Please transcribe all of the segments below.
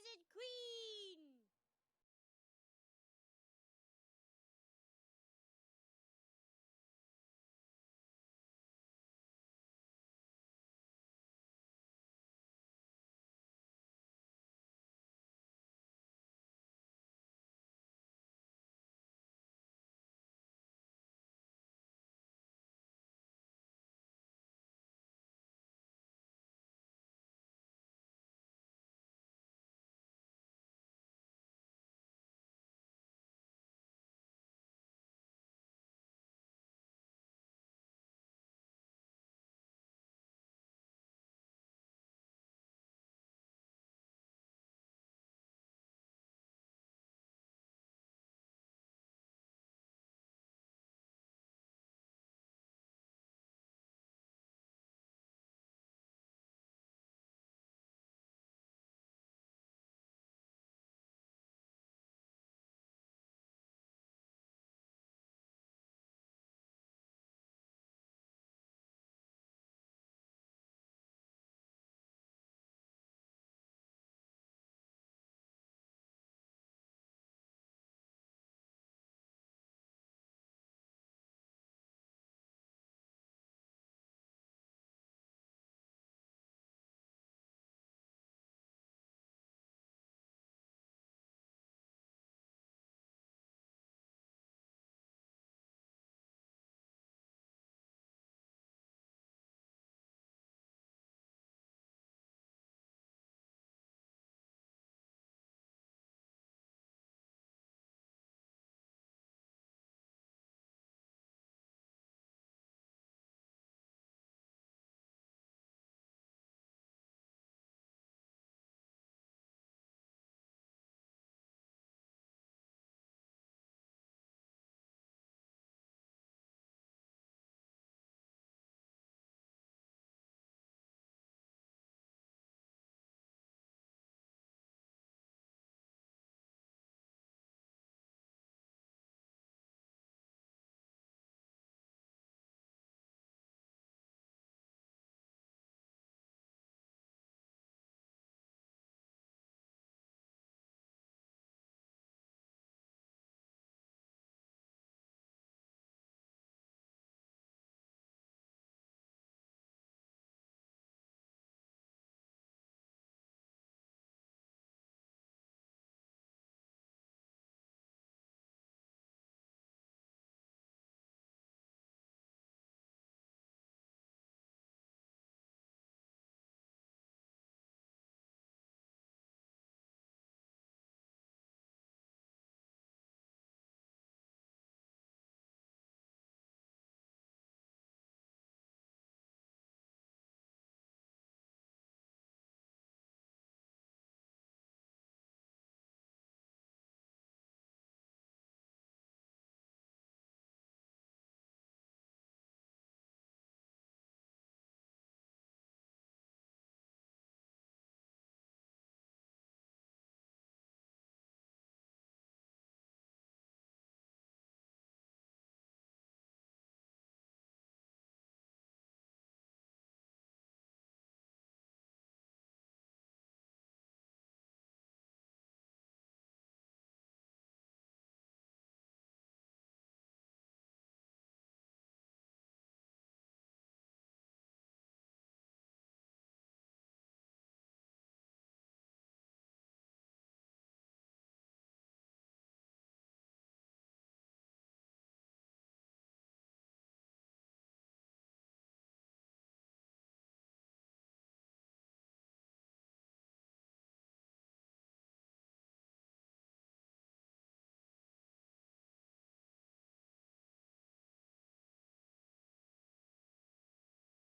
Wizard Queen!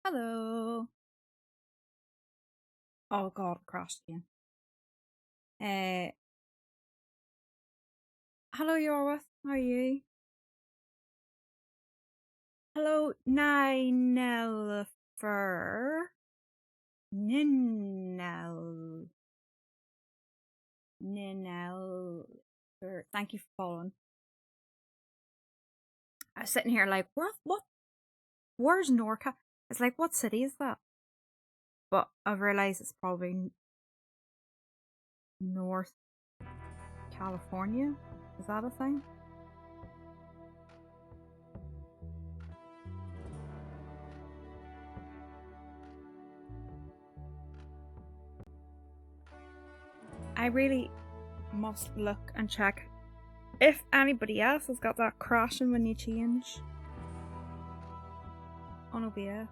Hello. Oh god, I crashed again. Uh, hello Yorwith, how are you? Hello, Ninelifer. Ninel. Ninel. Thank you for following. I was sitting here like, what? Where's Norca? It's like, what city is that? But I've realised it's probably North California? Is that a thing? I really must look and check if anybody else has got that crashing when you change on OBS.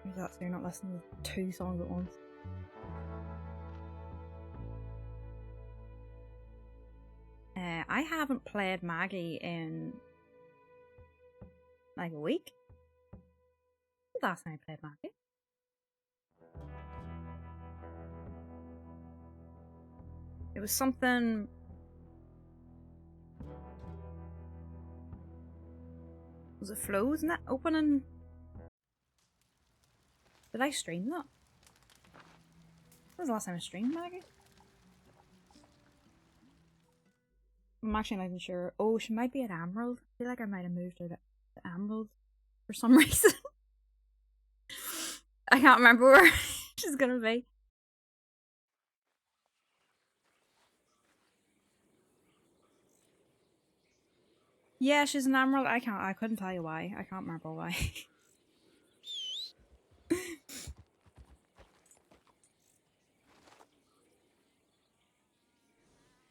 Maybe that's so you're not listening to 2 songs at once. I haven't played Maggie in like a week. The last time I played Maggie. It was something. Was it Flows in that opening? Did I stream that? When was the last time I streamed Maggie? I'm actually not even sure. Oh, she might be at Emerald. I feel like I might have moved her to Emerald for some reason. I can't remember where she's gonna be. Yeah, she's an Emerald. I couldn't tell you why. I can't remember why.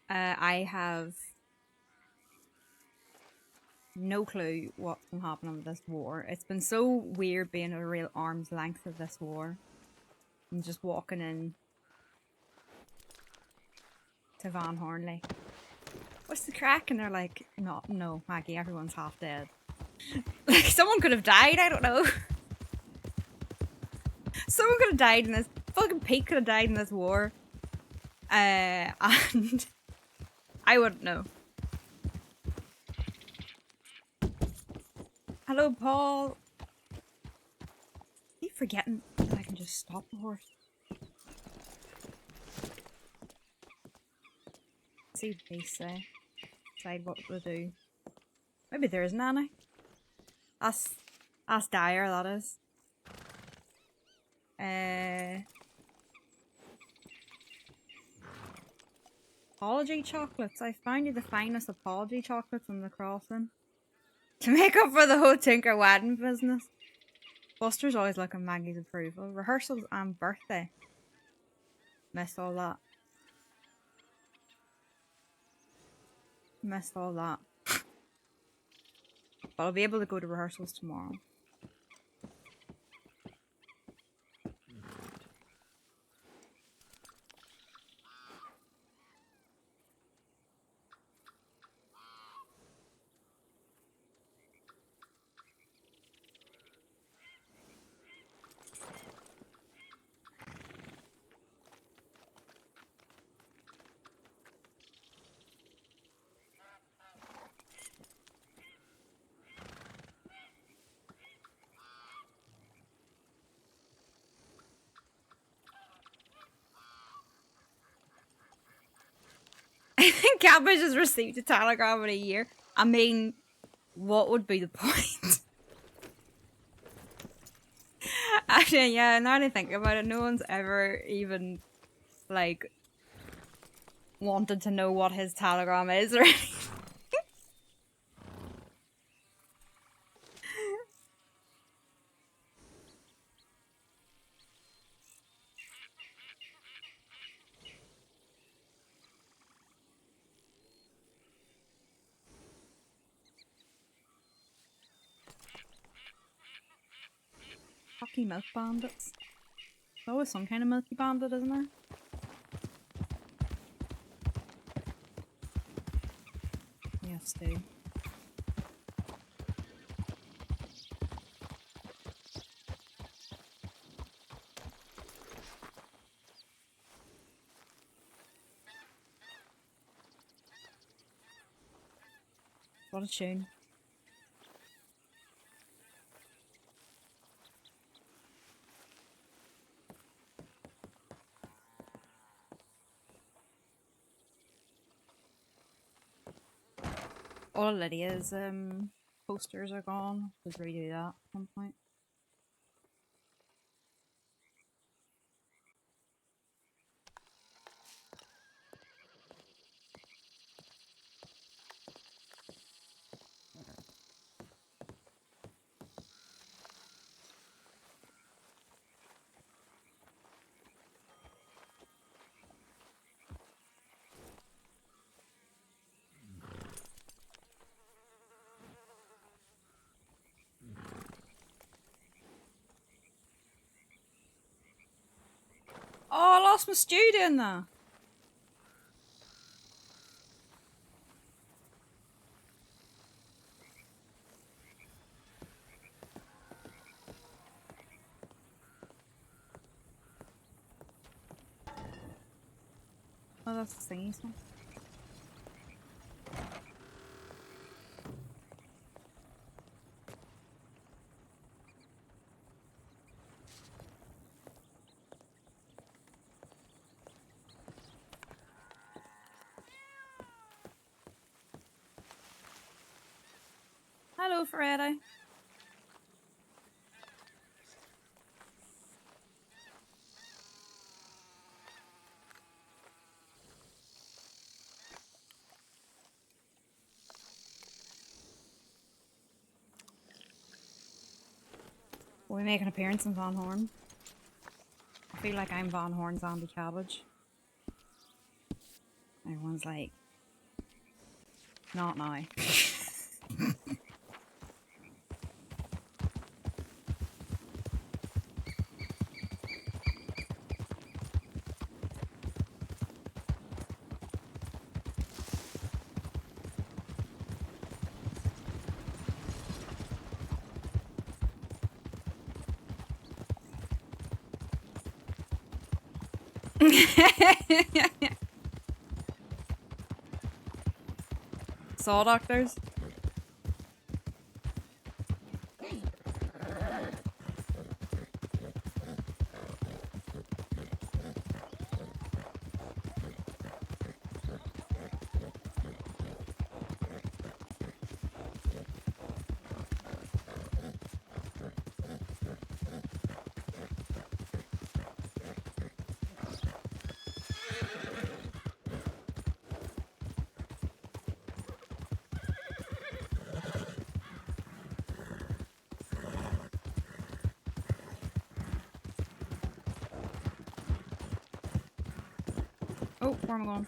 I have no clue what's been happening with this war. It's been so weird being a real arm's length of this war. I'm just walking in to Van Hornley. What's the crack? And they're like, no, Maggie, everyone's half dead. Like, someone could have died, I don't know. Someone could have died in this. Fucking Pete could have died in this war. And I wouldn't know. Hello, Paul. I keep forgetting that I can just stop the horse. Let's see what they say. Decide what to do. Maybe there isn't any. That's dire, that is. Apology chocolates. I found you the finest apology chocolates in the crossing. To make up for the whole Tinker wedding business. Buster's always looking Maggie's approval. Rehearsals and birthday. Missed all that. Missed all that. But I'll be able to go to rehearsals tomorrow. I think Cabbage has received a telegram in a year. I mean, what would be the point? Actually, yeah, now that I think about it, no one's ever even, like, wanted to know what his telegram is or anything. Fucking milk bandits. There's always some kind of milky bandit, isn't there? Yes, dude. What a tune. All Lydia's posters are gone. Let's redo that at some point. Oh, I lost my stew doing that. Oh, that's the thingy one. Hello, Freddy. Will we make an appearance in Von Horn? I feel like I'm Von Horn Zombie Cabbage. Everyone's like, not now. Saw doctors? Oh, where am I going?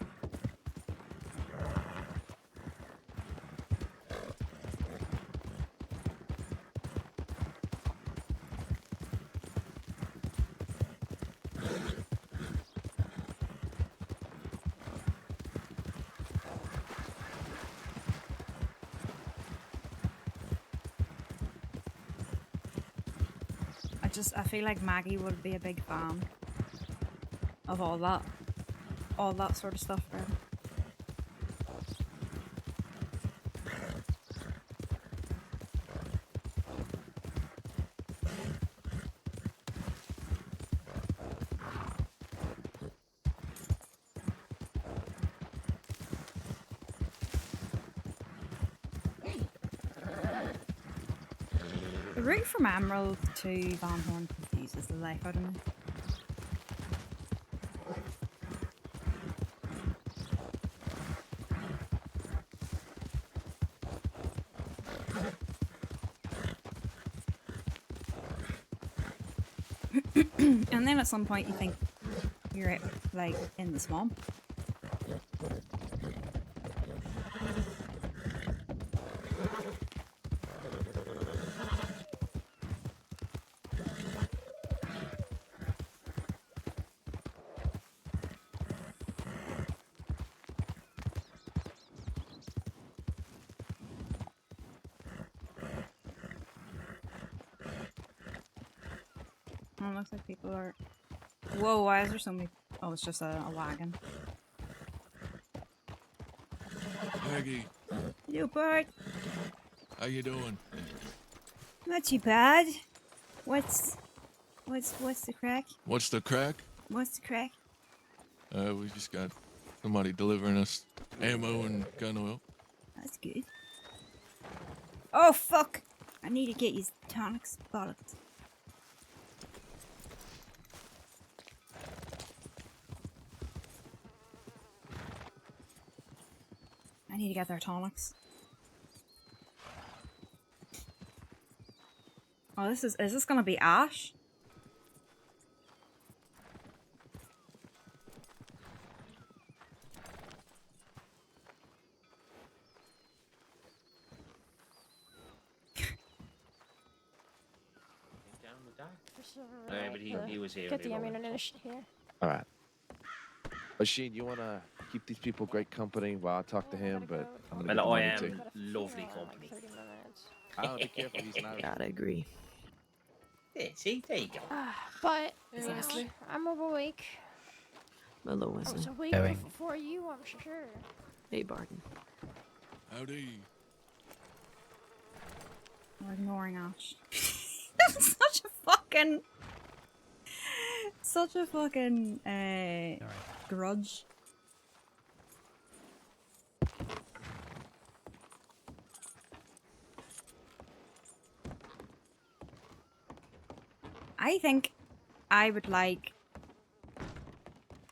I feel like Maggie would be a big fan of all that sort of stuff for her. The route from Emerald to Van Horn confuses the life out of me. And then at some point you think you're like in the swamp. Oh, it looks like people are... Whoa, why is there so many... Oh, it's just a wagon. Maggie, Yo, Bart. how you doing? Not too bad. What's the crack? What's the crack? What's the crack? We just got somebody delivering us ammo and gun oil. That's good. Oh, fuck! I need to get his tonics bollocks. I need to get their tonics. Oh, is this gonna be Ash? Down the dark. Alright, But he was here. Get early the morning, ammunition here. All right. Machine, you want to keep these people great company while I talk to him, but I'm going to Well, get I the money am too. lovely Like company. 30 minutes. Oh, be careful. He's an Irish. Gotta agree. Yeah, see, there you go. But Hey, you know, Wesley. I'm awake. Hello, I was Wesley. awake Going. before you, I'm sure. Hey, Barton. Howdy. We're ignoring Ash. Such a fucking grudge. I think I would like.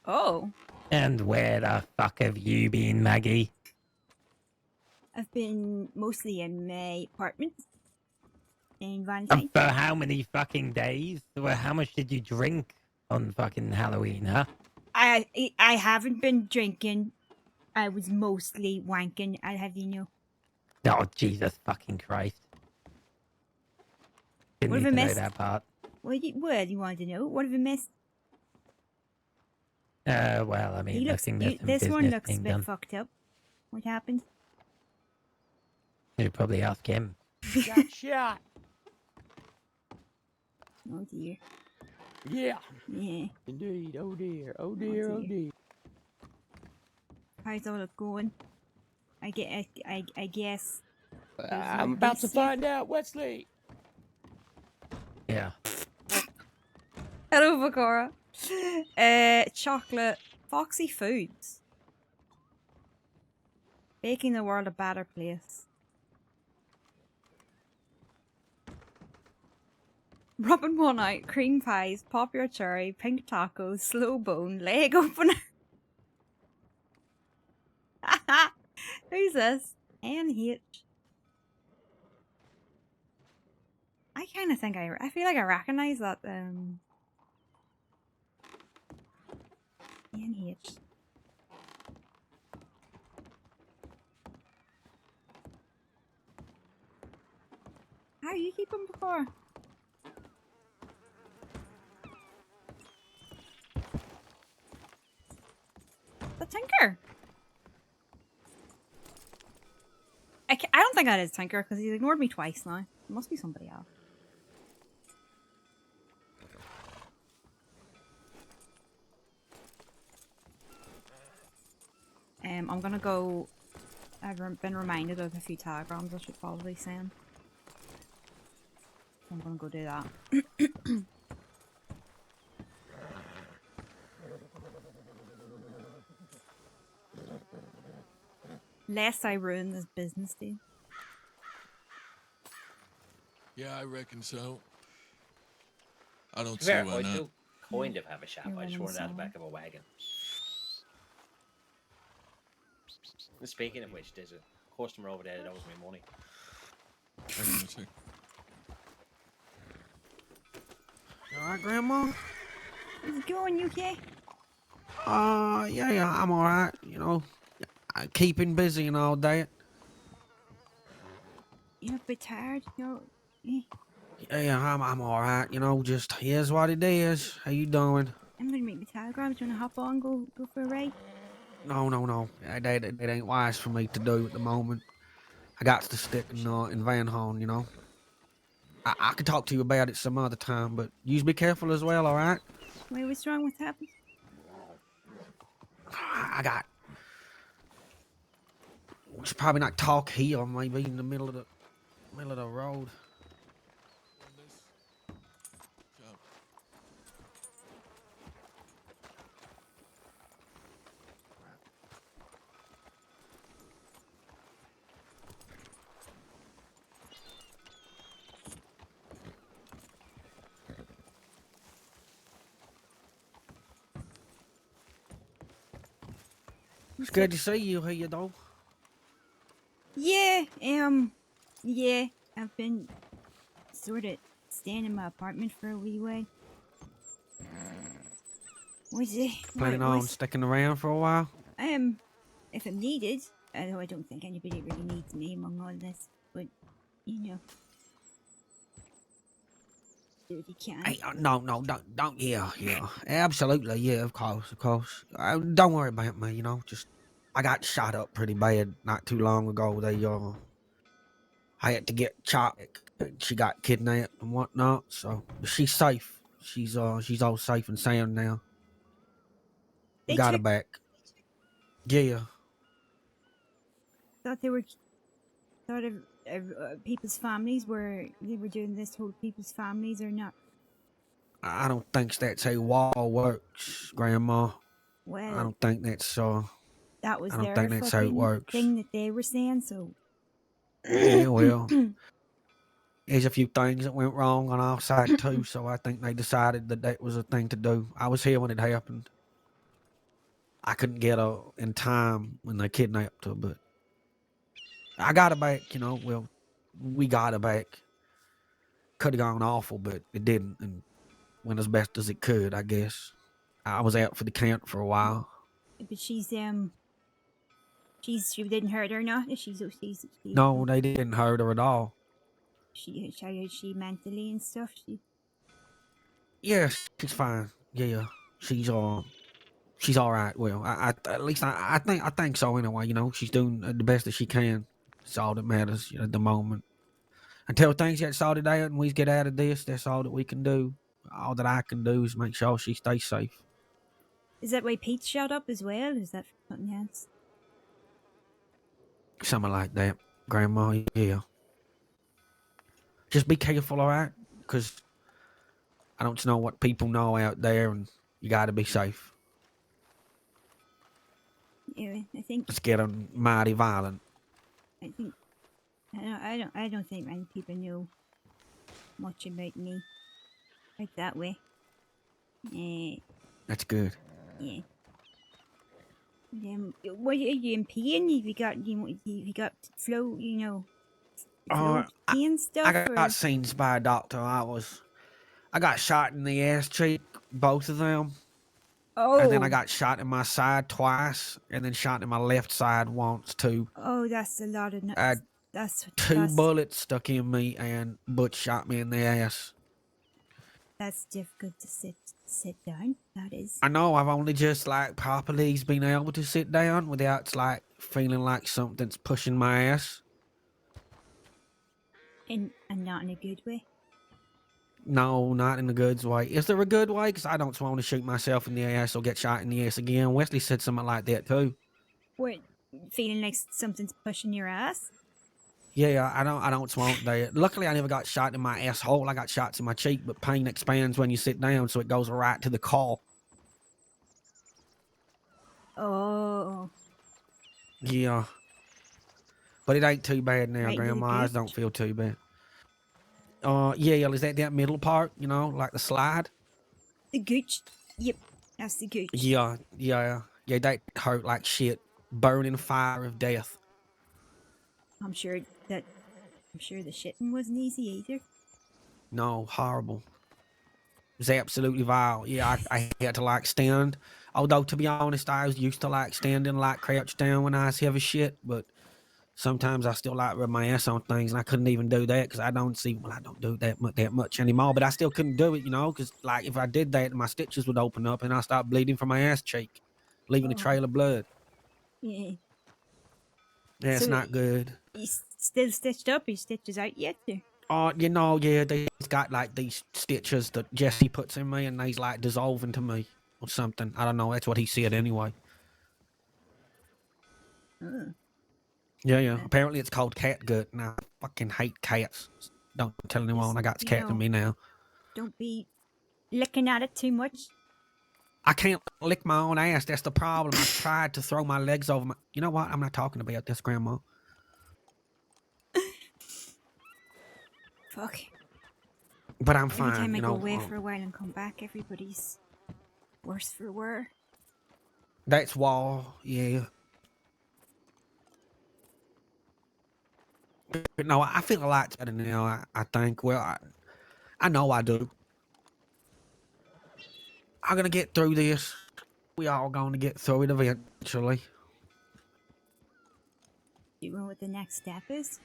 Oh, And where the fuck have you been, Maggie? I've been mostly in my apartment in And Valentine. for how many fucking days? Well, how much did you drink on fucking Halloween, huh? I haven't been drinking. I was mostly wanking. I'll have you know. Oh, Jesus fucking Christ. Didn't What need have to I know missed? that part. What do you want to know? What have I missed? Well, I mean, I think there's some this one business looks a being bit done. fucked up. What happened? You should probably ask him. Got shot. Oh dear. Yeah. Yeah. Indeed. Oh dear. Oh dear. Oh dear. How's all it going? I guess. I'm about to find out, Wesley. Yeah. Hello, Vakora. Chocolate. Foxy Foods. Making the world a better place. Robin One Out, cream pies, popular cherry, pink tacos, slow bone, leg opener. Who's this? NH. I kind of think I feel like I recognize that NH. How you keep them before? The Tinker. I don't think that is Tinker because he's ignored me twice now. It must be somebody else. I'm gonna go. I've been reminded of a few telegrams I should probably send. I'm gonna go do that. Lest I ruin this business deal. Yeah, I reckon so. I don't To be see fair, why I not. do kind of have a shop. You're I just running run it out the solo. back of a wagon. And speaking of which, there's a customer over there that owes me money. Hang on a sec. You alright, Grandma? How's it going, UK? Yeah, I'm alright. You know, keeping busy and all that. You're a bit tired. Yeah, I'm alright. You know, just here's what it is. How you doing? I'm gonna make the telegrams. Do you wanna hop on? Go for a ride. No. That ain't wise for me to do at the moment. I got to stick in Van Horn, you know. I could talk to you about it some other time, but you be careful as well, alright? Wait, what's wrong? What happened? I got. We should probably not talk here, maybe in the middle of the road. On this shop. It's good to see you here, though. Yeah, yeah. I've been sort of staying in my apartment for a wee while. Was it? Planning on sticking around for a while? If I'm needed, although I don't think anybody really needs me among all this, but you know, do what you can. Hey, no, don't. Yeah, absolutely, yeah, of course. Don't worry about me. You know, just I got shot up pretty bad not too long ago. I had to get shot. She got kidnapped and whatnot. So she's safe. She's all safe and sound now. We They got her took- back. Yeah. Thought they were thought of people's families were they were doing this whole people's families or not. I don't think that's how wall works, Grandma. I Well, don't think that's that was I don't their think that's how it fucking works. thing that they were saying. So Yeah, well, there's a few things that went wrong on our side too, so I think they decided that was a thing to do. I was here when it happened. I couldn't get her in time when they kidnapped her, but I got her back, you know. Well, we got her back. Could have gone awful, but it didn't, and went as best as it could, I guess. I was out for the count for a while. but she didn't hurt her or not. She's No, they didn't hurt her at all. she mentally and stuff. Yeah, she's fine. Yeah, she's all right. Well, I at least I think so anyway. You know, she's doing the best that she can. It's all that matters at the moment. Until things get sorted out and we get out of this, that's all that we can do. All that I can do is make sure she stays safe. Is that why Pete shot up as well? Is that something else? Something like that, Grandma. Yeah. Just be careful, all right? Because I don't know what people know out there, and you got to be safe. Yeah, I think. It's getting mighty violent. I don't think many people know much about me like that way. That's good. Yeah. What are you in pain? Have you got flow? You know, pain stuff. I got seen by a doctor. I got shot in the ass cheek, both of them. Oh. And then I got shot in my side twice, and then shot in my left side once too. Oh, that's a lot of. That's two bullets stuck in me, and Butch shot me in the ass. That's difficult to sit down. That is. I know. I've only just properly been able to sit down without feeling like something's pushing my ass. And not in a good way. No, not in a good way. Is there a good way? Because I don't want to shoot myself in the ass or get shot in the ass again. Wesley said something like that too. What? Feeling like something's pushing your ass? Yeah, I don't want that. Luckily, I never got shot in my asshole. I got shots in my cheek, but pain expands when you sit down, so it goes right to the core. Oh. Yeah. But it ain't too bad now, Right, Grandma. I good. don't feel too bad. Yeah, is that middle part, you know, like the slide? The gooch. Yep, that's the gooch. Yeah, that hurt like shit. Burning fire of death. I'm sure the shitting wasn't easy either. No, horrible. It was absolutely vile. Yeah, I had to stand. Although, to be honest, I was used to standing, crouched down when I was heavy shit, but sometimes I still rub my ass on things, and I couldn't even do that because I don't do that much anymore. But I still couldn't do it, you know, because if I did that, my stitches would open up and I start bleeding from my ass cheek, leaving a trail of blood. Yeah. Yeah, it's So- not good. You still stitched up? Your stitches out yet? Or? You know, yeah, they's got these stitches that Jesse puts in me, and they's dissolving to me or something. I don't know. That's what he said anyway. Yeah. Apparently, it's called cat gut, and I fucking hate cats. Don't tell anyone I got this cat in me now. Don't be licking at it too much. I can't lick my own ass. That's the problem. I tried to throw my legs over my. You know what? I'm not talking about this, Grandma. Fuck. But I'm Every fine. time I you go know, away for a while and come back, everybody's worse for wear. That's wall. Yeah. But no, I feel a lot better now. I think. Well, I know I do. I'm gonna get through this. We all gonna get through it eventually. You know what the next step is?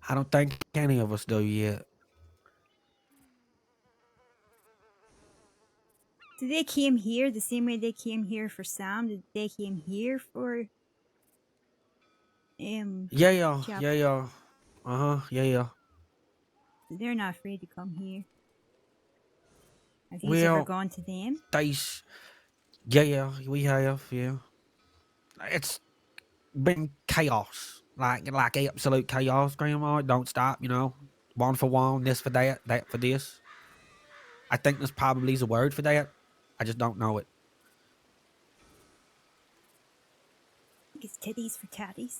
I don't think any of us do yet. Did they came here the same way they came here for Sam? Did they came here for Yeah. Chop? Yeah. Yeah. They're not afraid to come here. Have you ever Well, gone to them? yeah, we have, yeah. It's been chaos. Like absolute chaos, Grandma. It don't stop, you know. One for one, this for that, that for this. I think there's probably a word for that. I just don't know it. I think it's titties for tatties.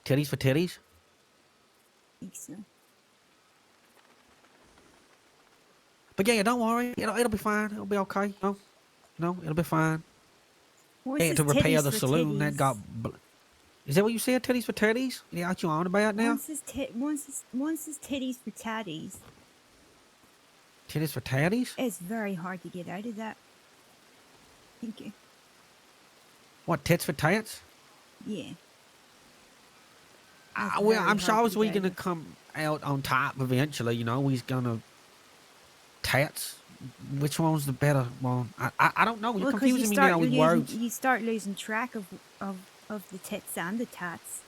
Titties for titties? I think so. But yeah, don't worry. It'll be fine. It'll be okay. No, it'll be fine. What's Had this to repair titties the for saloon that titties? got. Is that what you said? Titties for titties? Yeah, what you on about now? Once is titties for tatties. Titties for tatties? It's very hard to get out of that. Thank you. What, tits for tats? Yeah. Well, I'm very sure hard as to we get gonna out of. come out on top eventually, you know, we's gonna tats. Which one's the better one? I don't know. You're Well, because confusing me now with words. you start losing track of the tits and the tats.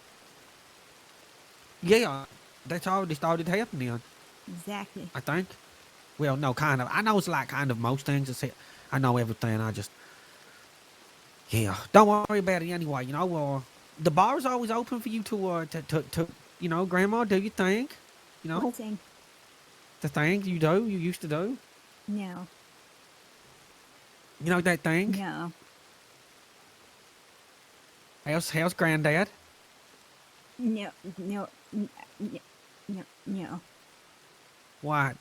Yeah, that's already started happening, Exactly. I think. Well, no, kind of. I know it's like kind of most things. I know everything. Yeah, don't worry about it anyway. You know, the bar is always open for you to you know, Grandma, do your thing. You know, What thing? the things you used to do. No. You know that thing. No. How's Granddad? No. No. No. What?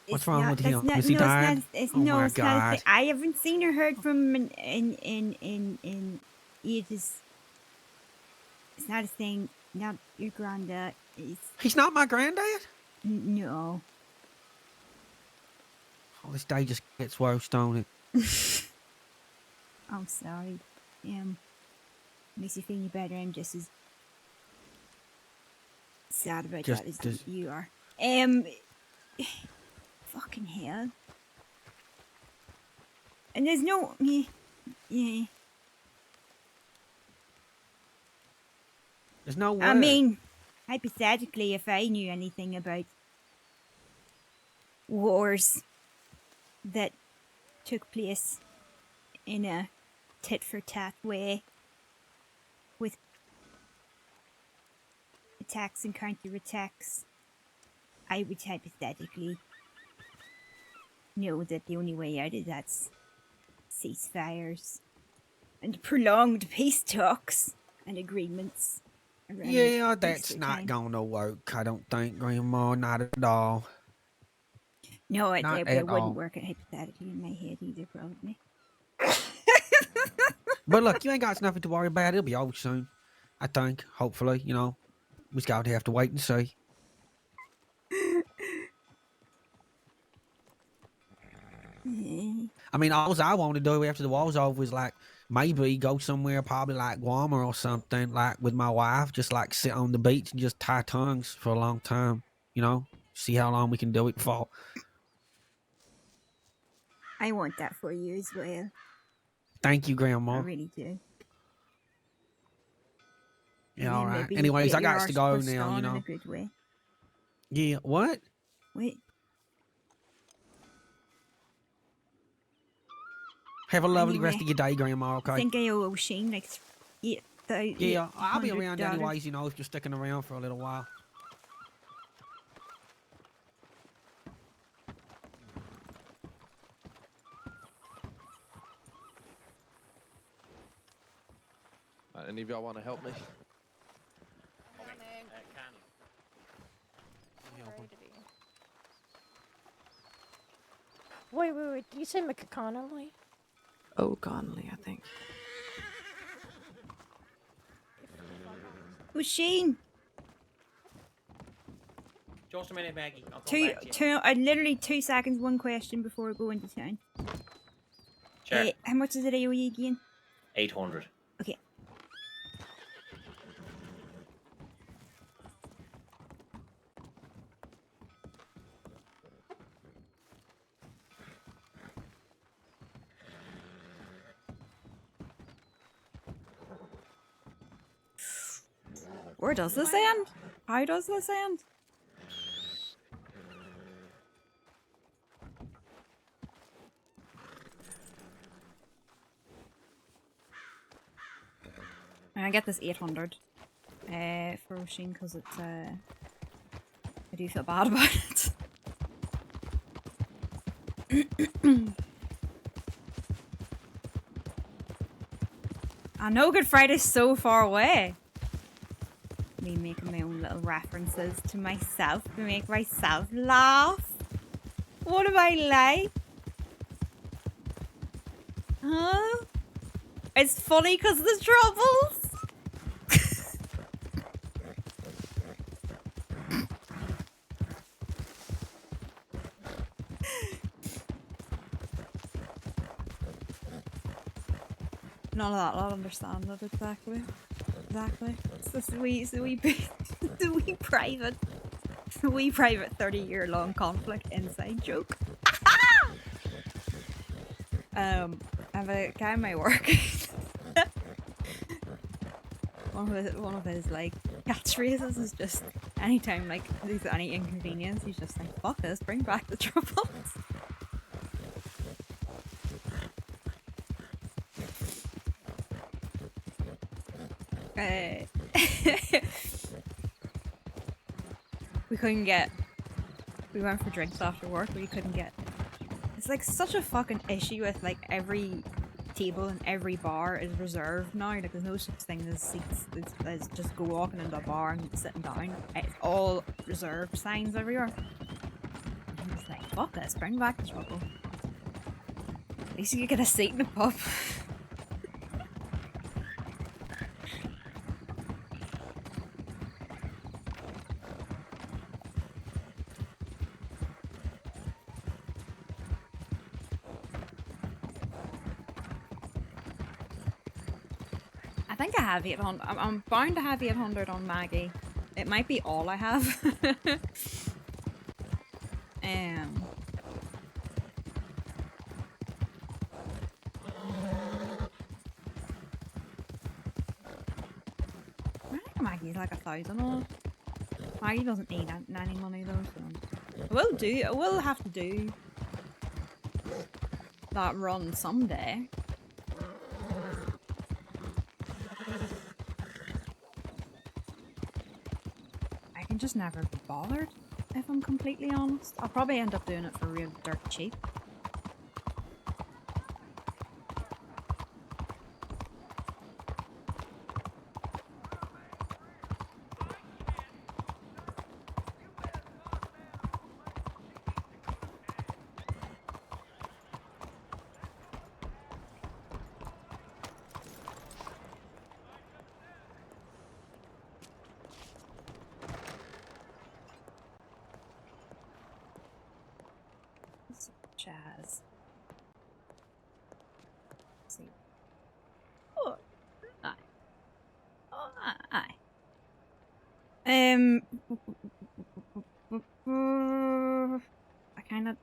What's It's wrong not, with that's him? not, Is he no, it's died? not, it's, Oh no, my it's not a God. thing. I haven't seen or heard from him in ages. It's not a thing. Not your granddad. He's not my granddad? No. Oh, this day just gets worse, don't it? I'm sorry. Makes you feel any better. I'm just as sad about Just- that as just- you are. Fucking hell. And there's no, yeah. There's no word. I mean, hypothetically, if I knew anything about wars that took place in a tit-for-tat way with attacks and counter-attacks, I would hypothetically know that the only way out of that's ceasefires and prolonged peace talks and agreements. around Yeah, that's Easter not time. gonna work, I don't think, Grandma. Not at all. No, it Not wouldn't at all. work hypothetically in my head either, probably. But look, you ain't got nothing to worry about. It'll be over soon. I think, hopefully, you know. We just gotta have to wait and see. I mean, all I want to do after the war's over was like maybe go somewhere, probably like Guam or something, like with my wife, just like sit on the beach and just tie tongues for a long time, you know, see how long we can do it for. I want that for you as well. Thank you, I Grandma. really do. Yeah, And all then right. maybe Anyways, get I your got to arse go pushed now, you on in know. a good way. Yeah, what? Wait, Have a lovely Anyway, rest of your day, Grandma, I okay? think I owe Shane like Yeah, I'll be around $800. anyways, you know, if you're sticking around for a little while. Any of y'all want to help me? Wait. Did you say McConnelly? O'Connelly, I think. Who's Shane? Just a minute, Maggie. I'll come back to you. Literally 2 seconds, one question before we go into town. Sure. How much is it AOE again? 800. Okay. Where does this end? How does this end? And I get this 800 for Roisin because it's I do feel bad about it. I know Good Friday's so far away. Me making my own little references to myself to make myself laugh. What am I like? Huh? It's funny because of the troubles. None of that, I'll understand it exactly. Exactly. It's the wee private 30-year-long conflict inside joke. I have a guy in my work. one of his like catchphrases is just anytime like there's any inconvenience, he's just like, "Fuck this, bring back the troubles." We went for drinks after work, but we couldn't get. It's like such a fucking issue with like every table and every bar is reserved now. Like there's no such thing as seats. It's just go walking into a bar and sitting down. It's all reserved signs everywhere. And it's like, fuck this, bring back the trouble. At least you get a seat in the pub. I think I have 800. I'm bound to have 800 on Maggie. It might be all I have. I think Maggie's like 1,000 on. Maggie doesn't need any money though, so I will have to do that run someday. I can just never be bothered, if I'm completely honest. I'll probably end up doing it for real dirt cheap. Chaz. Let's see. Oh, aye. Oh, aye. I kind of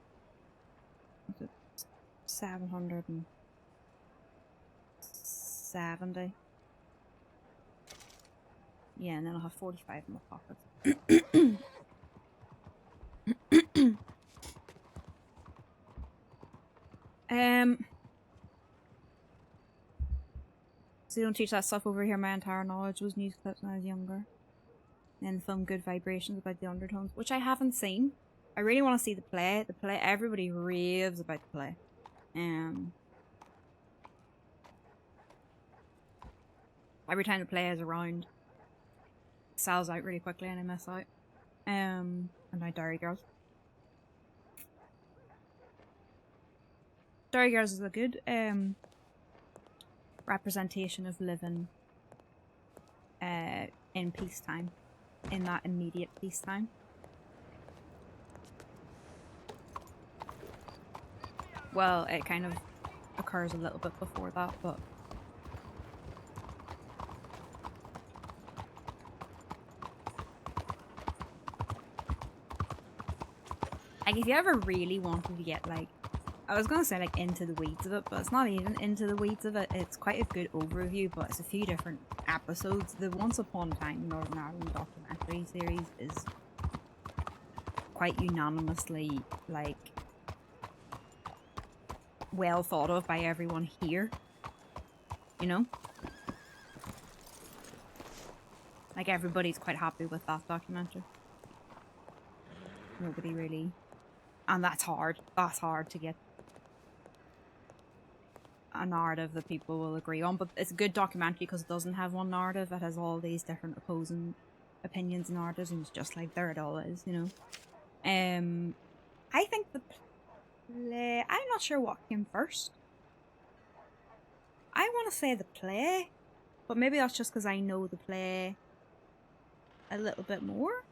770. Yeah, and then I'll have 45 in my pockets. So you don't teach that stuff over here. My entire knowledge was news clips when I was younger. And film Good Vibrations about the undertones, which I haven't seen. I really want to see the play. The play, everybody raves about the play. Every time the play is around, it sells out really quickly and I miss out. And my Dairy Girls. Dairy Girls is a good representation of living in peacetime, in that immediate peacetime. Well, it kind of occurs a little bit before that, but like if you ever really wanted to get like, I was gonna say like into the weeds of it, but it's not even into the weeds of it. It's quite a good overview, but it's a few different episodes. The Once Upon a Time Northern Ireland documentary series is quite unanimously like well thought of by everyone here. You know? Like everybody's quite happy with that documentary. Nobody really, and that's hard. That's hard to get a narrative that people will agree on, but it's a good documentary because it doesn't have one narrative. It has all these different opposing opinions and narratives, and it's just like there it all is, you know. I think the play, I'm not sure what came first. I want to say the play, but maybe that's just because I know the play a little bit more.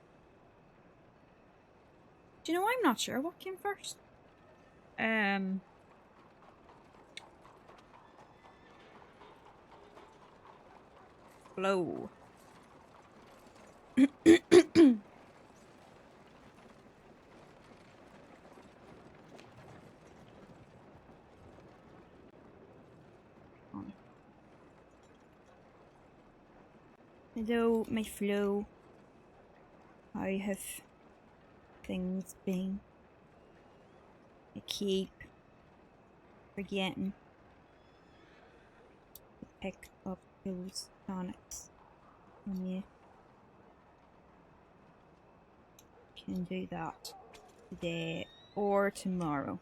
Do you know, I'm not sure what came first. Flow. Hello, my flow. How have things been? I keep forgetting to pick up those tonics when you can do that today or tomorrow.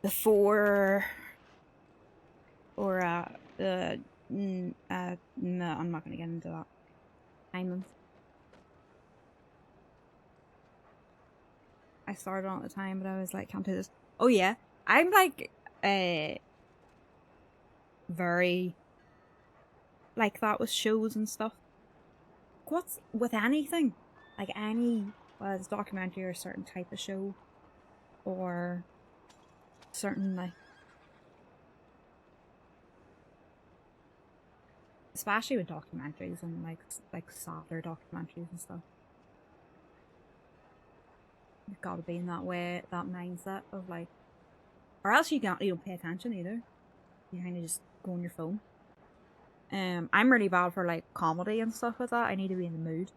Before or no, I'm not gonna get into that. Timings. I started on at the time, but I was like, can't do this. Oh yeah, I'm like, very like that with shows and stuff. What's with anything, like any, whether it's documentary or a certain type of show, or certain like, especially with documentaries and like sadder documentaries and stuff. You've got to be in that way, that mindset of like, or else you don't pay attention either. You kind of just go on your phone. I'm really bad for like comedy and stuff like that. I need to be in the mood,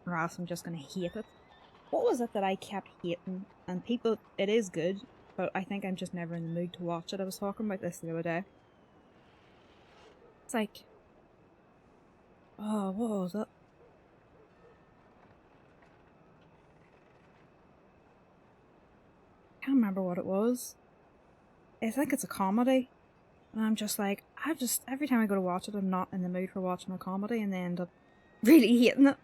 or else I'm just gonna hate it. What was it that I kept hating? And people, it is good, but I think I'm just never in the mood to watch it. I was talking about this the other day. It's like, oh, what was it? I can't remember what it was. I think it's a comedy. And I'm just like, every time I go to watch it, I'm not in the mood for watching a comedy, and they end up really hating it.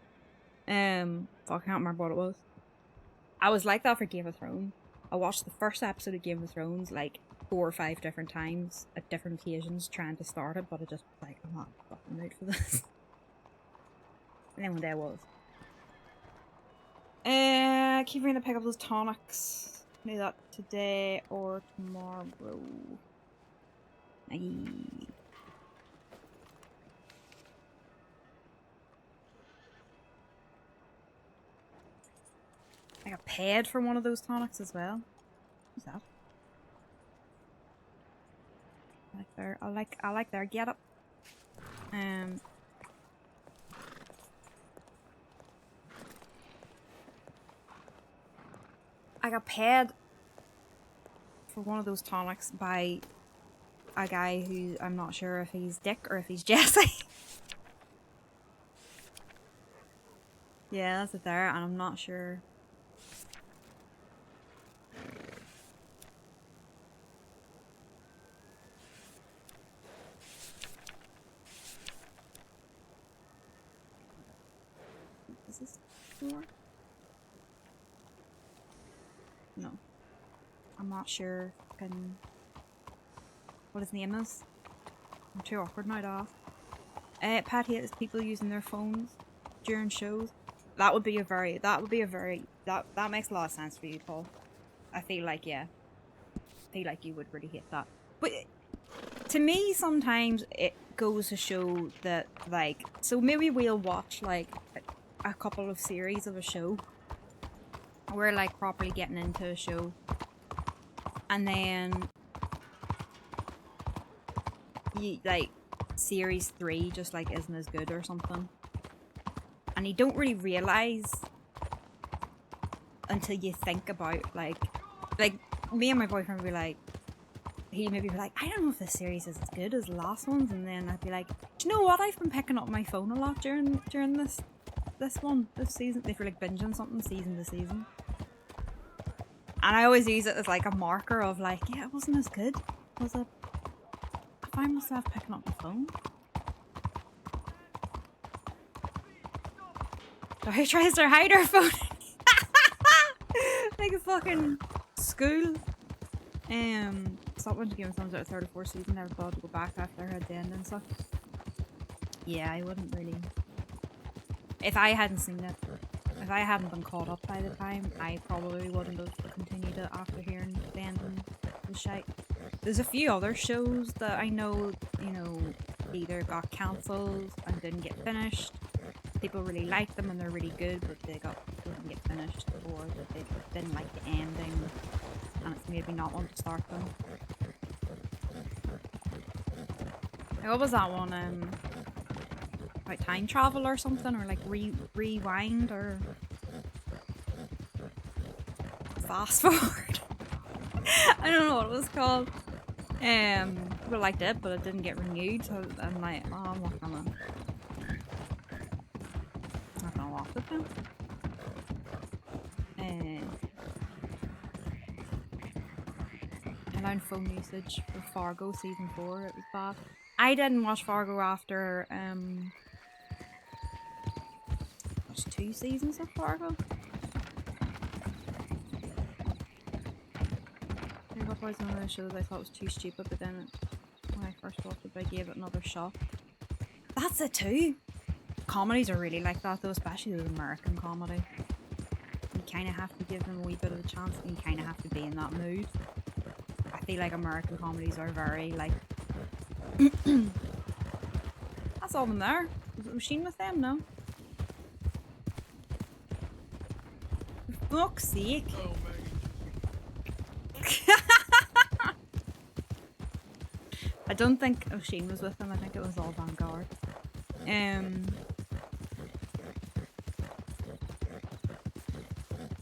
I can't remember what it was. I was like that for Game of Thrones. I watched the first episode of Game of Thrones like 4 or 5 different times at different occasions trying to start it, but I just was like, I'm not fucking mood for this. And then one day I was. Keep trying to pick up those tonics. Do that today or tomorrow. Maggie. I got paid for one of those tonics as well. Who's that? I like their get up. I got paid for one of those tonics by a guy who I'm not sure if he's Dick or if he's Jesse. Yeah, that's it there, and I'm not sure. Is this more? No. I'm not sure what his name is. I'm too awkward now to ask. Pat hates people using their phones during shows. That makes a lot of sense for you, Paul. I feel like, yeah. I feel like you would really hate that. But to me, sometimes it goes to show that, like, so maybe we'll watch, like, a couple of series of a show. We're, like, properly getting into a show. And then, like, series 3 just, like, isn't as good or something. And you don't really realise until you think about, like, me and my boyfriend would be like, he maybe be like, I don't know if this series is as good as the last ones, and then I'd be like, do you know what? I've been picking up my phone a lot during this season. If you're like binging something season to season, and I always use it as like a marker of like, yeah, it wasn't as good, was it? I find myself picking up my phone. So he tries to hide her phone like a fucking school. Stopped watching Game of Thrones at the third or fourth season. Never thought to go back after I heard the end and stuff. Yeah, I wouldn't really. If I hadn't seen it, if I hadn't been caught up by the time, I probably wouldn't have continued it after hearing the end and the shite. There's a few other shows that I know, you know, either got cancelled and didn't get finished. People really like them and they're really good, but they didn't get finished, or that they didn't like the ending, and it's maybe not one to start them. What was that one? Like time travel or something, or like rewind or fast forward. I don't know what it was called. People liked it, but it didn't get renewed, so I'm like, oh, I'm not gonna watch it then. Around phone usage for Fargo season 4, it was bad. I didn't watch Fargo after there's 2 seasons of Fargo. I think that was one of the shows I thought was too stupid, but then when I first watched it, I gave it another shot. That's it too. Comedies are really like that though, especially the American comedy. You kind of have to give them a wee bit of a chance, and you kind of have to be in that mood. I feel like American comedies are very like. That's all them there. Was it Machine with them? No. For fuck's sake. Oh, Maggie. I don't think O'Sheen was with them. I think it was all Vanguard.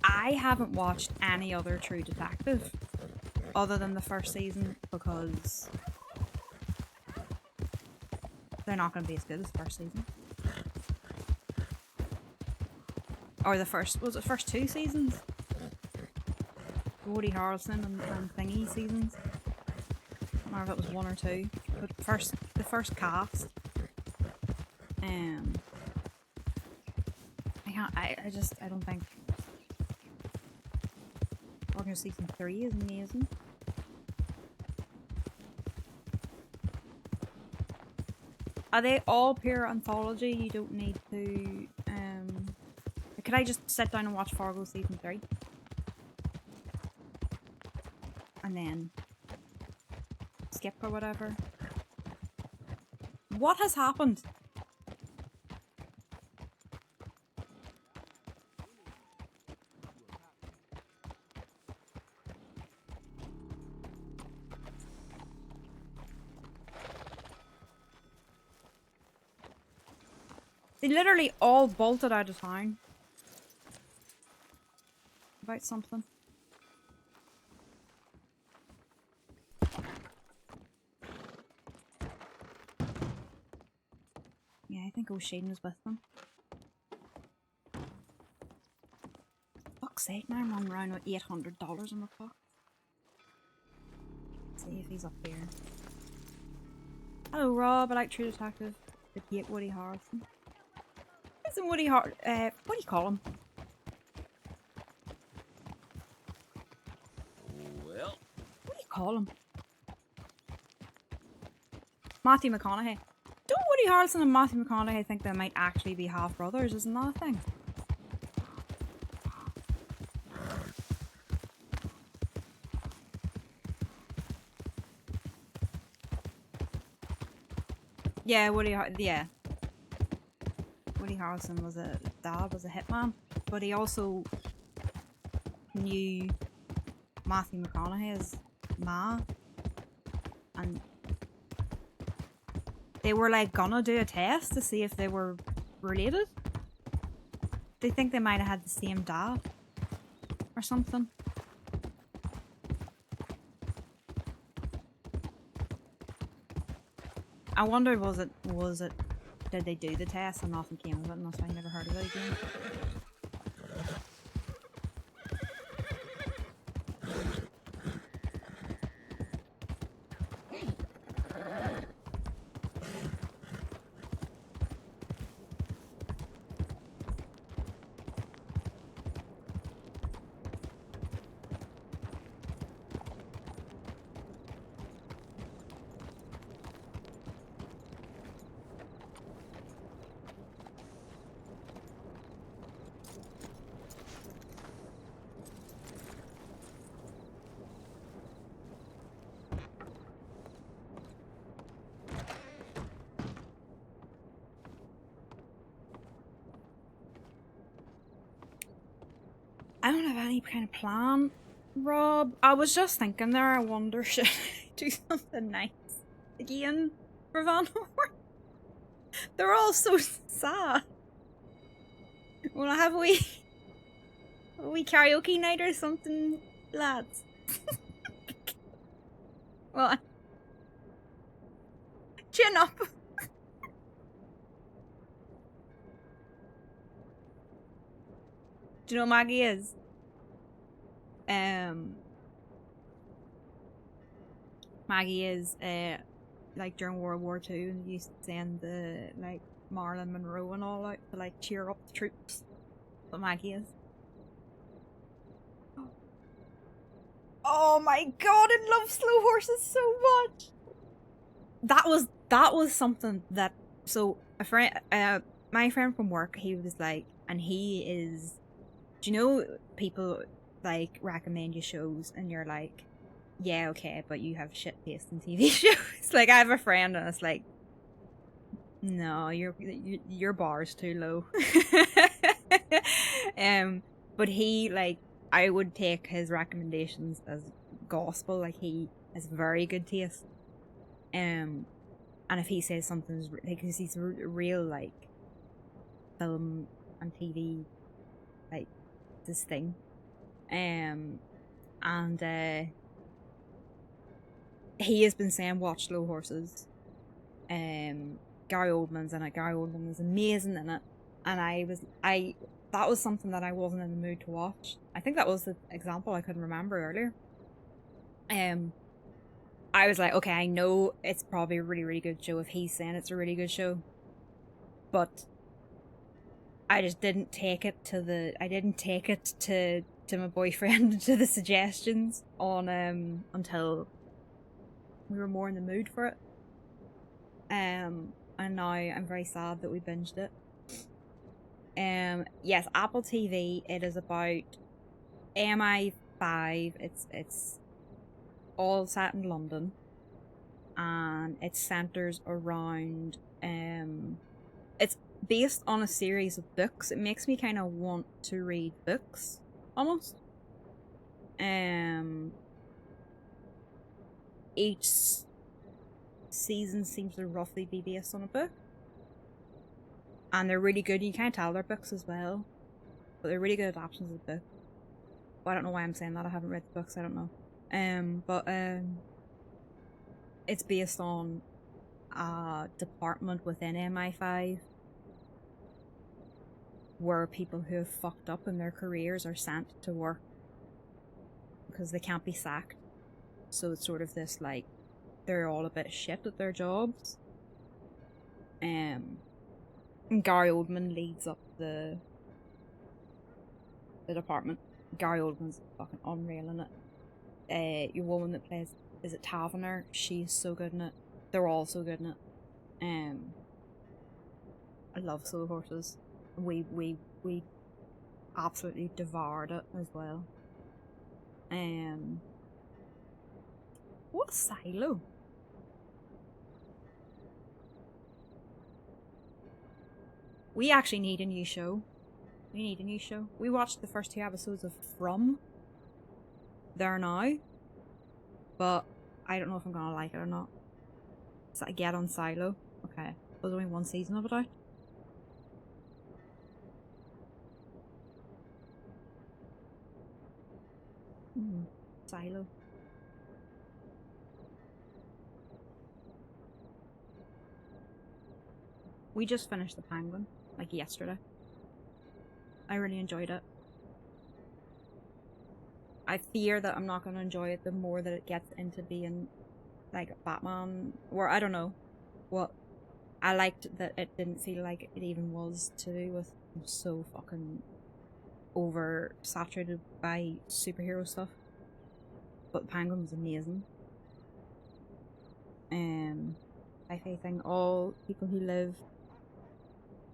I haven't watched any other True Detective other than the first season because they're not going to be as good as the first season. Or the first 2 seasons? Woody Harrelson and Thingy seasons. I don't know if it was 1 or 2, but the first cast. I don't think Organ season 3 is amazing. Are they all pure anthology? You don't need to could I just sit down and watch Fargo season 3? And then skip or whatever. What has happened? They literally all bolted out of town. About something. Yeah, I think O'Shane was with them. Fuck's sake, now I'm on around with $800 in my pocket. Let's see if he's up here. Hello Rob, I like True Detective. I hate Woody Harrelson. Isn't Woody what do you call him? Well, call him? Matthew McConaughey. Don't Woody Harrelson and Matthew McConaughey think they might actually be half brothers? Isn't that a thing? Yeah, Woody Harrelson was a hitman, but he also knew Matthew McConaughey's ma, and they were like gonna do a test to see if they were related. They think they might have had the same dad or something. I wondered, was it, did they do the test and nothing came of it, and that's why I never heard of it again. I don't have any kind of plan, Rob. I was just thinking there, I wonder, should I do something nice again for Van Horn? They're all so sad. Wanna have a wee karaoke night or something, lads? Well, chin up. Do you know what Maggie is? Maggie is like during World War II, and used to send the like Marilyn Monroe and all out to like cheer up the troops. That's what Maggie is. Oh my god, I love Slow Horses so much. That was something that, so a friend, my friend from work, he was like, and he is, do you know people like recommend you shows and you're like, yeah, okay, but you have shit taste in TV shows. Like, I have a friend and it's like, no, your bar's too low. But he, like, I would take his recommendations as gospel. Like, he has very good taste. And if he says something's like, cause he's real like film and TV, like this thing. And he has been saying watch Slow Horses. Gary Oldman's in it. Gary Oldman is amazing in it, and that was something that I wasn't in the mood to watch. I think that was the example I couldn't remember earlier. I was like, okay, I know it's probably a really, really good show if he's saying it's a really good show, but I just didn't take it to my boyfriend, to the suggestions on until we were more in the mood for it. And now I'm very sad that we binged it. Yes, Apple TV, it is about MI5. It's all set in London, and it centers around it's based on a series of books. It makes me kind of want to read books almost. Each season seems to roughly be based on a book, and they're really good. You can't tell they're books as well, but they're really good adaptations of the book. Well, I don't know why I'm saying that. I haven't read the books. I don't know. But it's based on a department within MI5 where people who have fucked up in their careers are sent to work because they can't be sacked. So it's sort of this, like, they're all a bit shit at their jobs. And Gary Oldman leads up the department. Gary Oldman's fucking unreal in it. Your woman that plays is it Tavener? She's so good in it. They're all so good in it. I love slow horses. We absolutely devoured it as well. What's Silo? We actually need a new show. We need a new show. We watched the first 2 episodes of From There Now, but I don't know if I'm gonna like it or not. So I get on Silo. Okay, there's only 1 season of it out. Silo. We just finished The Penguin, like yesterday. I really enjoyed it. I fear that I'm not going to enjoy it the more that it gets into being like Batman, or I don't know what. I liked that it didn't feel like it even was to do with so fucking oversaturated by superhero stuff. But The Penguin was amazing. I think all people who live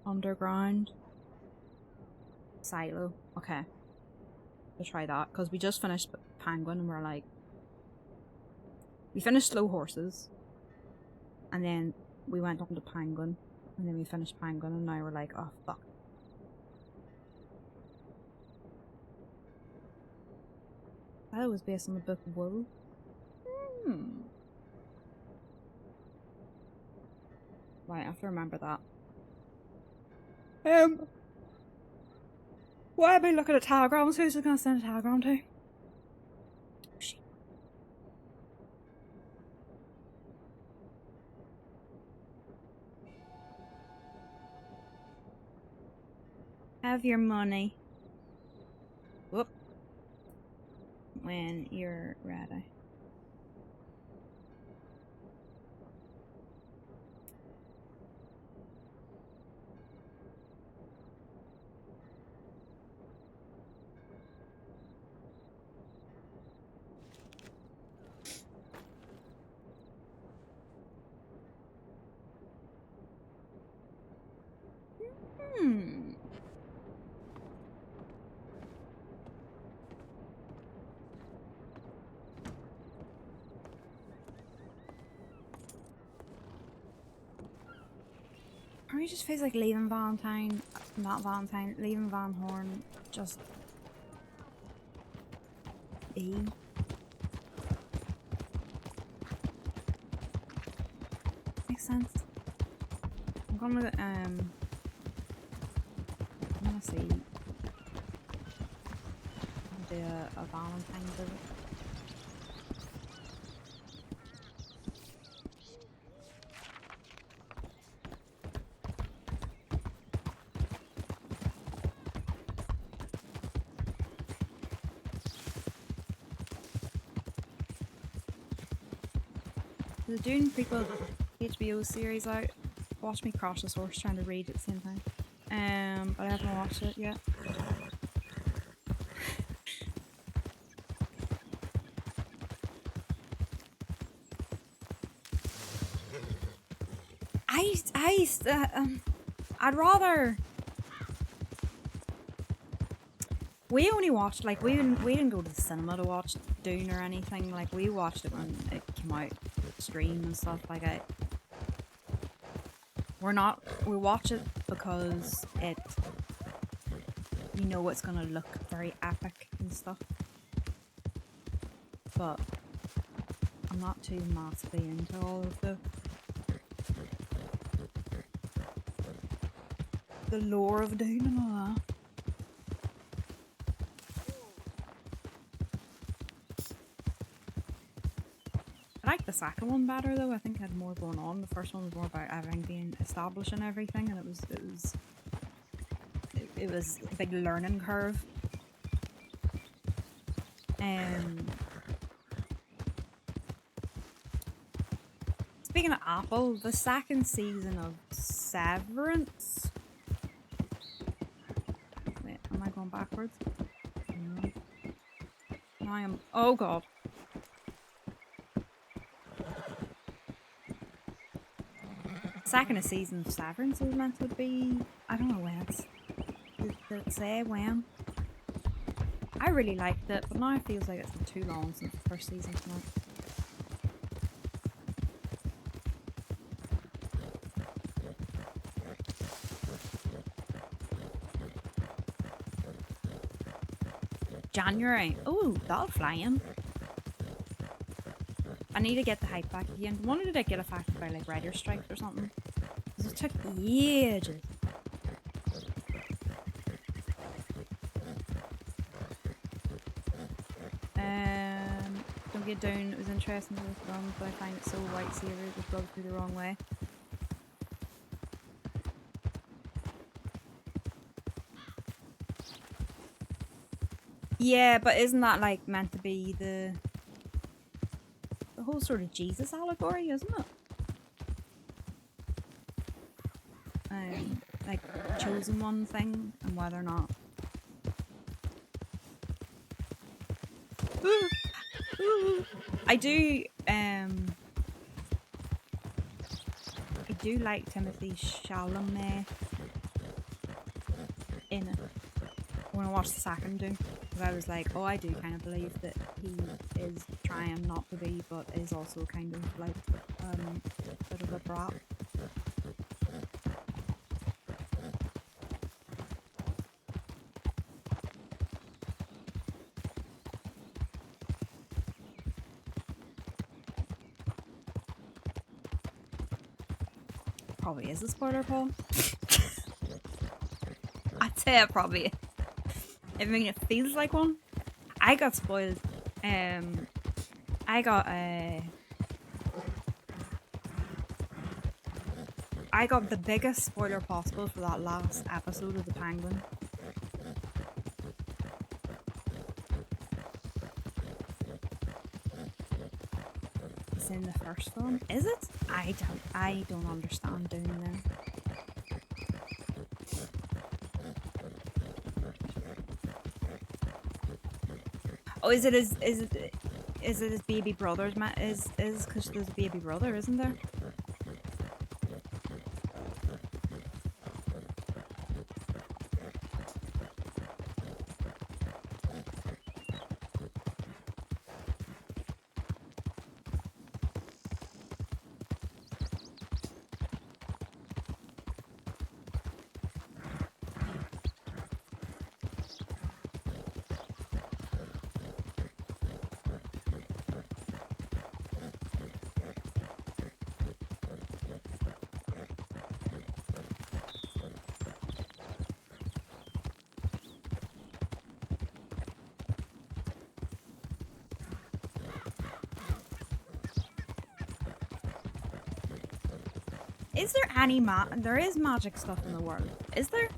underground. Silo. Okay. We'll try that. Because we just finished Penguin and we're like... We finished Slow Horses. And then we went on to Penguin. And then we finished Penguin and now we're like, oh fuck. That was based on the Book of Wool. Right, I have to remember that. Why am I looking at telegrams? Who's it gonna send a telegram to? Shit. Have your money. Whoop. When you're ready. Or just feels like leaving Valentine, not Valentine, leaving Van Horn just be. Makes sense. I'm gonna see. Do a Valentine visit. The Dune prequel HBO series out. Watch me crash this horse trying to read at the same time. But I haven't watched it yet. I'd rather. We only watched, like, we didn't go to the cinema to watch Dune or anything. Like, we watched it when it came out, stream and stuff. Like, we watch it because you know it's gonna look very epic and stuff. But I'm not too massively into all of the lore of Dune and all that. I like the second one better though. I think it had more going on. The first one was more about everything being established and everything, and it was a big learning curve. Speaking of Apple, the second season of Severance. Wait, am I going backwards? No. I am. Oh god. second season of Severance was meant to be. I don't know when it's. Did it say when? I really liked it, but now it feels like it's been too long since the first season came out. January. Oh, that'll fly in. I need to get the hype back again. When did I get affected by like writer's strikes or something? Because it took ages. Don't get down. It was interesting to the film, but I find it so white savory it was rubbed through the wrong way. Yeah, but isn't that like meant to be the whole sort of Jesus allegory, isn't it? Like chosen one thing and whether or not. I do like Timothy Chalamet in it. When I watched the second Doom, because I was like, oh, I do kind of believe that he is trying not to be, but is also kind of like a bit of a brat. Probably is a spoiler, Paul. I'd say it probably is. I mean, it feels like one. I got spoiled. I got the biggest spoiler possible for that last episode of The Penguin. It's in the first one. Is it? I don't understand doing them. Oh, is it his baby brother's is because there's a baby brother, isn't there? Is there any there is magic stuff in the world? Is there?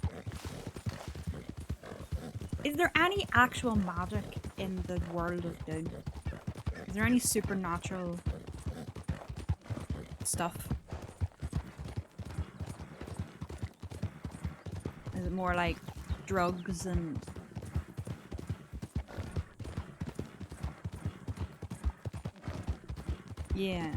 Is there any actual magic in the world of Doom? Is there any supernatural stuff? Is it more like drugs and... Yeah.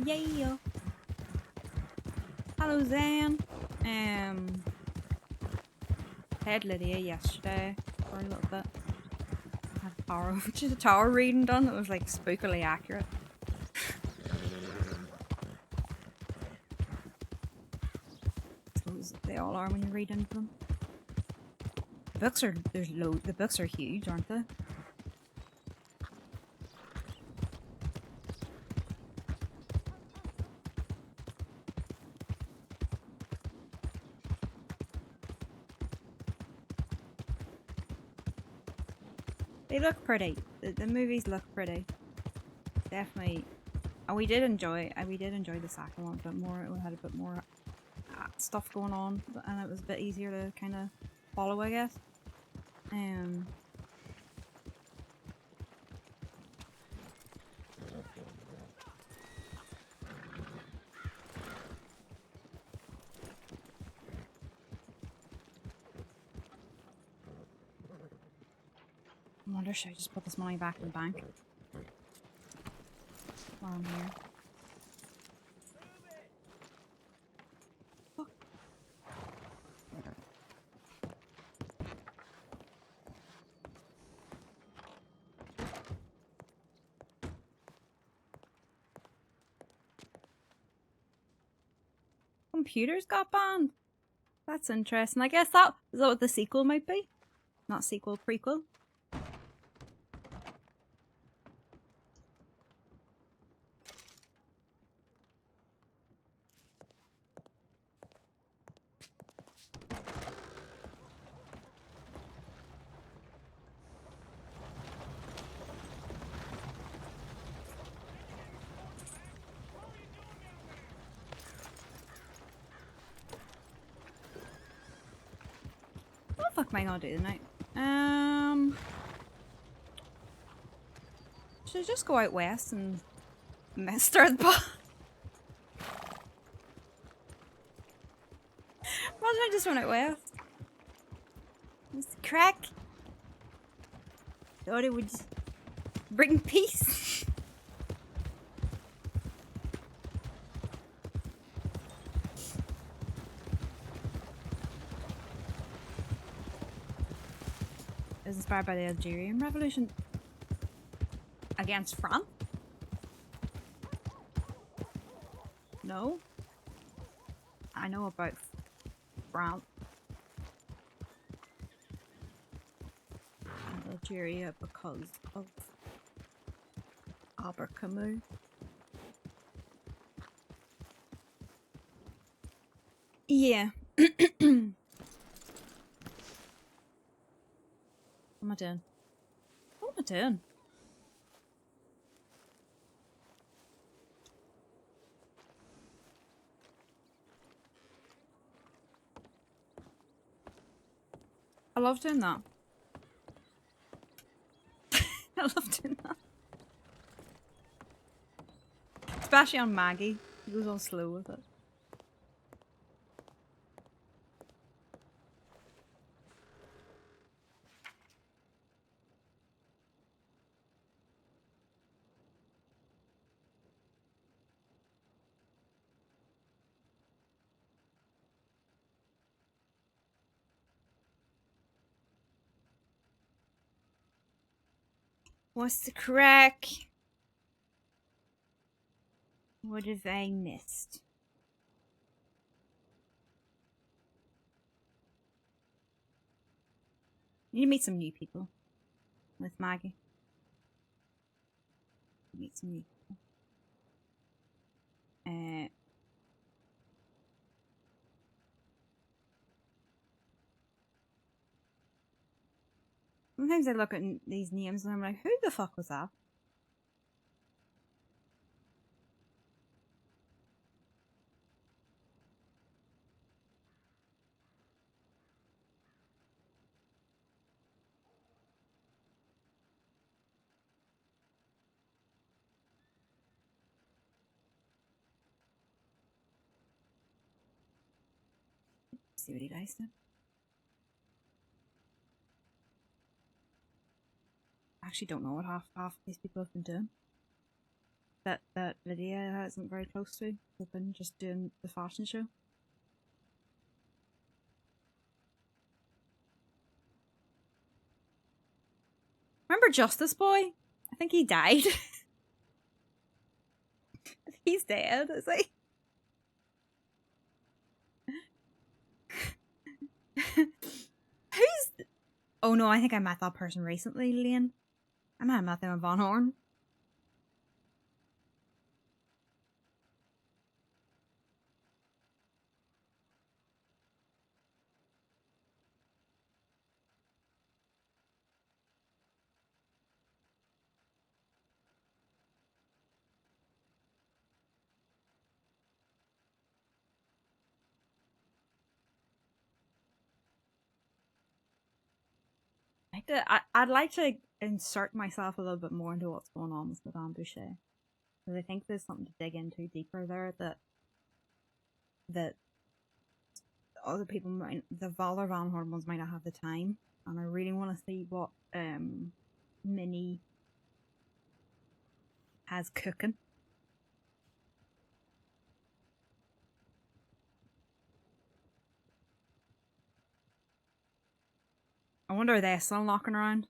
Yeah. Hello, Zan. Had Lydia yesterday for a little bit. Had a tower reading done that was like spookily accurate. I suppose they all are when you read into them. The books are the books are huge, aren't they? They look pretty. The movies look pretty. Definitely. And we did enjoy the second one a bit more. It had a bit more stuff going on, and it was a bit easier to kind of follow, I guess. I wonder, should I just put this money back in the bank? While I'm here. Fuck. Computers got banned. That's interesting. I guess that is that what the sequel might be? Not sequel, prequel. What the fuck am I gonna do tonight? Should I just go out west and start the ball? Imagine I just went out west. It's crack. Thought it would bring peace. It was inspired by the Algerian Revolution against France. No, I know about France and Algeria because of Albert Camus. Yeah. What am I doing? What am I doing? I love doing that. I love doing that. Especially on Maggie. He goes on slow with it. What's the crack? What have I missed? You need to meet some new people with Maggie. Meet some new people. Sometimes I look at these names and I'm like, who the fuck was that? See what you guys do. I actually don't know what half these people have been doing. That Lydia isn't very close to. They've been just doing the fashion show. Remember Justice Boy? I think he died. He's dead, is he? Who's... Oh no, I think I met that person recently, Lane. I might have met them in Von Horn. I'd like to insert myself a little bit more into what's going on with Madame Boucher. Because I think there's something to dig into deeper there that other people might, the Valor Van Horn ones might not have the time. And I really want to see what Minnie has cooking. I wonder are they still knocking around?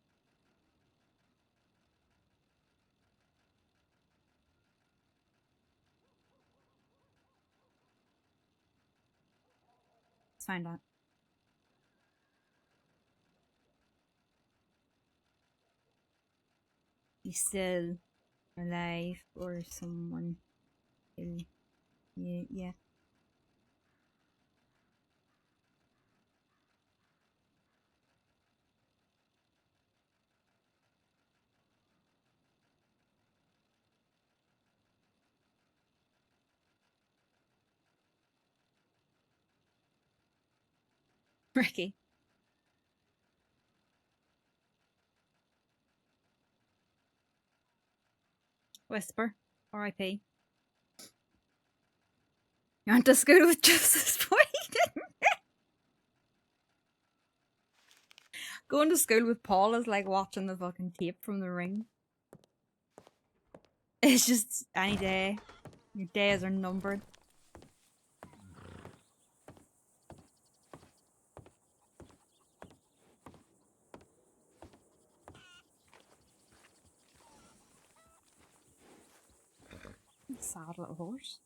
Let's find out. He's still alive or someone. Yeah. Ricky. Whisper. R.I.P. You went to school with Justice Boyd? Going to school with Paul is like watching the fucking tape from The Ring. It's just any day. Your days are numbered. Sad little horse.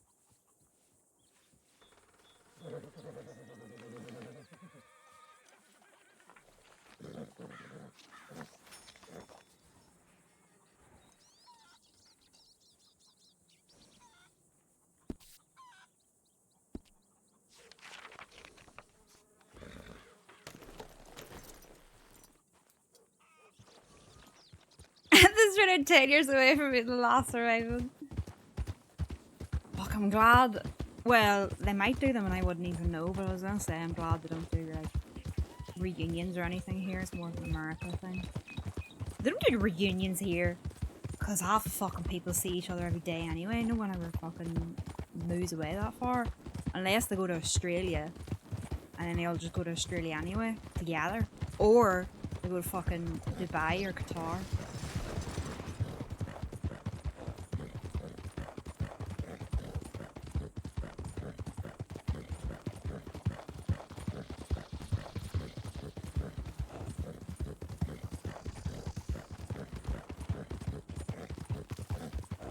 This is really 10 years away from being the last survivor. Fuck, I'm glad. Well, they might do them and I wouldn't even know, but I was gonna say I'm glad they don't do like reunions or anything here. It's more of an American thing. They don't do reunions here because half the fucking people see each other every day anyway. No one ever fucking moves away that far unless they go to Australia and then they all just go to Australia anyway together, or they go to fucking Dubai or Qatar.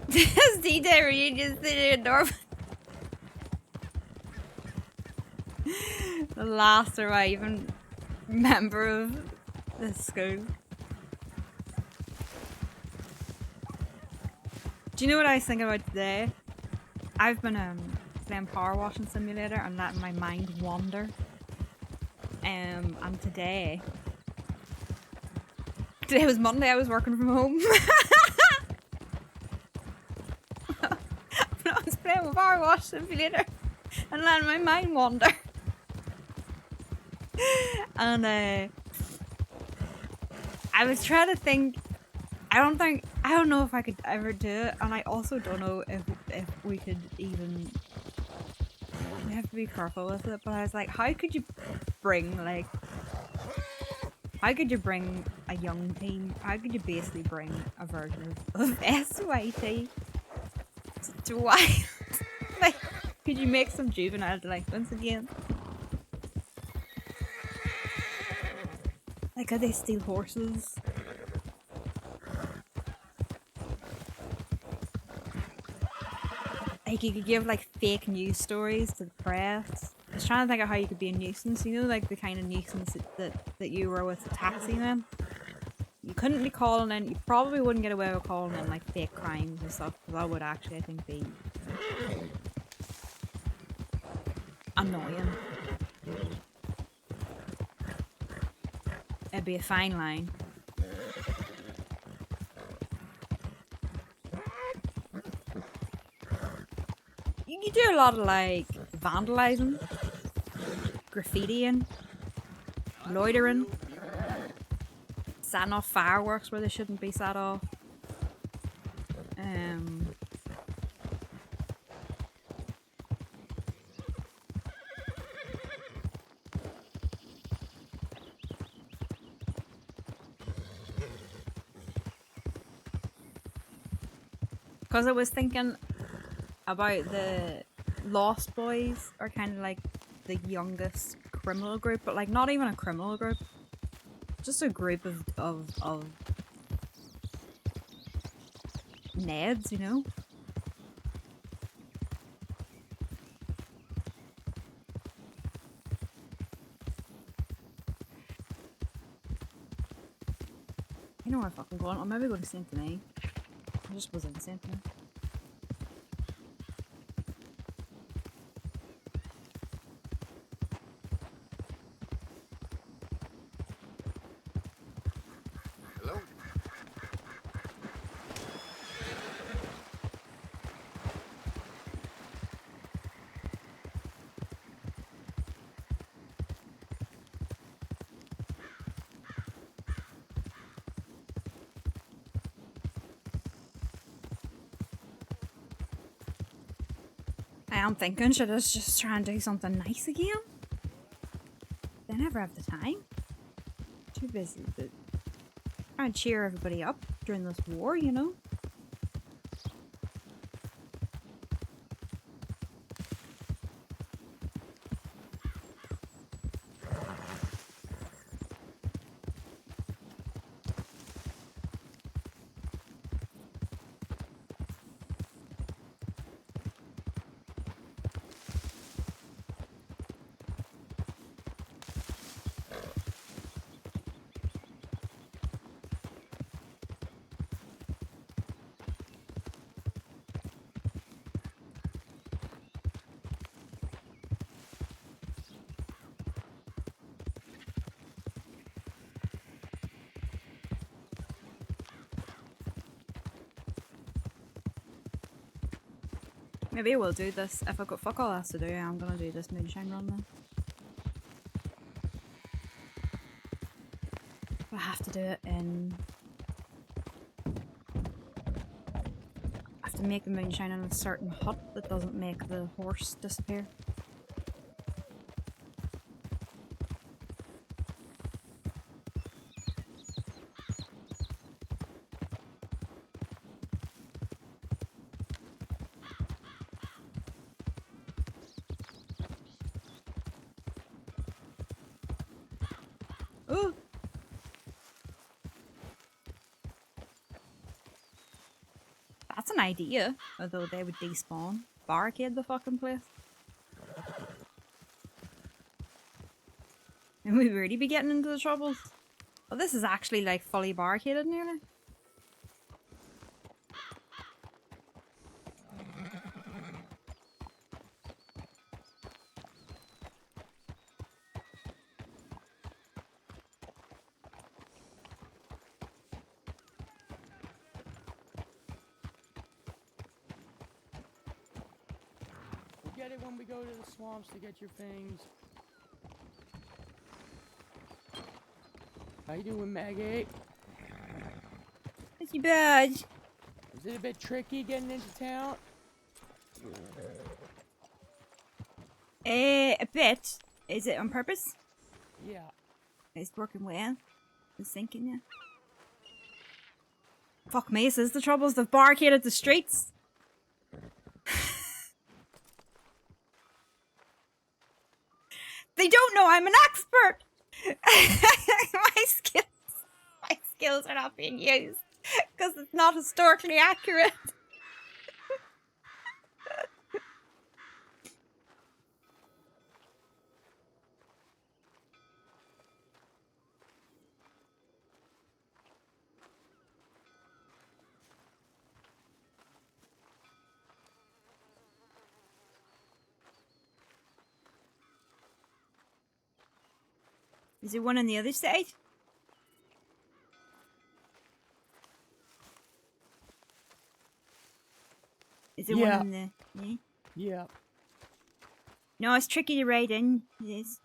This D-Day reunion sitting in Norman. The last surviving member of the school. Do you know what I was thinking about today? I've been playing Power Washing Simulator and letting my mind wander. And today was Monday, I was working from home. I was playing with Power Wash Simulator and letting my mind wander. And I was trying to think. I don't know if I could ever do it, and I also don't know if we could even. We have to be careful with it, but I was like, how could you bring a young team? How could you basically bring a version of SYT to Wild? Like, could you make some juvenile delinquents again? Like, could they steal horses? Like, you could give like fake news stories to the press. I was trying to think of how you could be a nuisance, you know, like the kind of nuisance that you were with the taxi man. You couldn't be calling in, you probably wouldn't get away with calling in like fake crimes and stuff, because that would actually, I think, be annoying. It'd be a fine line. You could do a lot of like vandalizing, graffitiing, loitering, setting off fireworks where they shouldn't be set off. Because I was thinking about the Lost Boys are kind of like the youngest criminal group, but like not even a criminal group. Just a group of Neds, you know? You know where I'm fucking going? I'll maybe go to Saint Denis. I just was in Saint Denis. Hello? I am thinking, should I just try and do something nice again? They never have the time. Too busy, but try and cheer everybody up during this war, you know? Maybe I will do this. If I've got fuck all else to do, I'm gonna do this moonshine run then. I have to do it in... I have to make the moonshine in a certain hut that doesn't make the horse disappear. Ooh! That's an idea, although they would despawn. Barricade the fucking place. And we'd really be getting into the troubles. Well, this is actually like fully barricaded nearly. We'll get it when we go to the swamps to get your things. How you doing, Maggie? Not too bad. Is it a bit tricky getting into town? A bit. Is it on purpose? Yeah. It's working well. It's sinking, yeah. Fuck me, this is the troubles. They've barricaded the streets. They don't know I'm an expert. my skills are not being used because it's not historically accurate. Is there one on the other side? Is there one Yeah. on the... Yeah? Yeah. No, it's tricky to ride in. It is.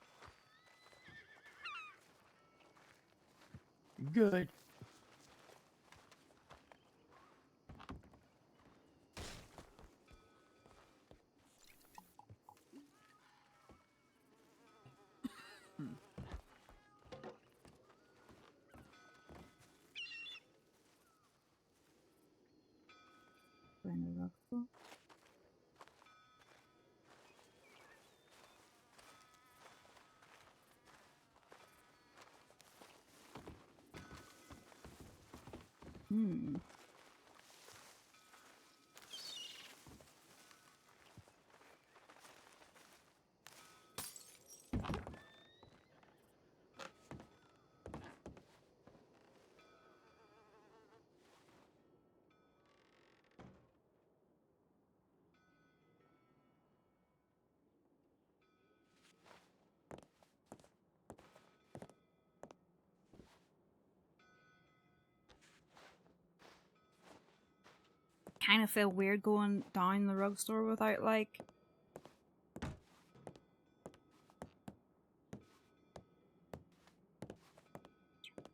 Good. though. Hmm. Kind of feel weird going down the rug store without like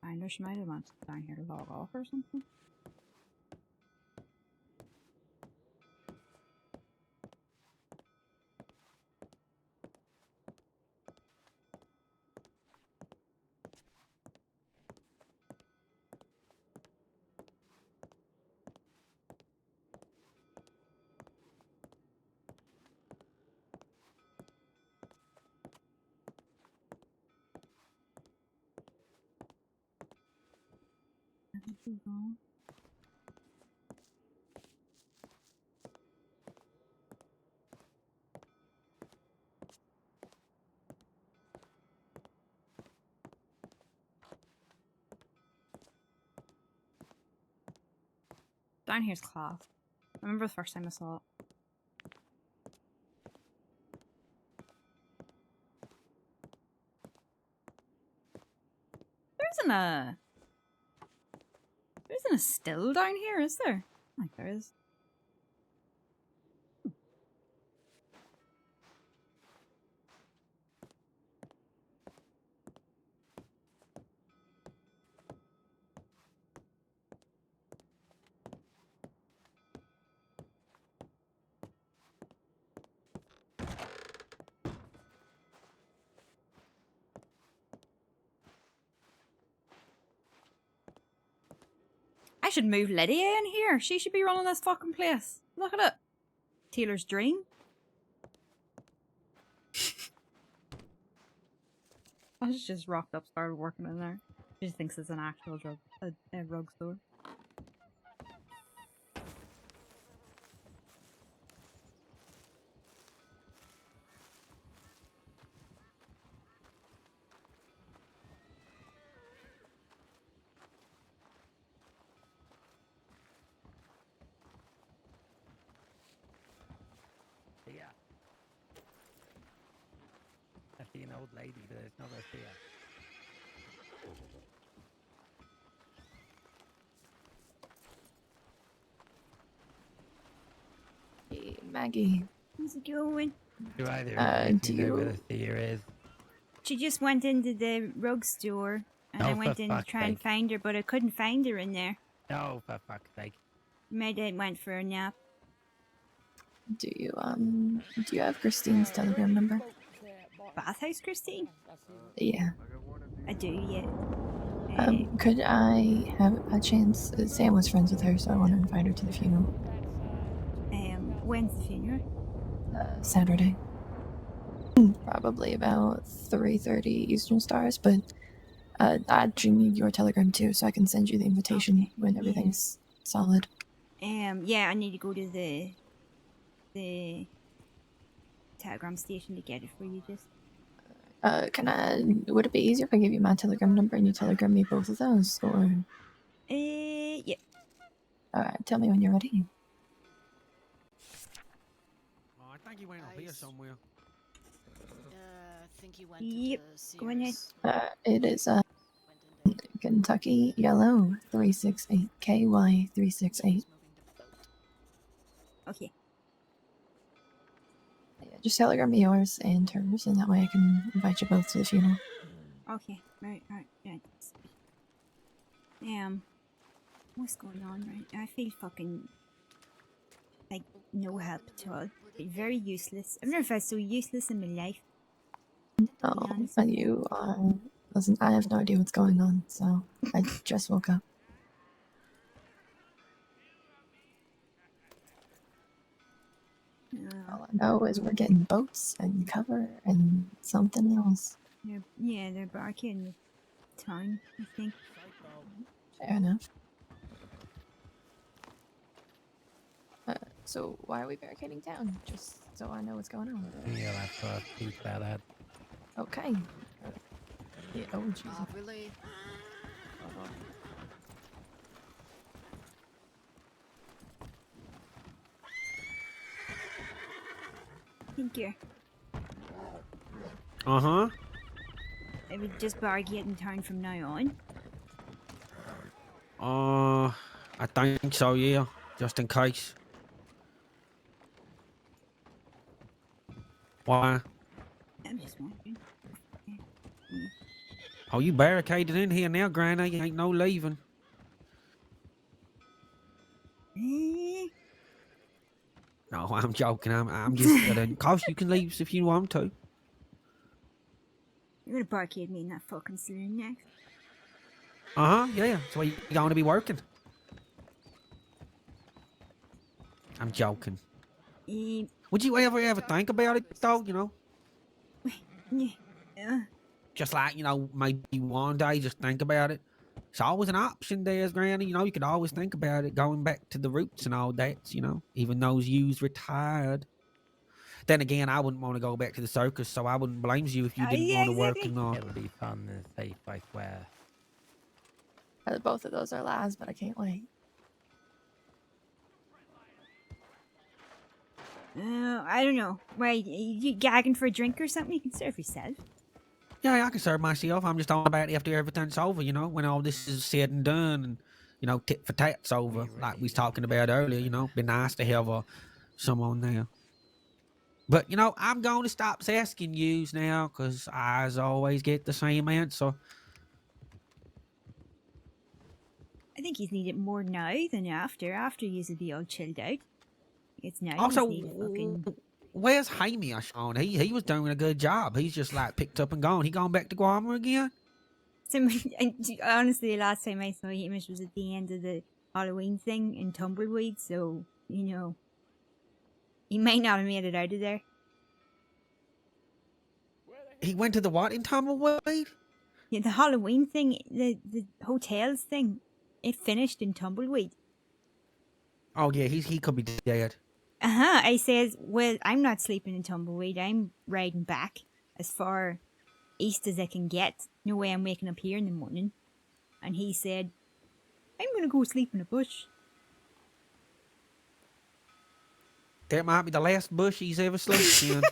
I know she might have went down here to log off or something. I think she's gone. Down here's class. I remember the first time I saw it. There isn't a still down here, is there? I think there is. I should move Lydia in here. She should be running this fucking place. Look at it. Taylor's dream. I just rocked up, started working in there. She just thinks it's an actual a rug store. Yeah. I see an old lady, but it's not a fear. Hey, Maggie. How's it going? Do either do know where you- the seer is? She just went into the rug store, and I Oh, went for in to fuck's try and sake. find her, but I couldn't find her in there. No, for fuck's sake. Maybe I went for a nap. Do you have Christine's telegram number? Bathhouse Christine? Yeah. I do, yeah. Could I have a chance? Sam was friends with her, so I want to invite her to the funeral. When's the funeral? Saturday. Probably about 3:30 Eastern Stars, but I actually need your telegram too, so I can send you the invitation Okay, when yeah. everything's solid. Yeah, I need to go to the telegram station to get it for you. Just Would it be easier if I give you my telegram number and you telegram me both of those, or? Yeah. Alright, tell me when you're ready. Oh, I think he went up here somewhere. I think he went Yep, to go ahead. Sears. It is Went into Kentucky Yellow 368 KY 368. moving to boat. Okay. Yeah, just telegram me yours and hers, and that way I can invite you both to the funeral. Okay. Right. Yeah. What's going on right? I feel fucking like no help at all. Very useless. I've never felt so useless in my life. Oh, honest but with you. you are. Listen, I have no idea what's going on, so I just woke up. know is we're getting boats and cover and something else. They're barking the town, I think. Fair enough. So why are we barricading town? Just so I know what's going on. You'll have to speak about that. Okay. Yeah, oh, Jesus. Really? Thank you. Uh-huh. I would just barricade in town from now on. I think so, yeah. Just in case. Why? I'm just wondering. Oh, you barricaded in here now, Granny. Ain't no leaving. Eh, No, I'm joking. I'm just kidding. Of course, you can leave if you want to. You're gonna barricade me in that fucking saloon next. Yeah. So you going to be working? I'm joking. Would you ever think about it, though, you know? Yeah. Just like, maybe one day just think about it. It's always an option there, Granny. You could always think about it, going back to the roots and all that, even those you's retired. Then again, I wouldn't want to go back to the circus, so I wouldn't blame you if you didn't yeah, want to work exactly. and all. It'll be fun and safe, I swear. Both of those are lies, but I can't wait. I don't know. Wait, you gagging for a drink or something? You can serve yourself. Yeah, I can serve myself. I'm just talking about after everything's over, when all this is said and done and, tit for tat's over, like we was talking about earlier, be nice to have someone there. But, I'm going to stop asking yous now, because I always get the same answer. I think he's needed more now than after. After he's be all chilled out. It's now Also, he's needed fucking... where's Hamish on? He was doing a good job. He's just, picked up and gone. He gone back to Guam again? So, honestly, the last time I saw Hamish was at the end of the Halloween thing in Tumbleweed, so, he might not have made it out of there. He went to the what in Tumbleweed? Yeah, the Halloween thing, the hotels thing, it finished in Tumbleweed. Oh, yeah, he could be dead. I says, well, I'm not sleeping in Tumbleweed. I'm riding back as far east as I can get. No way I'm waking up here in the morning. And he said, I'm going to go sleep in a bush. That might be the last bush he's ever slept in.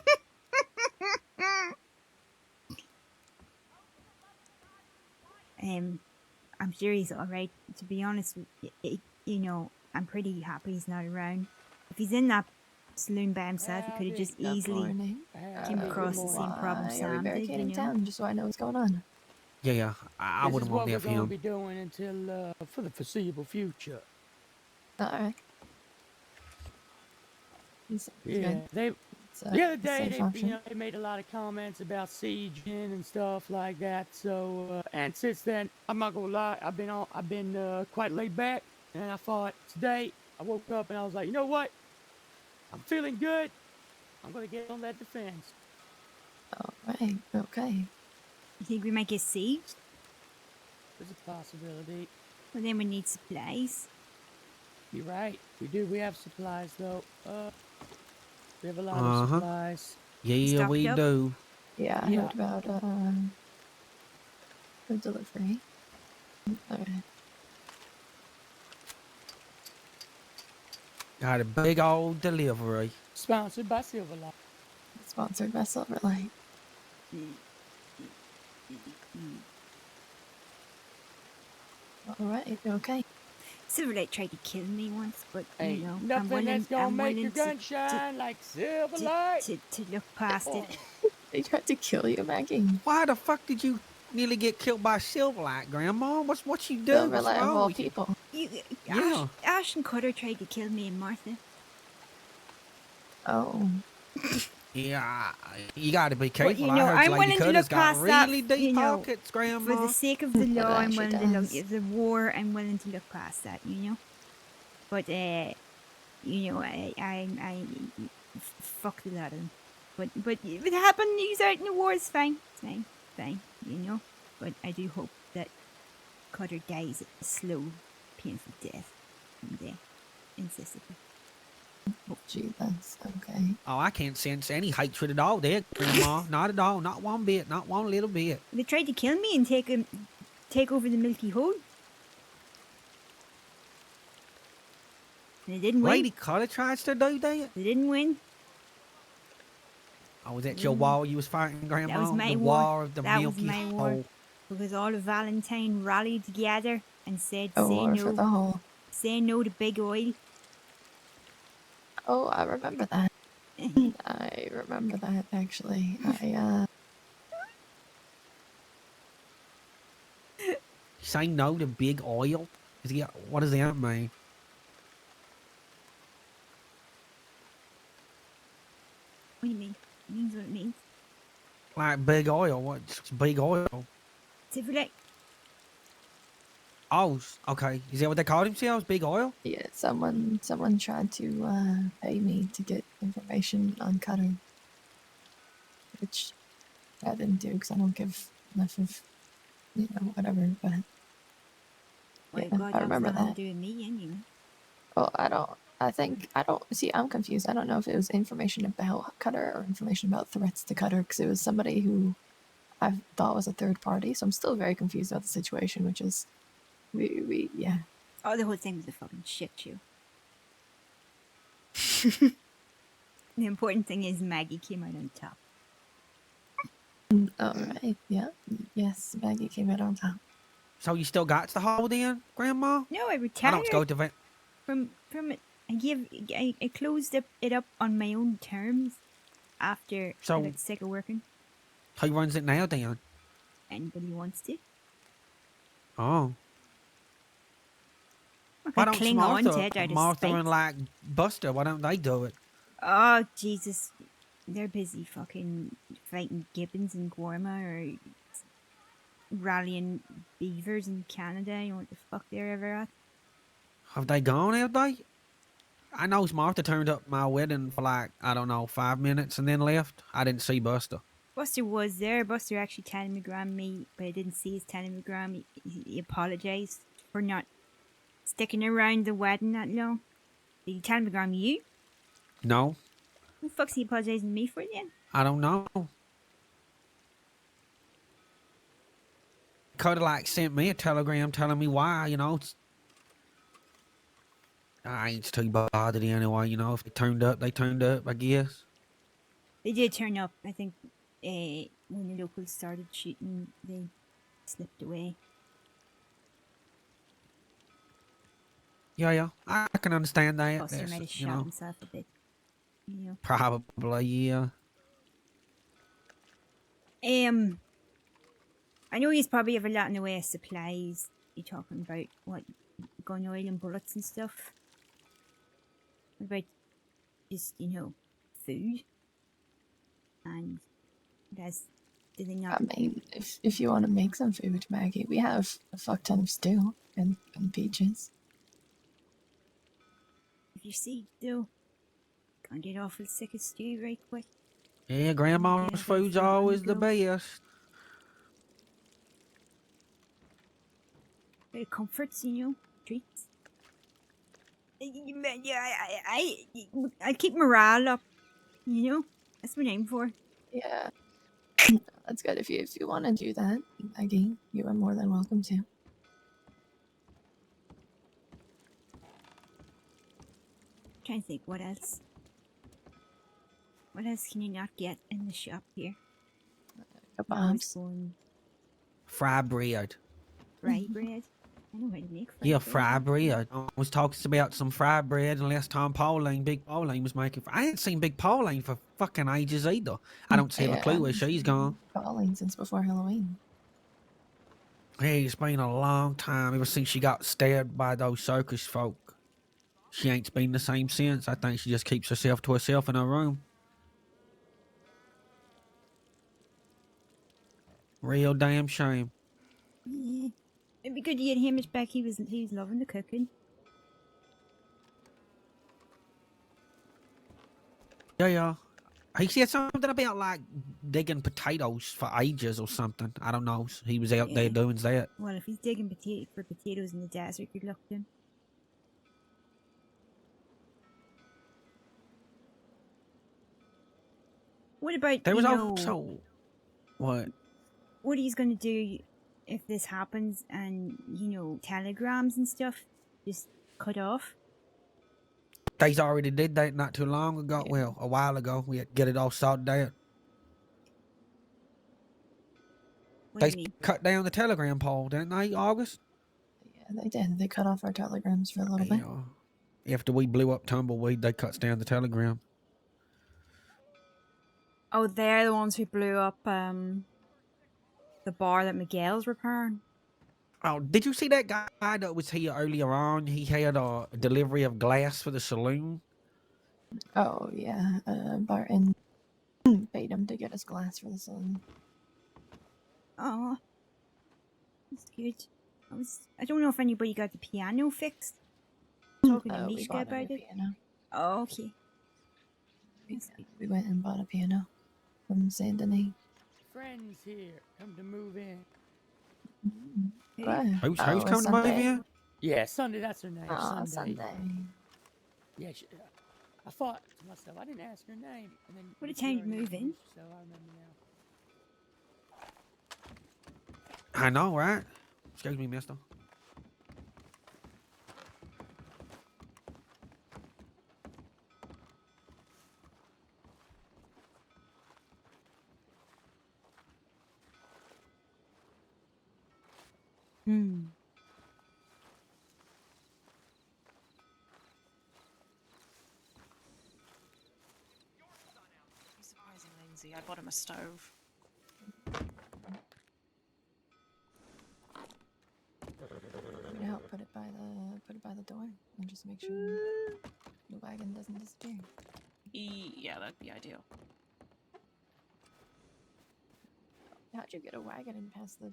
I'm sure he's alright. To be honest, I'm pretty happy he's not around. If he's in that saloon by himself, he could have just easily came across the same problem Sam did, town, just so I know what's going on. Yeah, I wouldn't want that for him. This is what we're going to be doing until, for the foreseeable future. Alright. Yeah, the other day they made a lot of comments about sieging and stuff like that. So and since then, I'm not gonna lie, I've been quite laid back. And I thought today I woke up and I was like, you know what? I'm feeling good. I'm gonna get on that defense. Alright, okay. You think we might get sieged? There's a possibility. Well, then we need supplies. You're right. We do. We have supplies though. We have a lot of supplies. Yeah, we do. Yeah, I heard about the delivery. Alright. Got a big old delivery. Sponsored by Silverlight. Sponsored by Silverlight. Alright, okay. Silverlight tried to kill me once, but Ain't I'm nothing willing, that's gonna I'm make willing your gun shine like Silverlight. to look past it. They tried to kill you, Maggie. Why the fuck did you nearly get killed by Silverlight, Grandma? What you do? Silverlight of all people. Ash and Cutter tried to kill me and Martha. Oh. Yeah, you got to be careful. Well, I heard I'm Lady willing to look Cutter's got past really that. deep pockets, Grandma. For the sake of the law, I'm She willing to look does. at the war. I'm willing to look past that, But fuck the lot of them. But if it happened, he's out in the war, it's fine. It's fine, you know. But I do hope that Cutter dies a slow, painful death someday, incessantly. Oh, gee, that's okay. Oh, I can't sense any hatred at all there, Grandma. Not at all. Not one bit. Not one little bit. They tried to kill me and take over the Milky Hole. And they didn't win. Lady Cutter tries to do that? They didn't win. Oh, was that your war you was fighting, Grandma? That was my the war. war of the That was Milky my war. Hole. Because all of Valentine rallied together and said, A say war for the no. whole. Say no to big oil. Oh, I remember that. I remember that, actually. Say no to big oil? What does that mean? What do you mean? It means what it means. Like big oil? What's big oil? So if we like, Oh, okay. Is that what they called themselves? Big oil? Yeah, someone tried to pay me to get information on Cutter, which I didn't do because I don't give enough of, whatever. But well, yeah, God, I remember nothing to that. do with me anyway. Well, I don't see. I'm confused. I don't know if it was information about Cutter or information about threats to Cutter because it was somebody who I thought was a third party. So I'm still very confused about the situation, which is. Yeah. Oh, the whole thing was a fucking shit show. The important thing is Maggie came out on top. All right. Yeah. Yes, Maggie came out on top. So you still got the hole then, Grandma? No, I I retired don't go to from it. I closed it up on my own terms after So- I got sick of working. Who runs it now then? Anybody wants to? Oh. I Why could don't cling on to it out of Martha spite. and like Buster, why don't they do it? Oh, Jesus. They're busy fucking fighting gibbons in Guarma or rallying beavers in Canada. You know what the fuck they're ever at? Have they gone, have they? I know Martha turned up my wedding for like, I don't know, 5 minutes and then left. I didn't see Buster. Buster was there. Buster actually telegrammed me, but I didn't see his telegram. He apologized for not sticking around the wedding that long. Did he telegram you? No, Who the fuck's he apologizing to me for then? I don't know. Could have like sent me a telegram telling me why, I ain't too bothered anyway, if they turned up, they turned up, I guess. They did turn up. I think when the locals started shooting, they slipped away. Yeah, I can understand that. Buster That's, might have shot himself a bit. You know. Probably, yeah. I know he's probably have a lot in the way of supplies. You're talking about what gun oil and bullets and stuff. What about just food? And do they not? I mean, if you want to make some food, Maggie, we have a fuck ton of stew and peaches. If you see, though, can't get awful sick of stew very quick. Yeah, Grandma's Yeah, food's food on always the the go. best. Bit of comforts, treats. I keep morale up, That's what I'm aiming for. Yeah, that's good. If you want to do that, Maggie, you are more than welcome to. Trying to think what else. What else can you not get in the shop here? Kebabs. Going Fry bread. fry bread. I know how to make Yeah, fry bread. I was talking about some fried bread, and last time Big Pauline was making. I ain't seen Big Pauline for fucking ages either. I don't have a clue where she's gone. Pauline since before Halloween. Hey, it's been a long time ever since she got stabbed by those circus folk. She ain't been the same since. I think she just keeps herself to herself in her room. Real damn shame. Yeah. It'd be good to get him back. He was loving the cooking. Yeah. He said something about like digging potatoes for ages or something. I don't know. He was out there Yeah. doing that. Well, if he's digging for potatoes in the desert, good luck to him. What about, There you was know, also what? what he's going to do if this happens and, you know, telegrams and stuff just cut off? They already did that not too long ago. Yeah. Well, a while ago. We had to get it all sorted out. What do They you mean? cut down the telegram pole, didn't they, August? Yeah, they did. They cut off our telegrams for a little bit. Yeah. After we blew up Tumbleweed, they cut down the telegram. Oh, they're the ones who blew up the bar that Miguel's repairing. Oh, did you see that guy that was here earlier on? He had a delivery of glass for the saloon. Oh yeah, Barton paid him to get us glass for the saloon. Oh, that's good. I don't know if anybody got the piano fixed. Talking to We Mishka bought a about new it. piano. Oh, okay. We went and bought a piano from Saint Denis. Friends here, come to move in. Hey. Who's coming to move Sunday. in? Yeah, Sunday. That's her name. Oh, Sunday. Sunday. Yeah, I thought to myself, I didn't ask her name, and then What a she time to already move in. introduced herself, I remember now. I know, right? Excuse me, mister. Hmm. Surprising, Lindsay. I bought him a stove. You know, put it by the door and just make sure the wagon doesn't disappear. Yeah, that'd be ideal. How'd you get a wagon and pass the?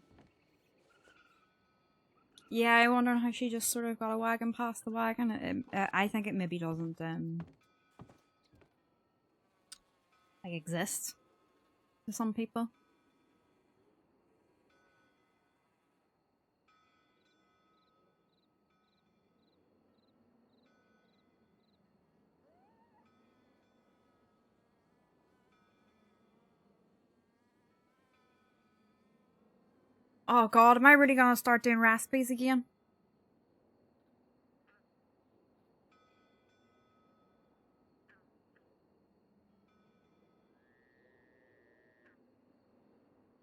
Yeah, I wonder how she just sort of got a wagon past the wagon. I think it maybe doesn't like exist to some people. Oh god, am I really gonna start doing recipes again?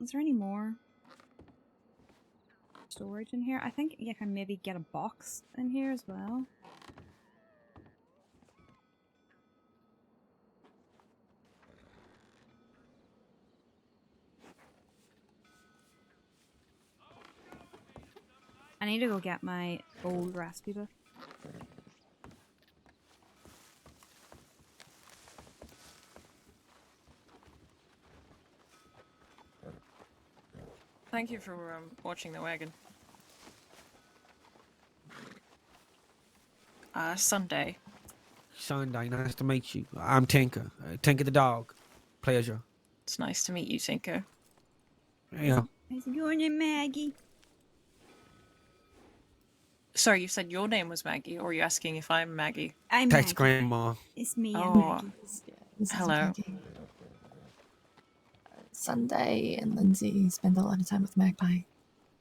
Is there any more storage in here? I think I can maybe get a box in here as well. I need to go get my old recipe book. Thank you for watching the wagon. Sunday. Sunday, nice to meet you. I'm Tinker. Tinker the dog. Pleasure. It's nice to meet you, Tinker. Yeah. How's it going, Maggie? Sorry, you said your name was Maggie, or are you asking if I'm Maggie? I'm That's Maggie. Grandma. It's me, Oh. I'm Maggie. Yeah, this is Hello. Maggie. Sunday and Lindsay spend a lot of time with Magpie.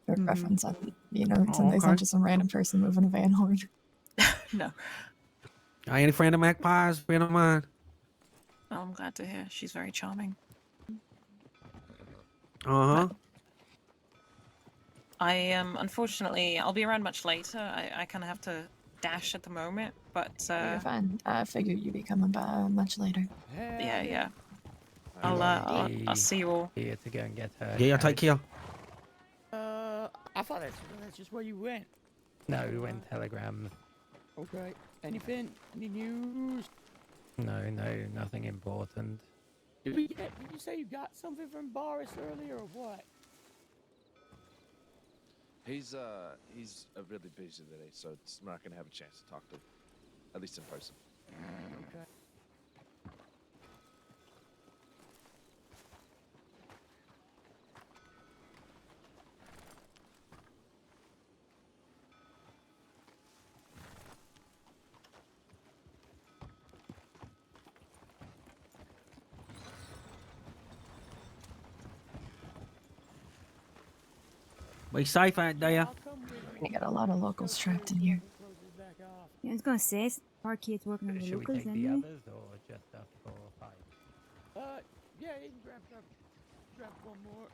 For reference on, Sunday's okay. not just some random person moving a van horn. No. Any friend of Magpie's, friend of mine? Oh, I'm glad to hear. She's very charming. Uh-huh. I unfortunately, I'll be around much later. I kind of have to dash at the moment, but You're fine. I figured you'd be coming by much later. yeah. I'll see you all. Here to go and get her. Yeah, take care. I thought that's just where you went. No, we went telegrams. Okay. Anything? Any news? No, nothing important. Did you say you got something from Boris earlier, or what? He's really busy today, so I'm not gonna have a chance to talk to him, at least in person. Okay. Be safe out there. We got a lot of locals trapped in here. Yeah, I was gonna say, our kids working on the Should we locals take the anyway. others or just us 4 or 5? Yeah, you can grab one more.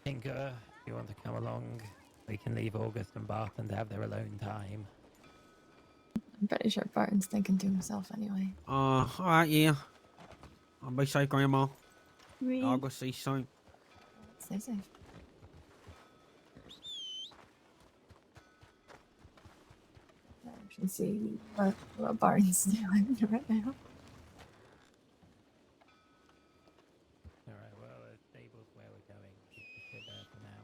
Tinker, if you want to come along, we can leave August and Barton to have their alone time. I'm pretty sure Barton's thinking to himself anyway. Alright, yeah. I'll be safe, Grandma. Really? I'll go see you soon. Stay safe. I actually see what Barton's doing right now. Alright, well, the stable's where we're going. Keep the shit there for now.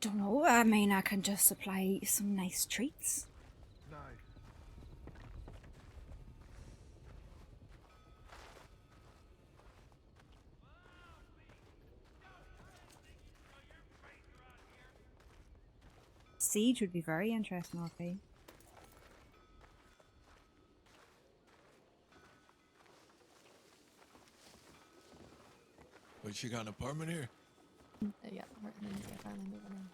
Don't know. I mean, I can just supply some nice treats. Siege would be very interesting, RP. But you got an apartment here? Yeah, Barton and Lindsay are finally moving in.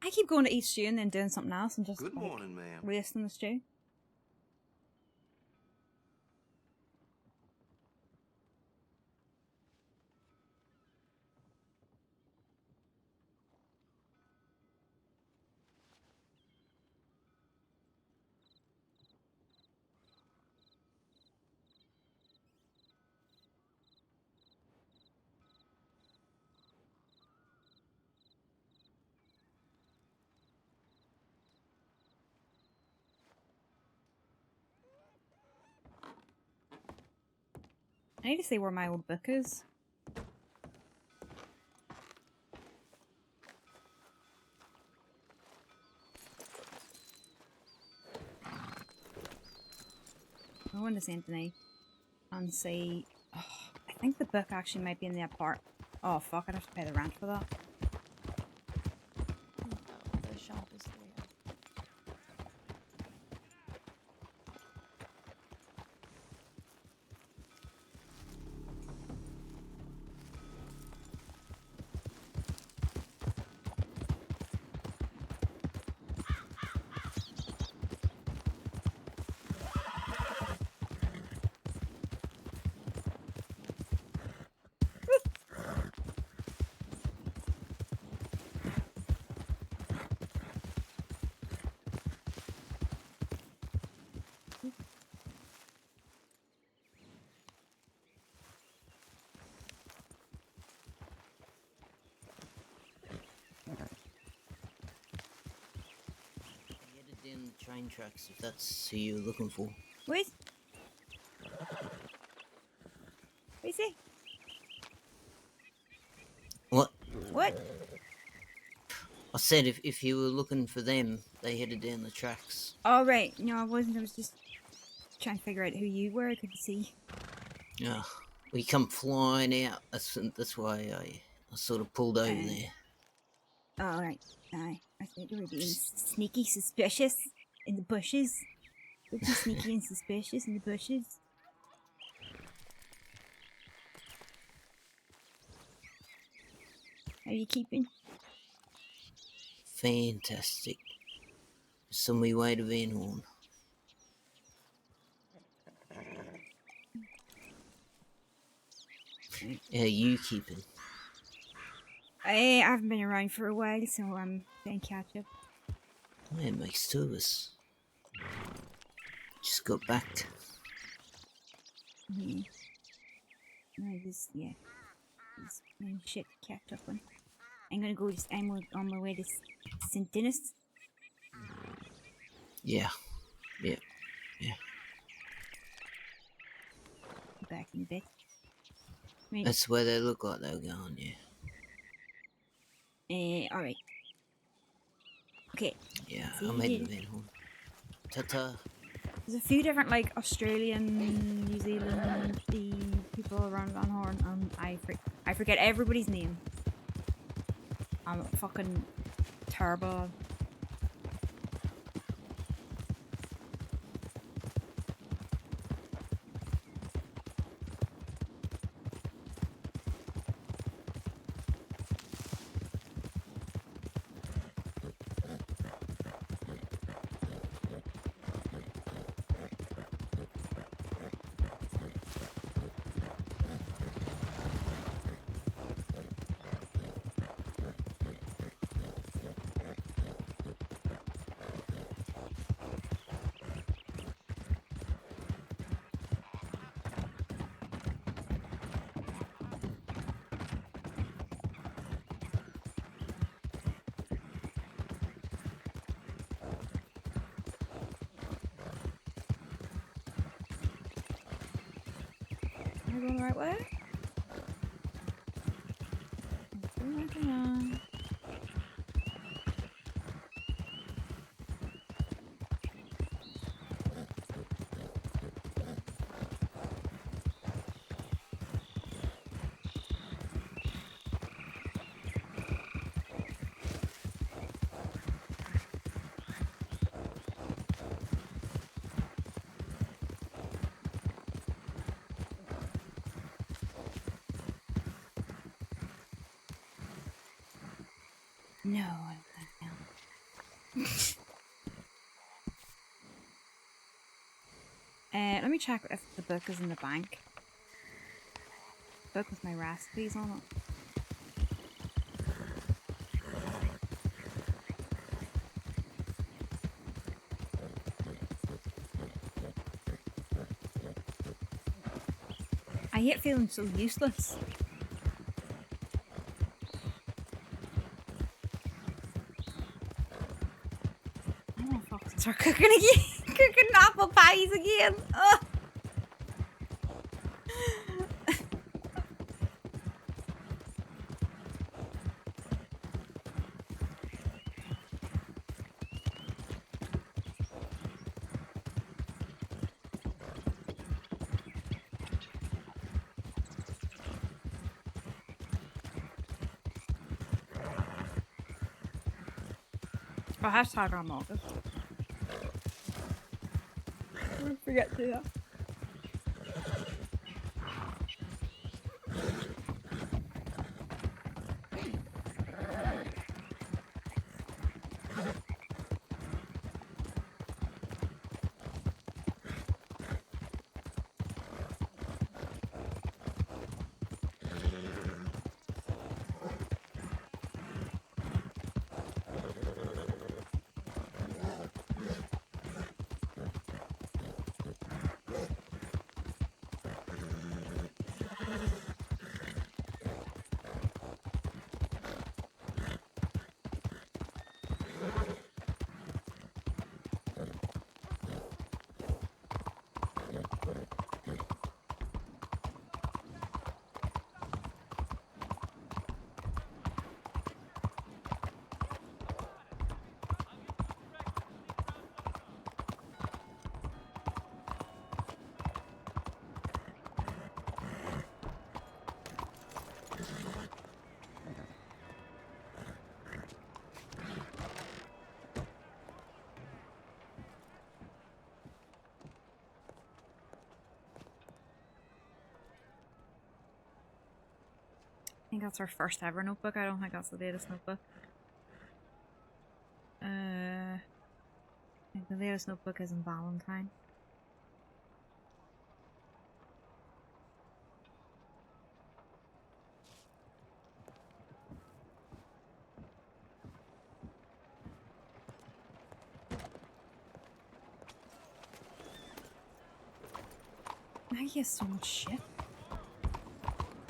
I keep going to eat stew and then doing something else and just Good like, morning, ma'am. wasting the stew. I need to see where my old book is. I want to see Anthony and see. Oh, I think the book actually might be in the apart. Oh fuck! I'd have to pay the rent for that. No, the shop is 3. Headed down the train tracks if that's who you're looking for. Wait. Wait, see. What? What? I said if you were looking for them, they headed down the tracks. Oh right. No, I wasn't. I was just trying to figure out who you were. I couldn't see. Yeah, we come flying out. That's why I sort of pulled over there. Oh right. I think you were being sneaky, suspicious in the bushes. Would be sneaky and suspicious in the bushes. How are you keeping? Fantastic. Just on my way to Van Horn. How you keeping? I haven't been around for a while, so I'm playing catch up. That makes 2 of us. just got back. Yeah. I just, yeah. Just shit to catch up on. I'm gonna go, I'm on my way to St. Denis. Yeah. Back in bed. Right. That's where they look like they're going, yeah. Alright. Okay. Yeah, See I'm you heading later. Van Horn. Ta-ta. There's a few different, like, Australian, New Zealand people around Van Horn, and I forget everybody's name. I'm fucking terrible. Am I going the right way? No, I don't think let me check if the book is in the bank. Book with my recipes on it. I hate feeling so useless. I want to fucking start cooking again. Cooking apple pies again. Ugh. Oh, hashtag on August. Forget to do that. I think that's our first ever notebook. I don't think that's the latest notebook. I think the latest notebook is in Valentine. Maggie has so much shit.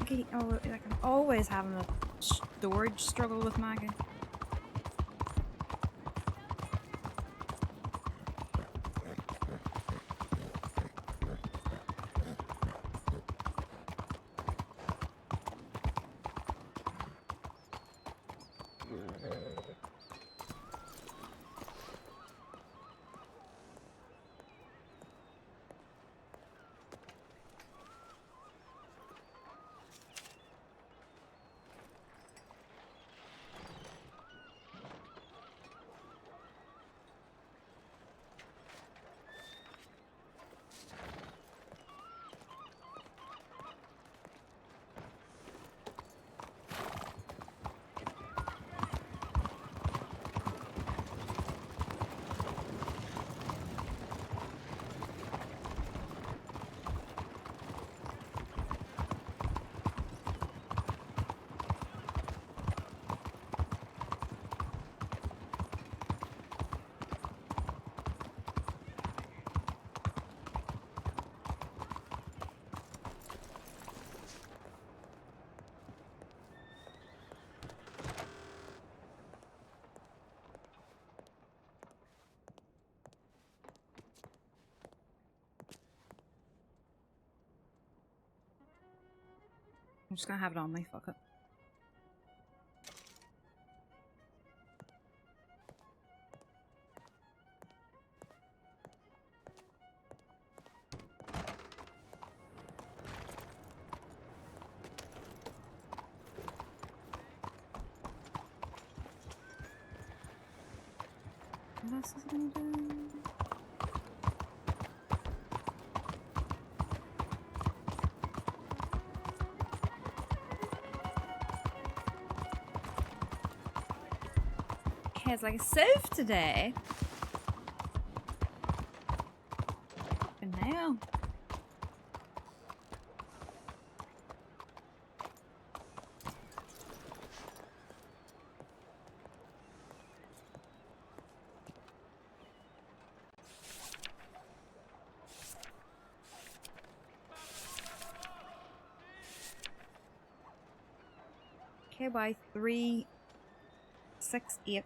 Maggie, oh, like I'm always having a storage struggle with Maggie. I'm just gonna have it on me, fuck it. What else is it gonna do? Okay, it's like a save today. For now. Okay, by 3, 6, 8.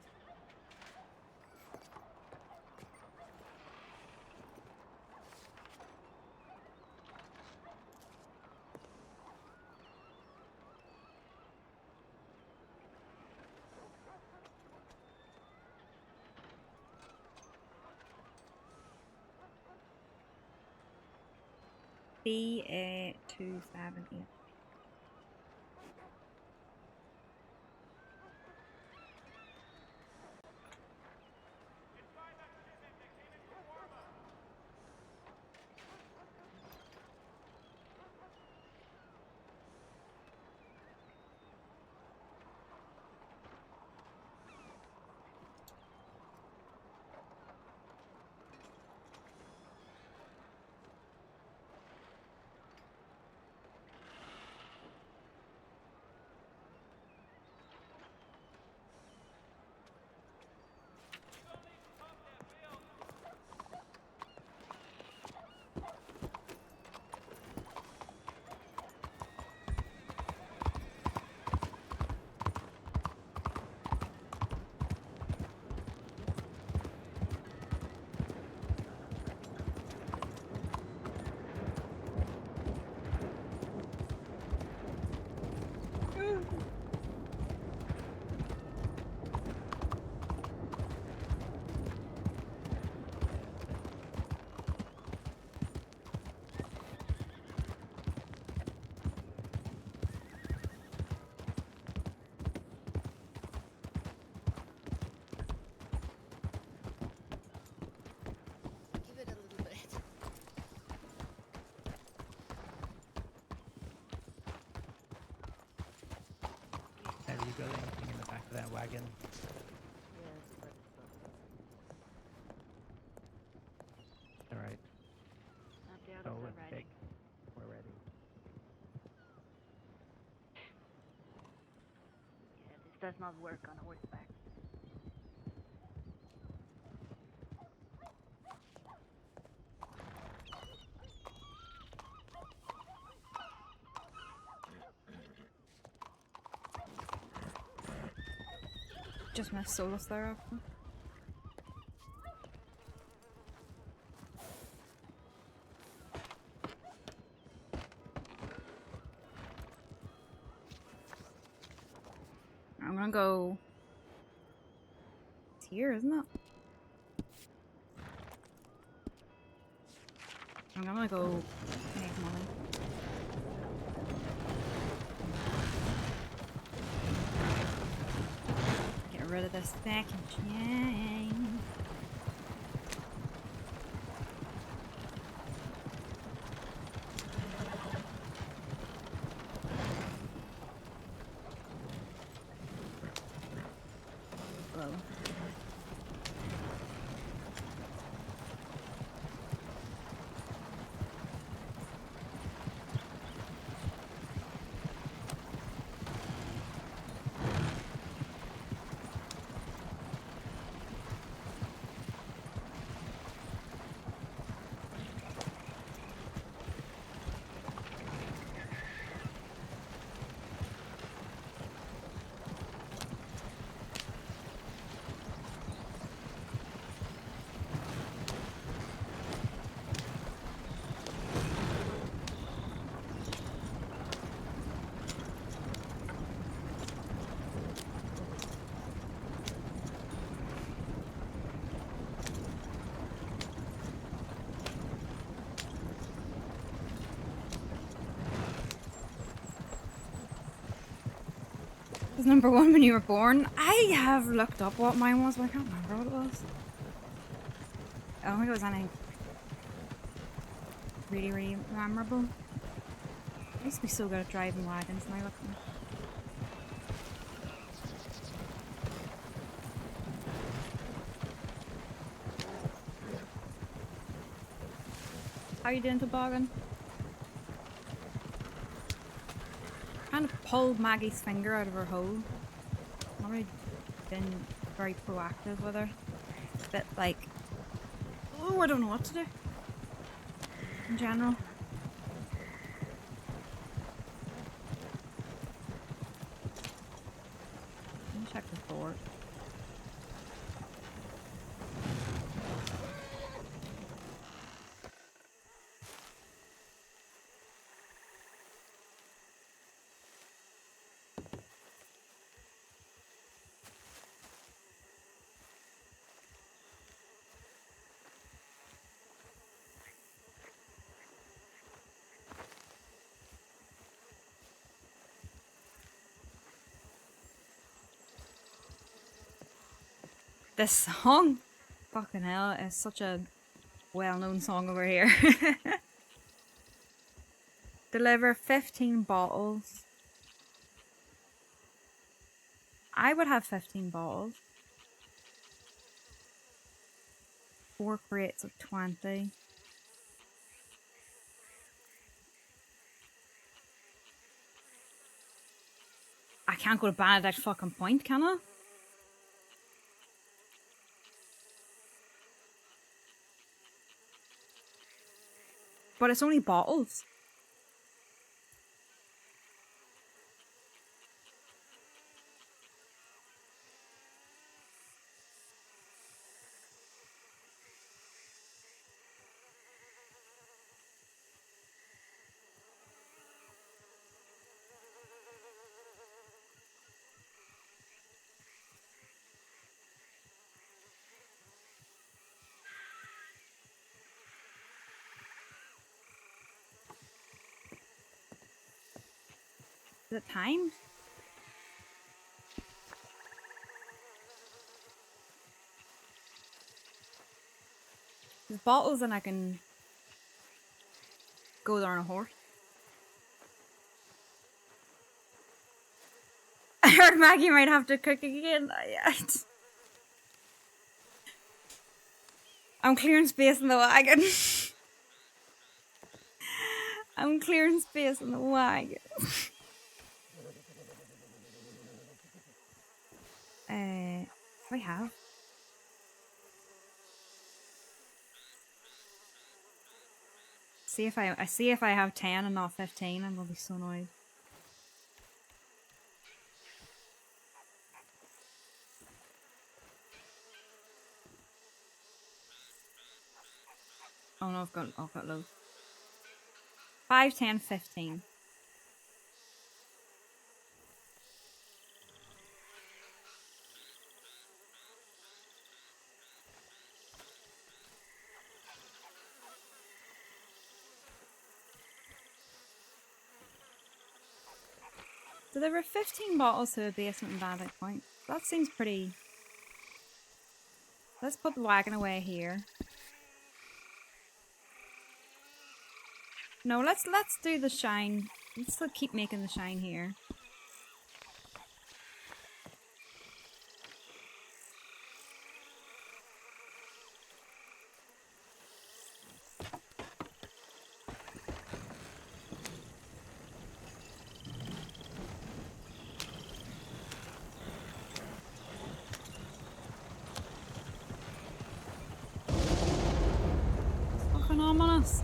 B 2, 7, 8. Give it a little bit. Have you got anything in the back of that wagon? All right. So let's take. We're ready. Yeah, this does not work on horseback. Just missed Solus there after. I'm gonna go. It's here, isn't it? I'm gonna go make money. Get rid of this fucking chain. Whoa. Was number one when you were born? I have looked up what mine was, but I can't remember what it was. I don't think it was anything really memorable. I used to be so good at driving wagons, and I look at them. How you doing, Toboggan? Kind of pulled Maggie's finger out of her hole. Not really been very proactive with her. It's a bit like, oh, I don't know what to do. In general. Let me check the board. This song, fucking hell, is such a well-known song over here. Deliver 15 bottles. I would have 15 bottles. 4 crates of 20. I can't go to Benedict fucking Point, can I? But it's only bottles. Is it timed? There's bottles and I can go there on a horse. I heard Maggie might have to cook again. I'm clearing space in the wagon. I'm clearing space in the wagon. What do I have? See if I have 10 and not 15, I'm gonna be so annoyed. Oh no, I've got loads. 5, 10, 15. So there were 15 bottles to a basement and bandit point. That seems pretty... Let's put the wagon away here. No, let's do the shine. Let's still keep making the shine here. Fucking ominous.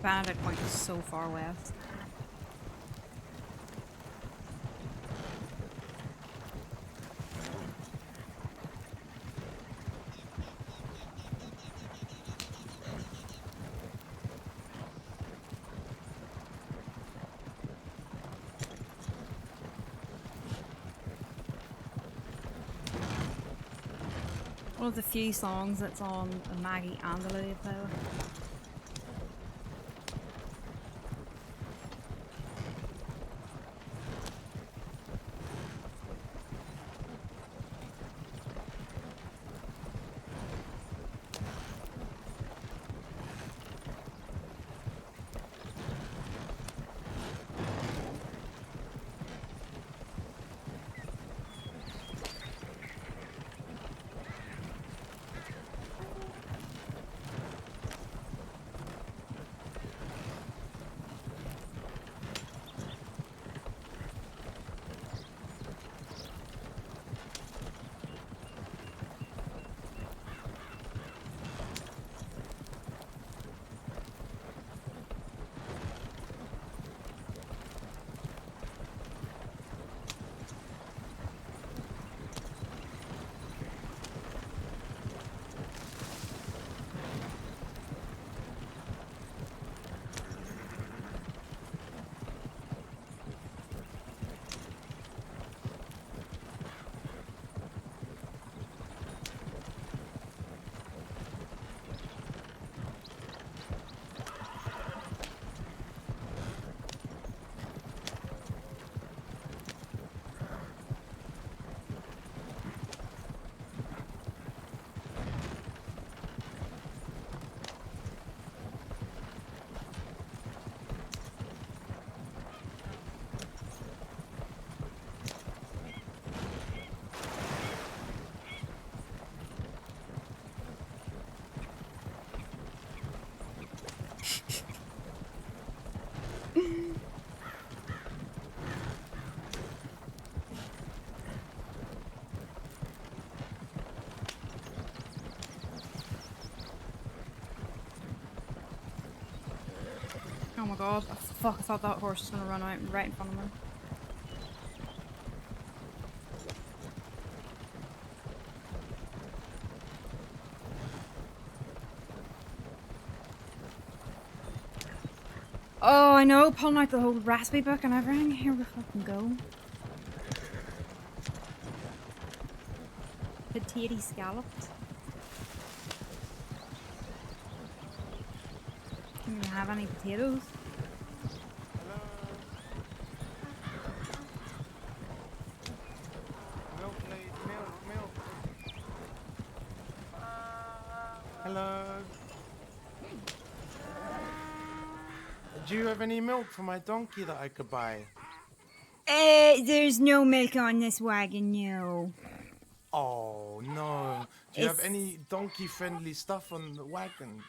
Bandit point is so far west. One of the few songs that's on the Maggie and the Lydia playlist. Oh my god, fuck, I thought that horse was gonna run out right in front of me. Oh, I know, pulling out the whole recipe book and everything. Here we fucking go. Potato scallops. Don't even have any potatoes. Hello. Do you have any milk for my donkey that I could buy? There's no milk on this wagon, no. Oh no. Do you have any donkey-friendly stuff on the wagon?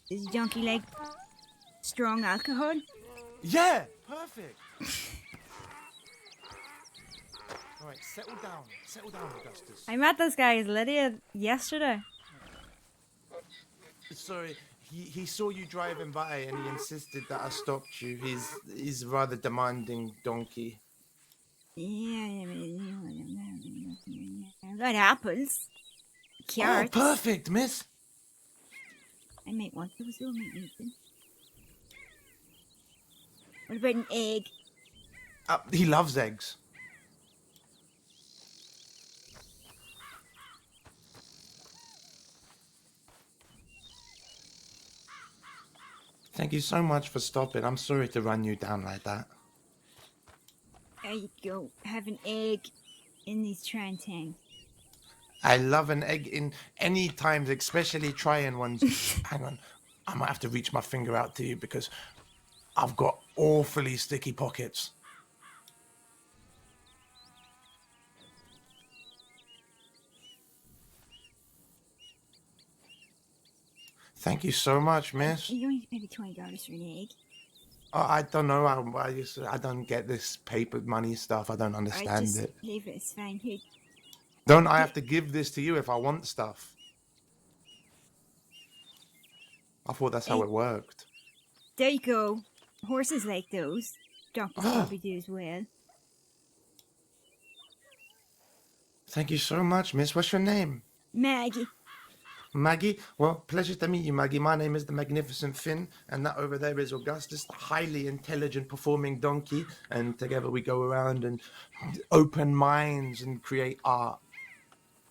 Does donkey like strong alcohol? Yeah, perfect. All right, settle down, Augustus. I met this guy, Lydia, yesterday. Sorry, he saw you driving by and he insisted that I stopped you. He's a rather demanding donkey. Yeah, I got apples. Oh, Carrots. perfect, miss. I might want those, though. I might need them. What about an egg? He loves eggs. Thank you so much for stopping. I'm sorry to run you down like that. There you go. Have an egg in these trying. I love an egg in any times, especially trying ones. Hang on. I might have to reach my finger out to you because I've got awfully sticky pockets. Thank you so much, miss. You only maybe $20 for an egg. I don't know. I don't get this paper money stuff. I don't understand just it. leave it. It's fine. Here. Don't I have to give this to you if I want stuff? I thought that's how it worked. There you go. Horses like those. Donkeys probably do as well. Thank you so much, miss. What's your name? Maggie. Maggie? Well, pleasure to meet you, Maggie. My name is the Magnificent Finn, and that over there is Augustus, the highly intelligent performing donkey. And together we go around and open minds and create art.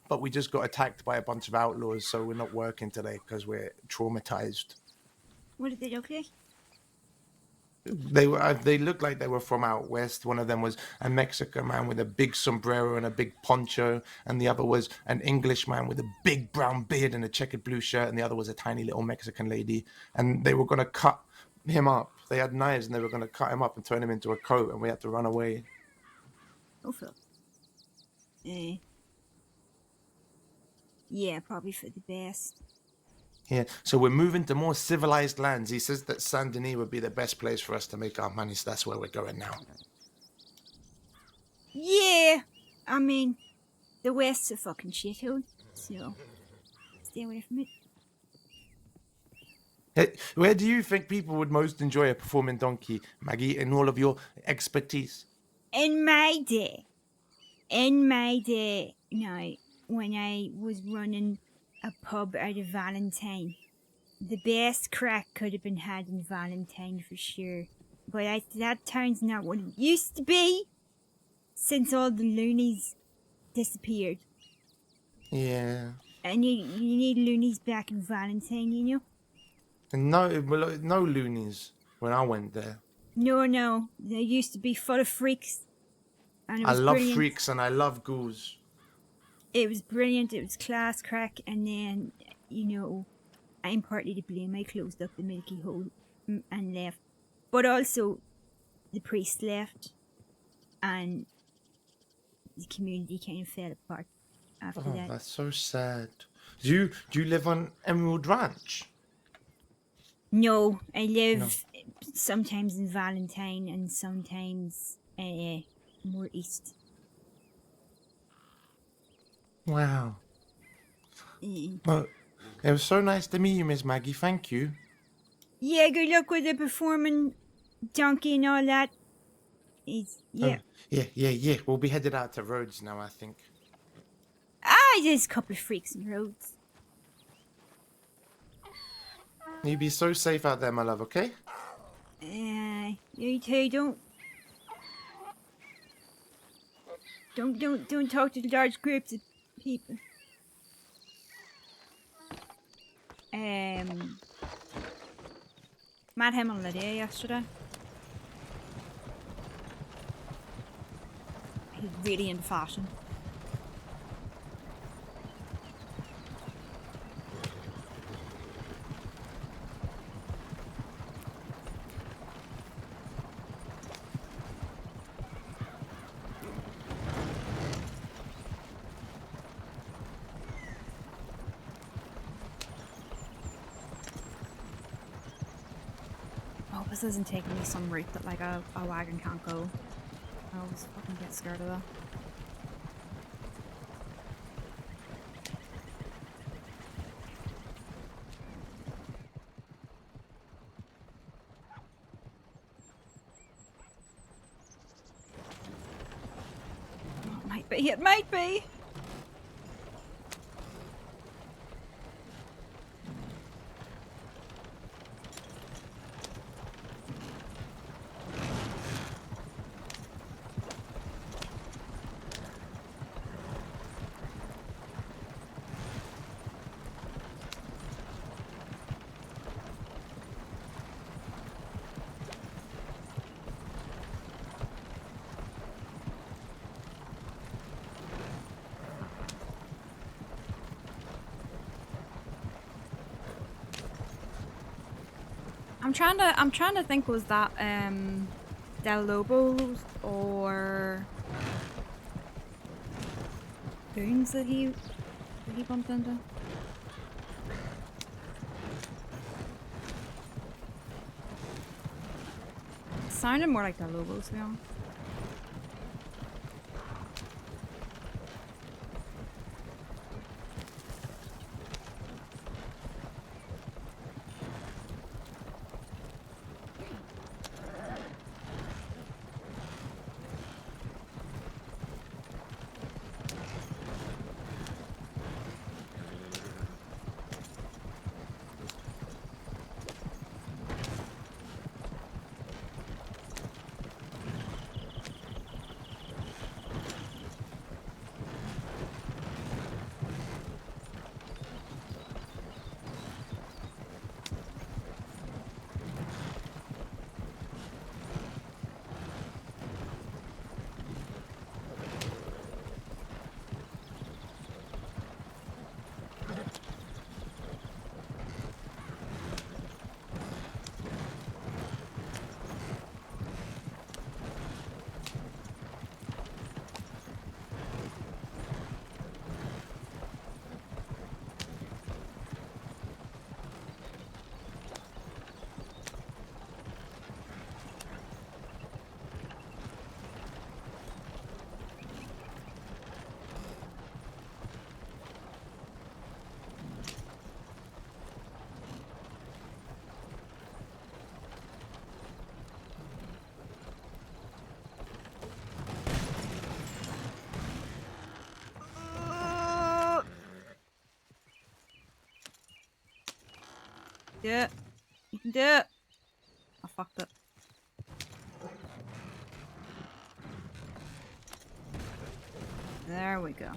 But we just got attacked by a bunch of outlaws, so we're not working today because we're traumatized. What did they look like? They looked like they were from out west. One of them was a Mexican man with a big sombrero and a big poncho, and the other was an English man with a big brown beard and a checkered blue shirt, and the other was a tiny little Mexican lady. And they were going to cut him up. They had knives and they were going to cut him up and turn him into a coat, and we had to run away. Oh, Phil. Yeah, probably for the best. Yeah, so we're moving to more civilized lands. He says that Saint Denis would be the best place for us to make our money, so that's where we're going now. Yeah! I mean, the West's a fucking shithole, so stay away from it. Hey, where do you think people would most enjoy a performing donkey, Maggie, in all of your expertise? In my day, now, when I was running a pub out of Valentine, the best crack could have been had in Valentine for sure. But that town's not what it used to be since all the loonies disappeared. Yeah. And you need loonies back in Valentine, you know? No loonies when I went there. No, they used to be full of freaks. And it I was love brilliant. freaks and I love ghouls. It was brilliant. It was class crack. And then, you know, I'm partly to blame. I closed up the Milky Hole and left. But also, the priest left. And the community kind of fell apart after that. That's so sad. Do you live on Emerald Ranch? No, I live sometimes in Valentine and sometimes more east. Wow. Well, it was so nice to meet you, Miss Maggie. Thank you. Yeah, good luck with the performing donkey and all that. Yeah. Yeah. We'll be headed out to Rhodes now, I think. There's a couple of freaks in Rhodes. You be so safe out there, my love, okay? You two don't talk to large groups of people. Met him on Lydia yesterday. He's really into fashion. This isn't taking me some route that like a wagon can't go. I always fucking get scared of that. It might be. I'm trying to think, was that Del Lobos or Goons that he bumped into? It sounded more like Del Lobos, to be honest. Do it. You can do it. I fucked it. There we go.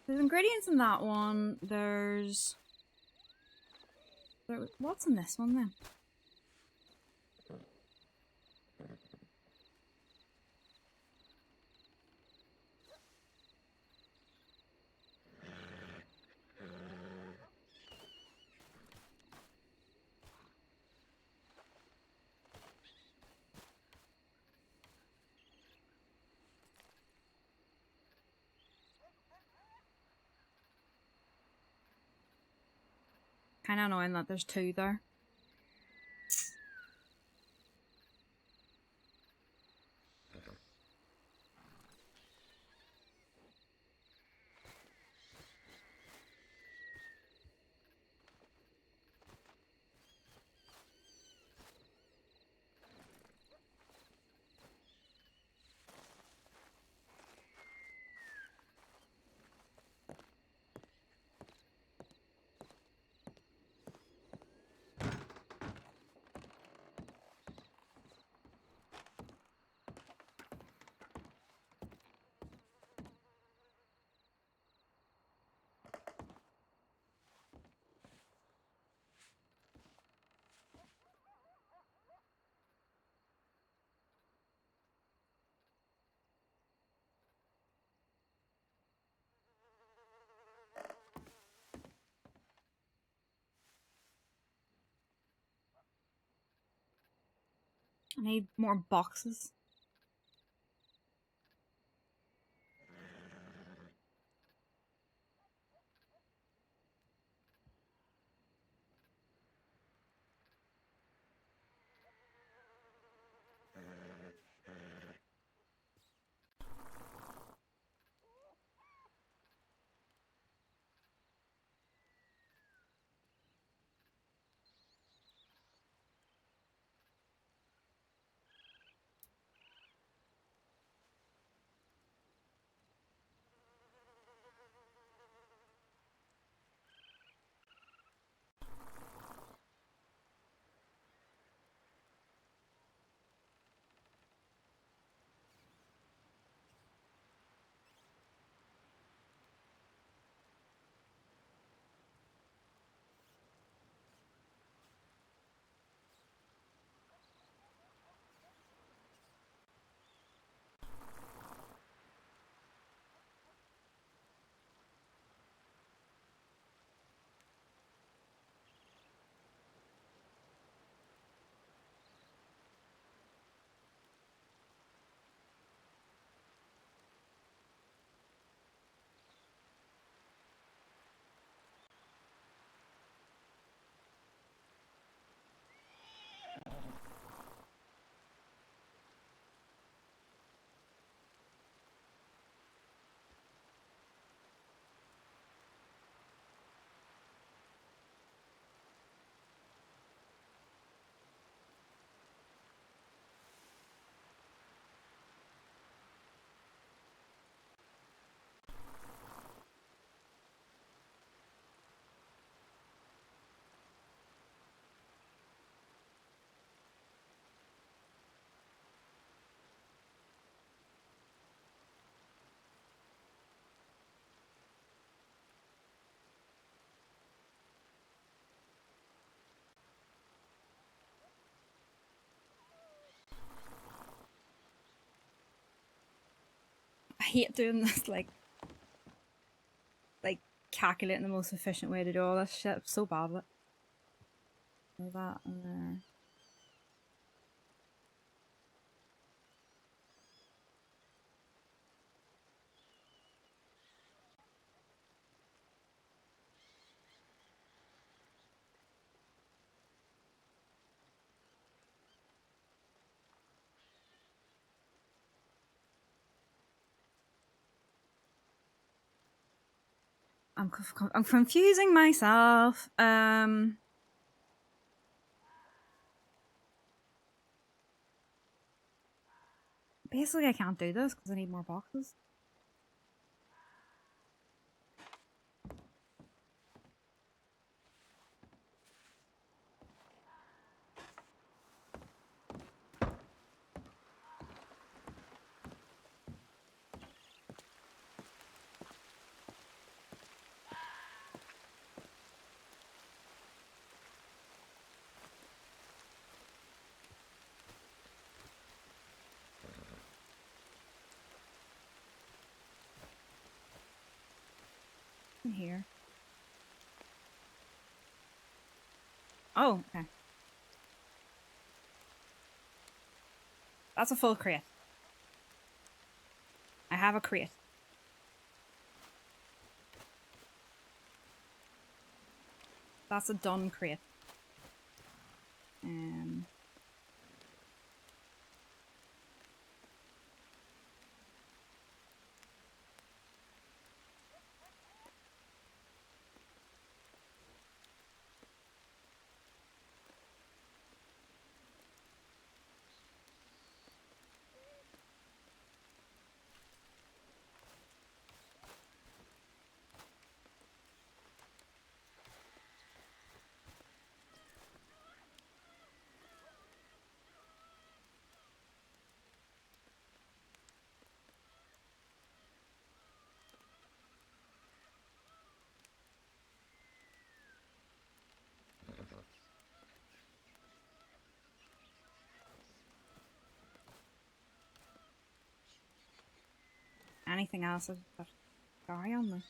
There's ingredients in that one. What's in this one then? Kinda annoying that there's two there. I need more boxes. I hate doing this, like calculating the most efficient way to do all this shit. I'm so bad at it. Like that and there. I'm confusing myself. Basically, I can't do this because I need more boxes. In here. Oh, okay. That's a full crate. I have a crate. That's a done crate. Anything else I've got guy on this?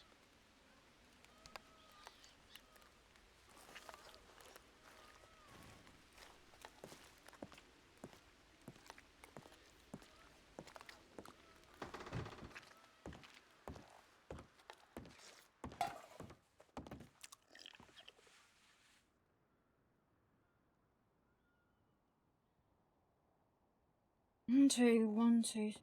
1, 2, 1, 2.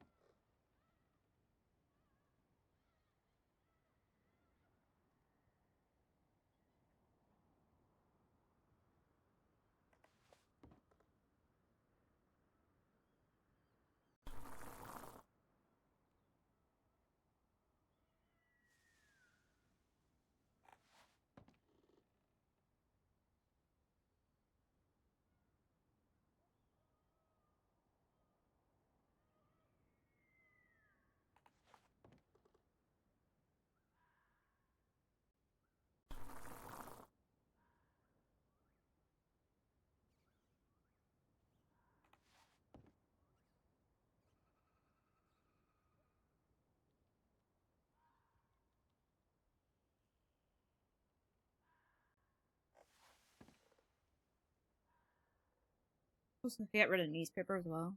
Supposed to get rid of newspaper as well.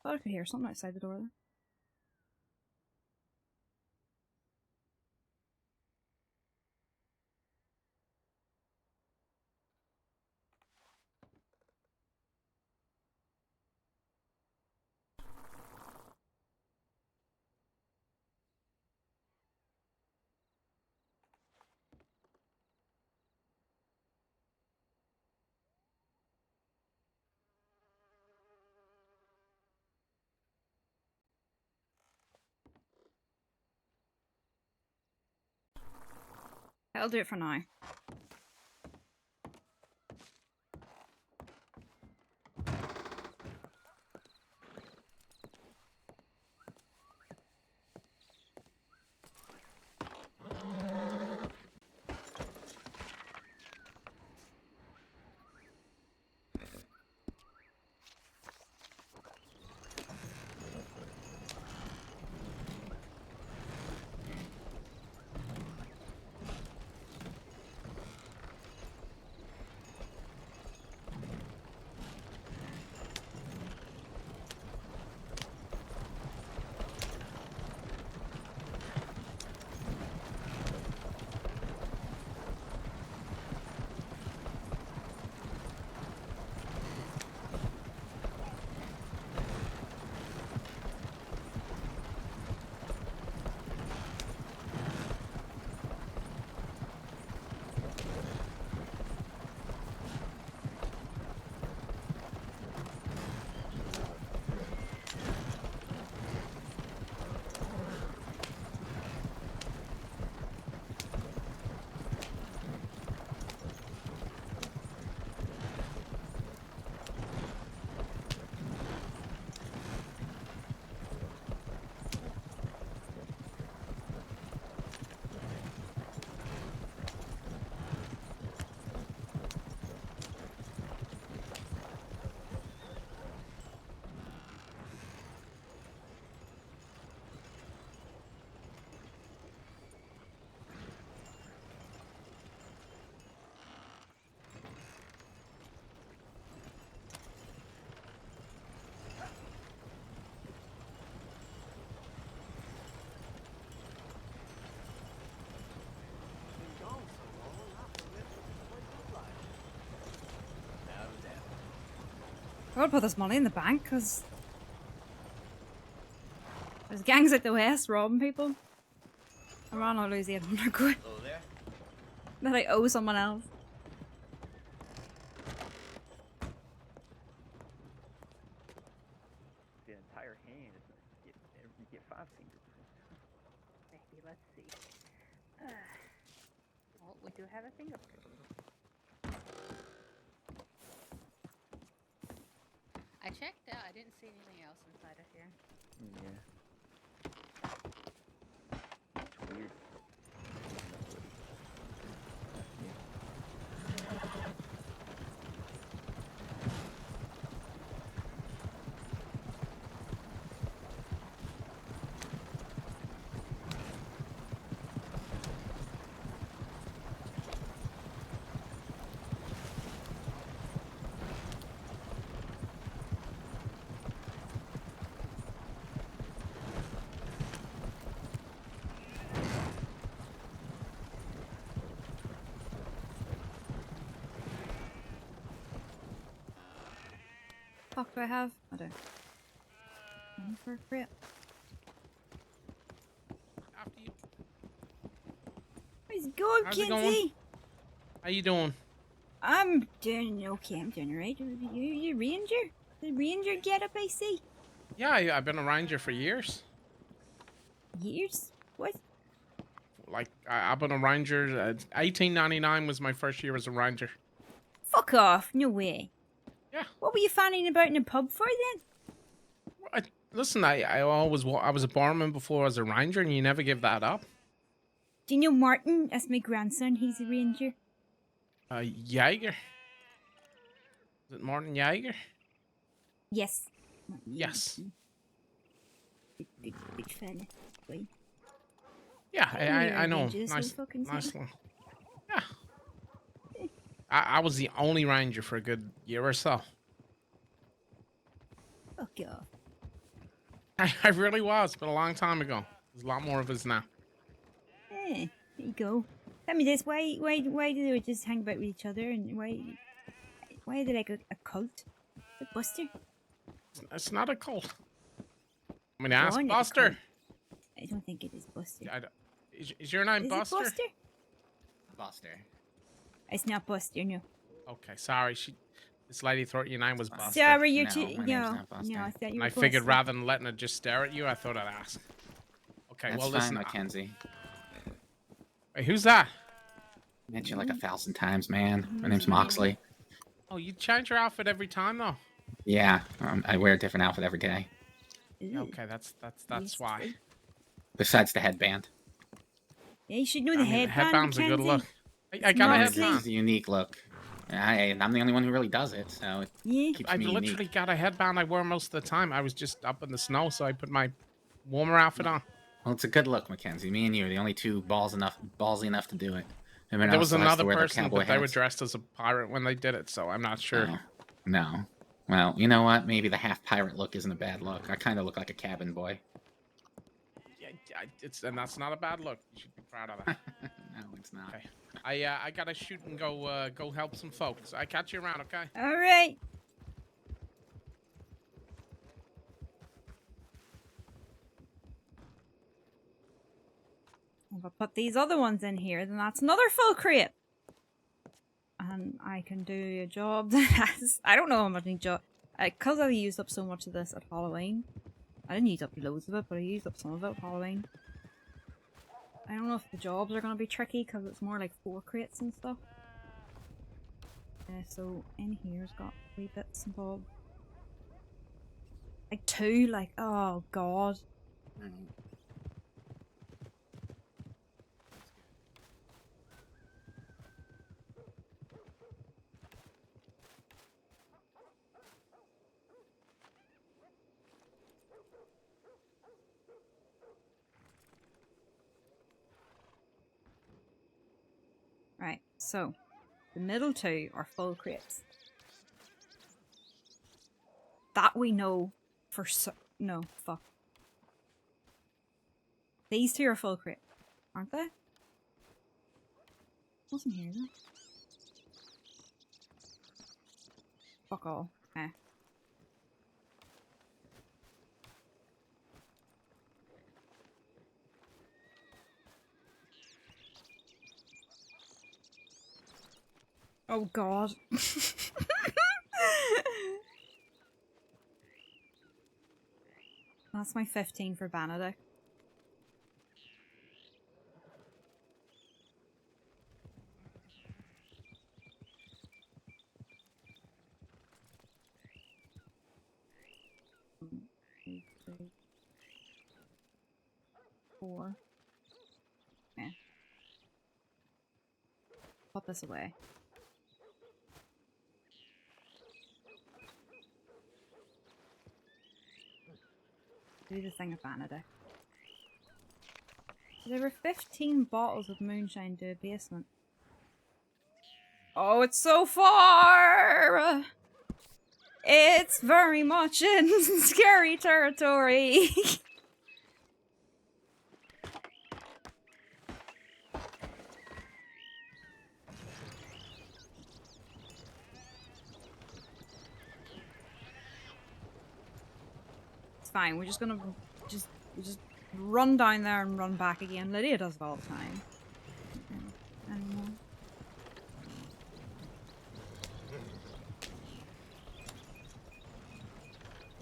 Thought I could hear something outside the door there. That'll do it for now. I would put this money in the bank because there's gangs at the west robbing people. I'm around to lose 800 quid. Hello there. That I owe someone else. The entire hand, you get 5 fingers. Maybe, let's see. Well, we do have a fingerprint. I checked out. I didn't see anything else inside of here. Yeah. It's weird. Fuck do I have? I don't. Money for a crate. After you. How's it going, How's it Kinsey? going? How you doing? I'm doing okay. I'm doing alright. You ranger? The ranger get up, I see. Yeah, I've been a ranger for years. Years? What? Like, I've been a ranger. 1899 was my first year as a ranger. Fuck off. No way. Yeah. What were you fanning about in a pub for then? Listen, I was a barman before I was a ranger, and you never give that up. Do you know Martin? That's my grandson. He's a ranger. Jaeger. Is it Martin Jaeger? Yes. Yes. Big fella. Boy. Yeah, I know. Rangers, Nice, so fucking nice sad. one. Yeah. I was the only ranger for a good year or so. Fuck off. I really was, but a long time ago. There's a lot more of us now. There you go. Tell me this, why do they just hang about with each other, and why are they like a cult? The Buster? It's not a cult. I mean, Go ask on, it's a Buster. cult. I don't think it is Buster. Is your name Is Buster? it Buster? Buster. It's not Buster, no. Okay, sorry. This lady thought your name was Buster. Sorry, you're No, too. my name's No, not Buster. no, I thought you And were I figured Buster. rather than letting her just stare at you, I thought I'd ask. Okay, That's well, fine, listen. Mackenzie. Wait, who's that? Met you like 1,000 times, man. My name's Moxley. Oh, you change your outfit every time, though. Yeah, I wear a different outfit every day. Yeah, okay, that's why. Besides the headband. Yeah, you should know the I mean, headband. headband's a good Mackenzie. look. I got a Moxley. headband. It's a unique look. I'm the only one who really does it, so it Yeah. keeps I me literally unique. got a headband I wear most of the time. I was just up in the snow, so I put my warmer outfit on. Well, it's a good look, Mackenzie. Me and you are the only two ballsy enough to do it. Everyone There else was still has to another wear their person, cowboy but they were hats. dressed as a pirate when they did it, so I'm not sure. Oh, no. Well, you know what? Maybe the half pirate look isn't a bad look. I kind of look like a cabin boy. Yeah, and that's not a bad look. You should be proud of that. No, it's not. Okay. I gotta shoot and go help some folks. I catch you around, okay? All right. If I put these other ones in here, then that's another full crate. And I can do a job that has, I don't know how many job, because I used up so much of this at Halloween. I didn't use up loads of it, but I used up some of it at Halloween. I don't know if the jobs are going to be tricky, because it's more like 4 crates and stuff. So in here's got 3 bits and bobs. Like 2, like, oh god. Right, so the middle 2 are full crates. That we know for no, fuck. These 2 are full crate, aren't they? Wasn't here though. Fuck all. Eh. Oh god. That's my 15 for Benedict. 4. Okay. Put this away. Do the thing of vanity. There were 15 bottles of moonshine to a basement. Oh, it's so far! It's very much in scary territory. It's fine. We're just gonna just run down there and run back again. Lydia does it all the time. Anymore.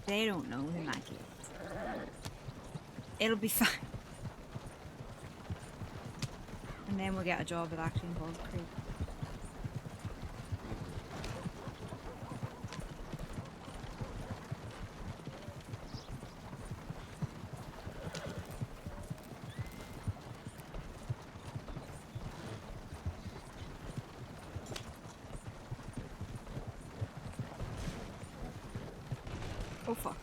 They don't know who Maggie is. It'll be fine. And then we'll get a job that actually involves Creek. Oh fuck.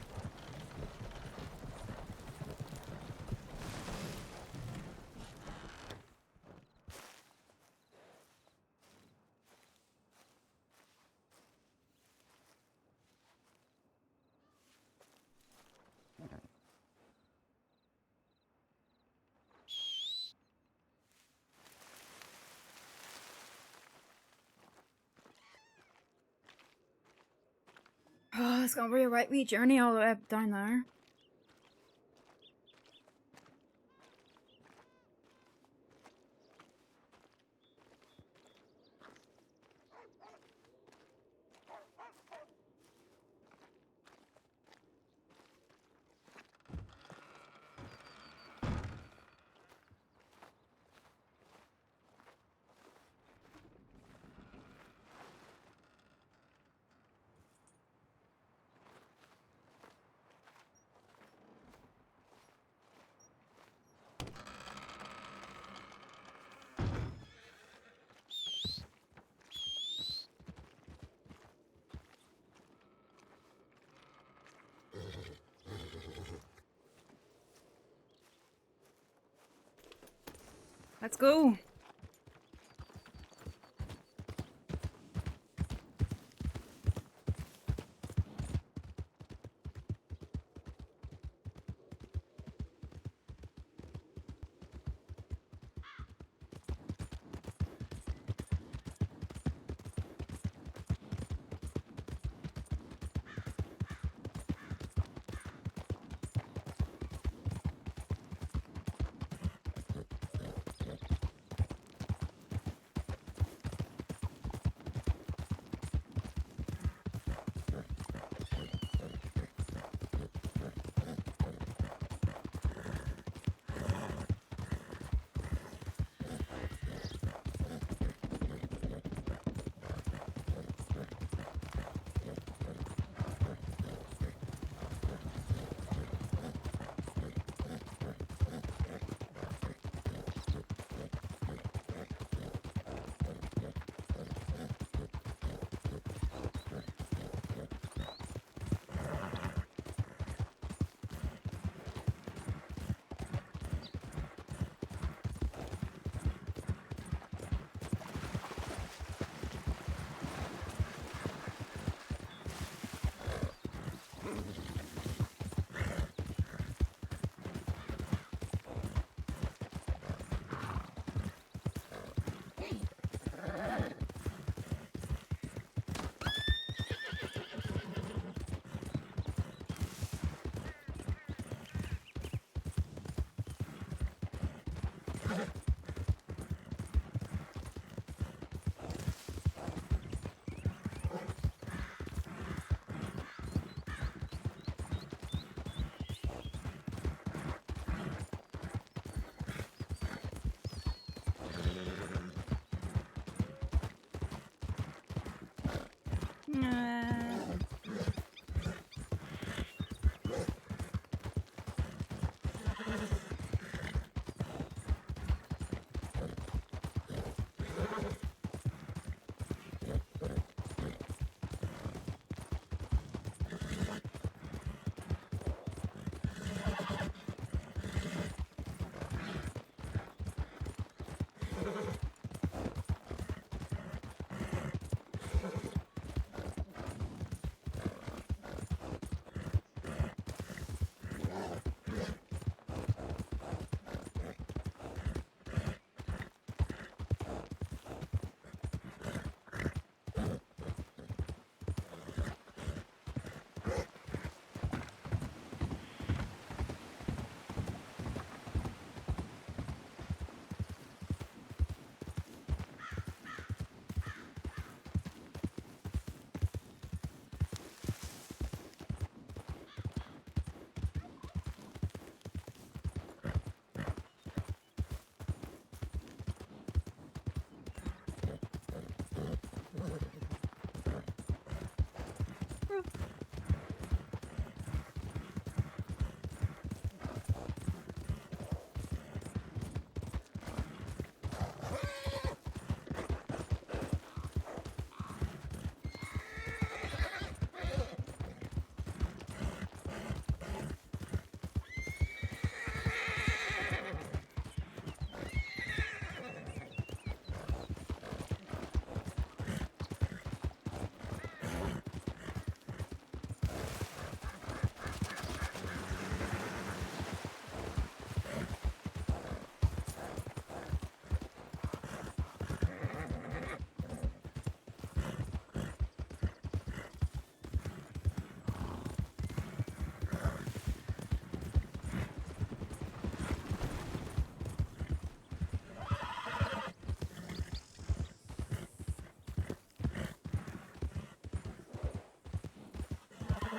Oh, it's gonna be a right wee journey all the way up down there. Let's go.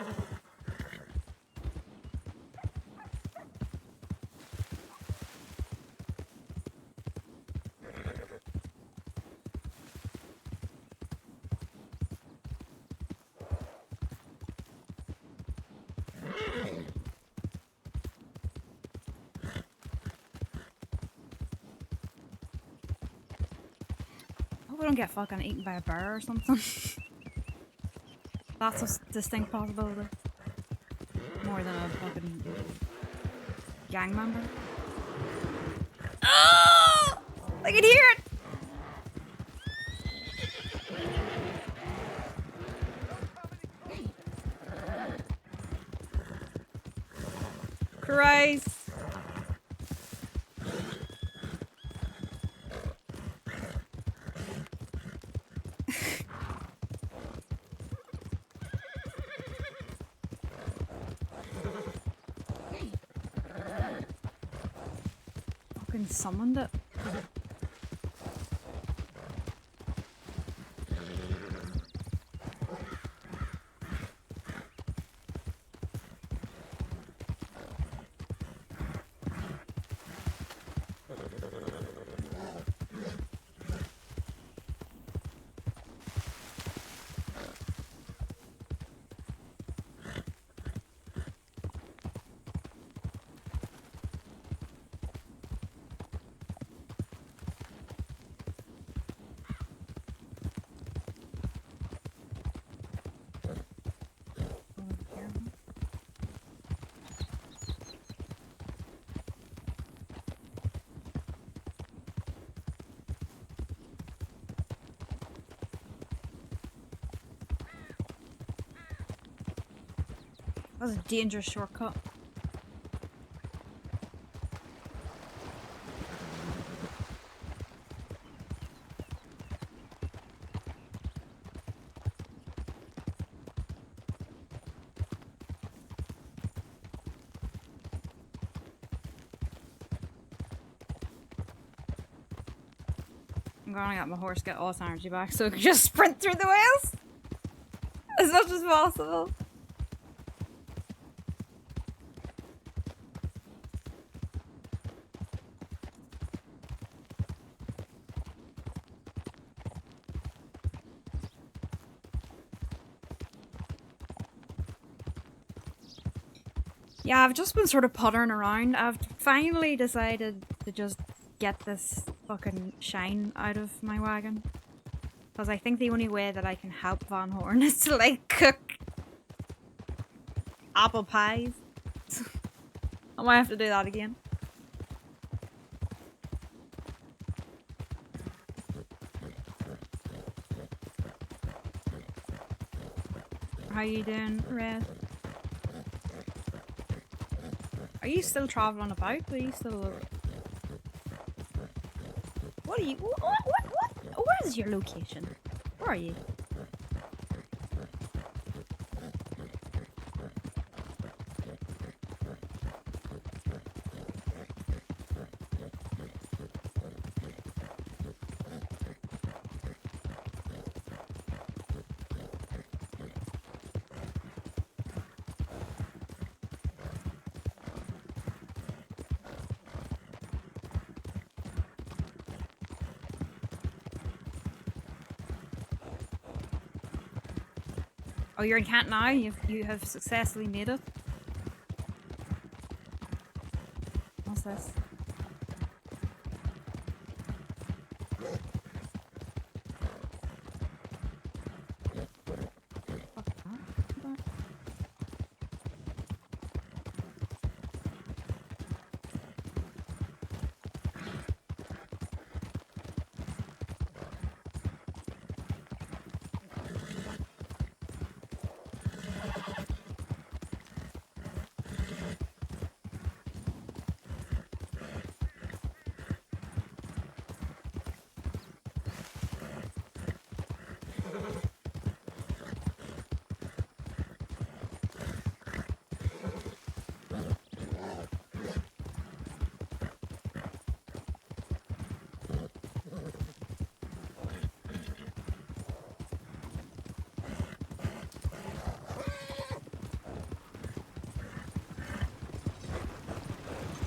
expensive. Hope I don't get fucking eaten by a bear or something. That's a distinct possibility. More than a fucking gang member. Oh! I can hear it! Christ. Fucking summoned it. That was a dangerous shortcut. I'm gonna get my horse, get all its energy back so it can just sprint through the wheels as much as possible. Yeah, I've just been sort of puttering around. I've finally decided to just get this fucking shine out of my wagon. Because I think the only way that I can help Van Horn is to, like, cook apple pies. I might have to do that again. How you doing, Red? Are you still traveling about? Are you still... What are you... What? Where is your location? Where are you? Oh, you're in camp now? You have successfully made it? What's this?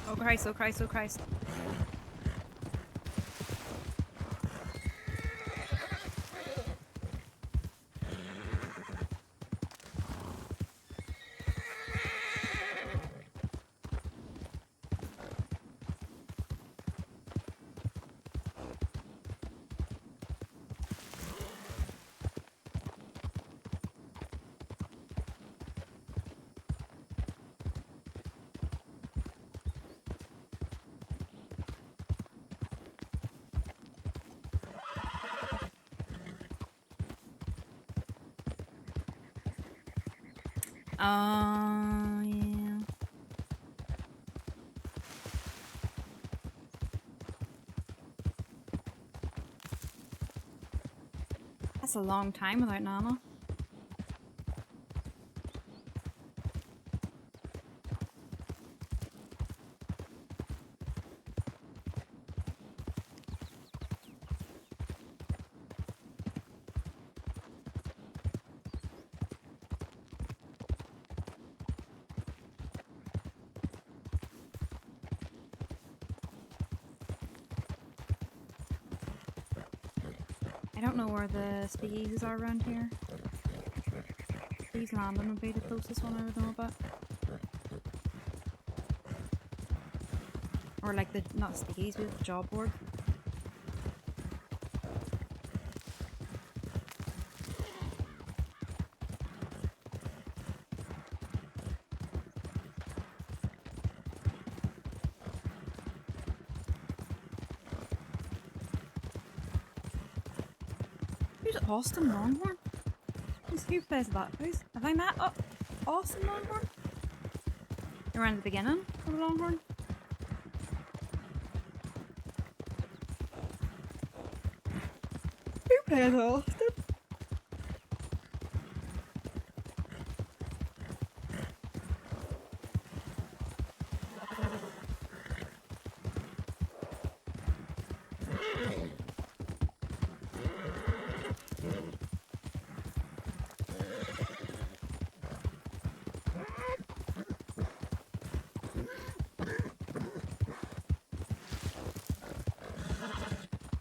Oh Christ, oh Christ, oh Christ. Yeah. That's a long time without Nana. I don't know where the speakeasies are around here. Please Landing would be the closest one I would know about. Or like the, not speakeasies, but the job board. Who's Austin Longhorn? Who plays that? Have I met Austin Longhorn? Around the beginning of Longhorn? Who plays Austin?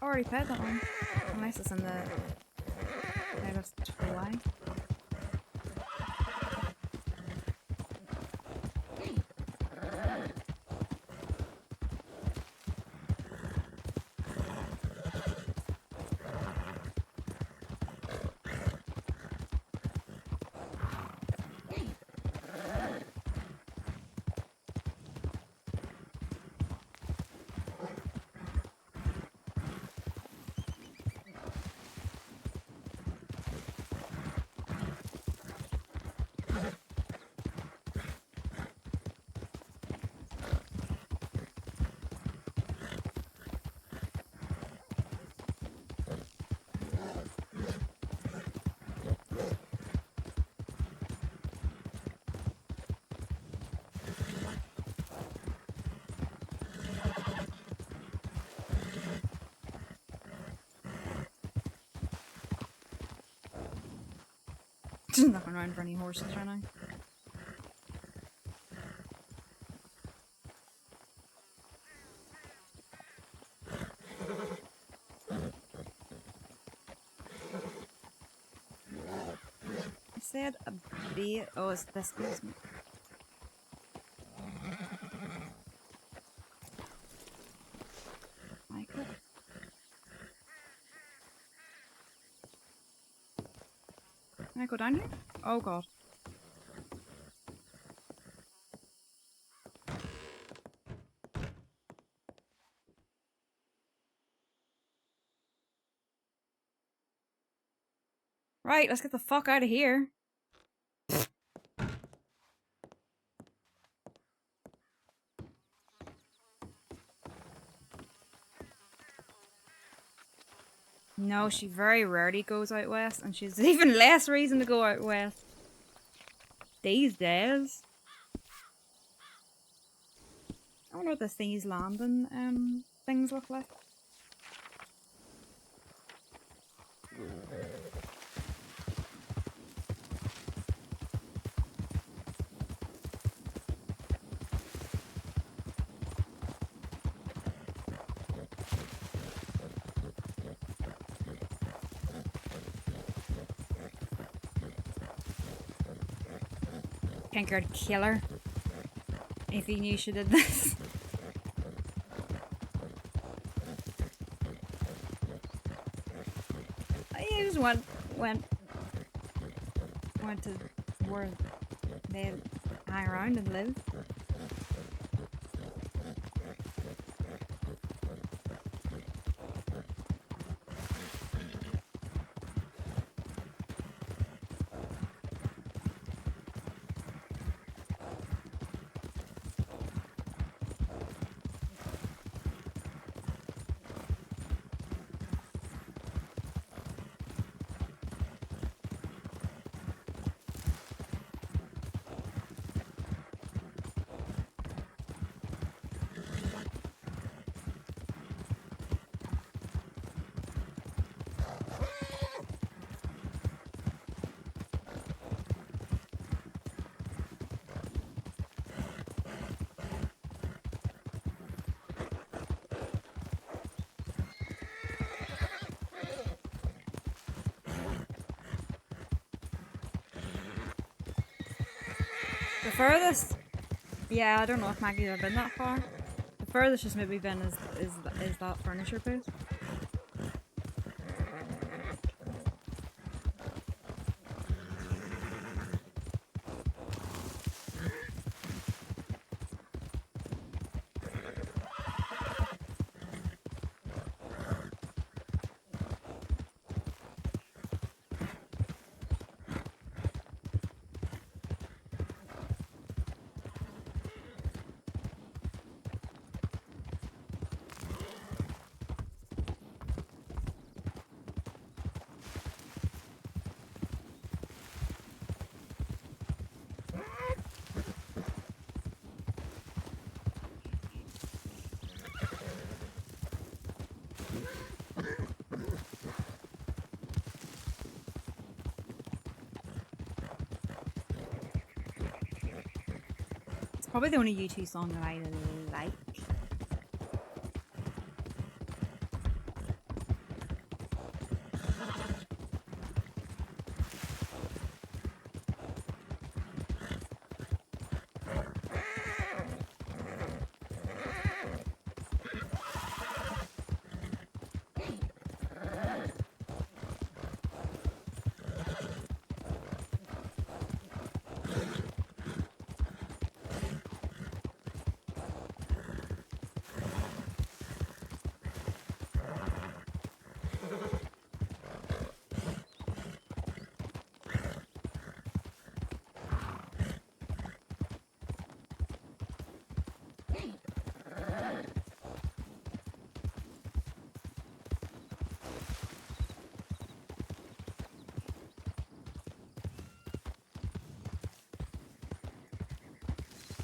Already played that one. Unless it's in the latest July. Just not going around for any horses right now. said a bait. Oh, it's this basement. Like it. Can I go down here? Oh god. Right, let's get the fuck out of here. No, she very rarely goes out west, and she's even less reason to go out west these days. I wonder what the Seas Landing things look like. Think I'd kill her if he knew she did this. I just went to where they hang around and live. The furthest, yeah, I don't know if Maggie's ever been that far. The furthest she's maybe been is that furniture booth. It's probably the only U2 song that I like.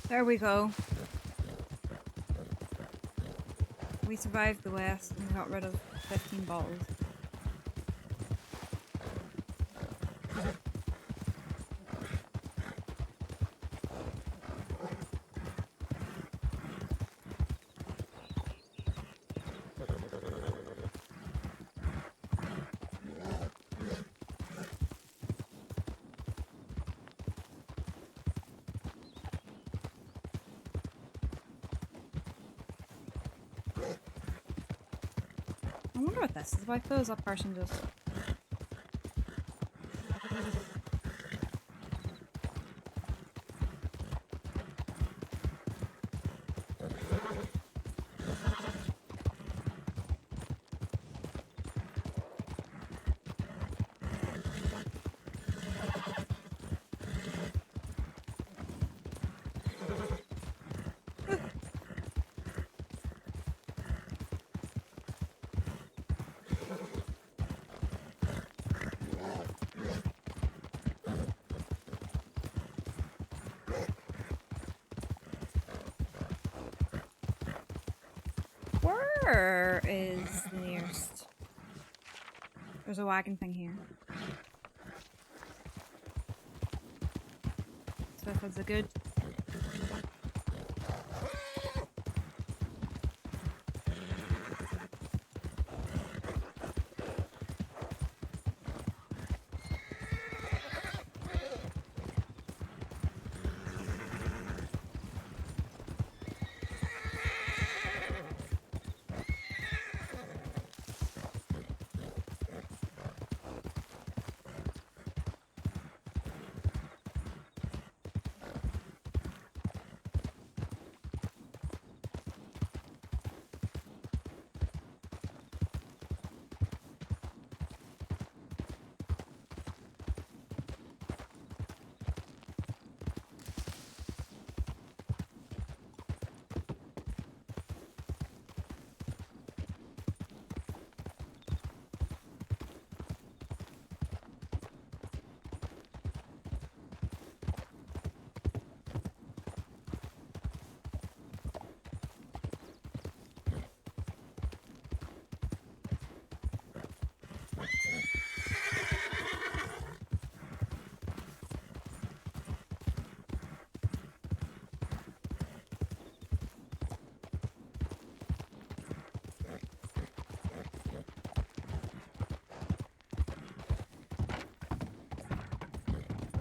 There we go. We survived the West and got rid of 15 bottles. wonder what this is about. Those that person just. Where is the nearest? There's a wagon thing here. So if it's a good.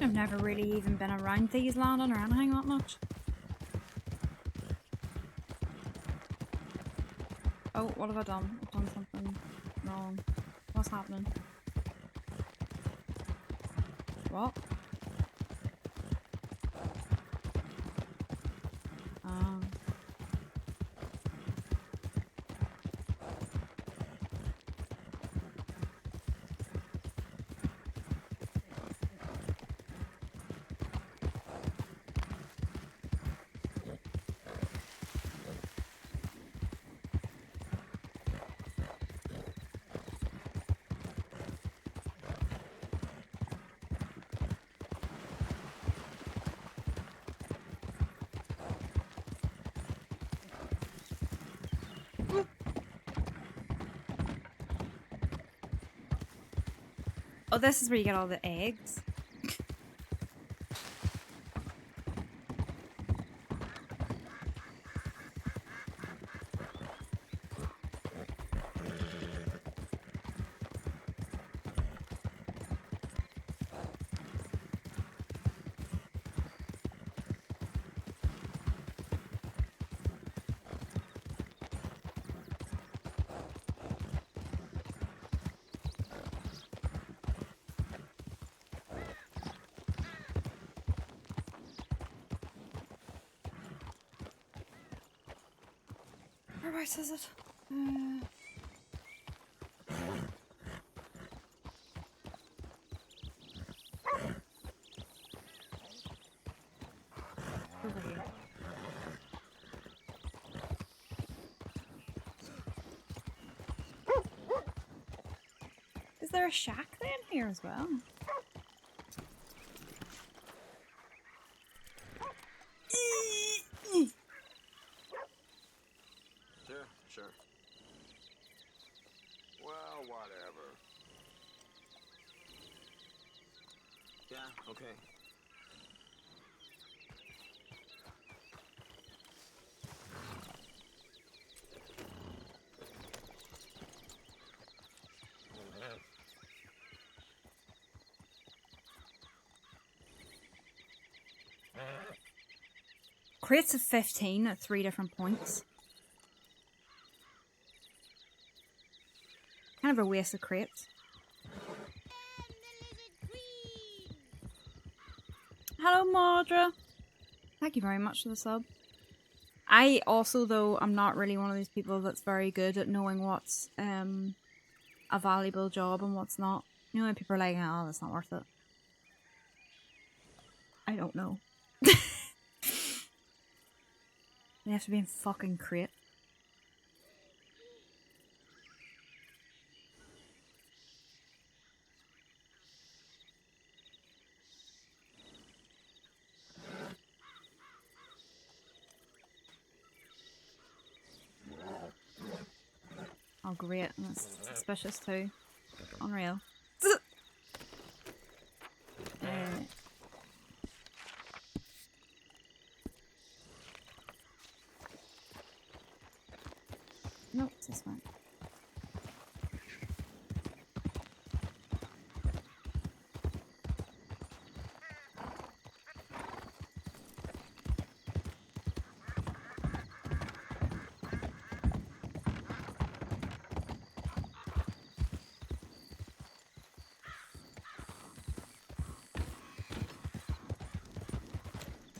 I've never really even been around these landing or anything that much. Oh, what have I done? I've done something wrong. What's happening? What? Oh. Oh, this is where you get all the eggs. Whereabouts is it? Over here. Is there a shack then here as well? Sure. Well, whatever. Yeah, okay. Crates of 15 at 3 different points. never waste a crate. Hello, Maudra. Thank you very much for the sub. I also, though, I'm not really one of these people that's very good at knowing what's a valuable job and what's not. You know when people are like, oh, that's not worth it. I don't know. They have to be in fucking crate. Oh great, and that's suspicious too. Unreal. Nope, it's this one.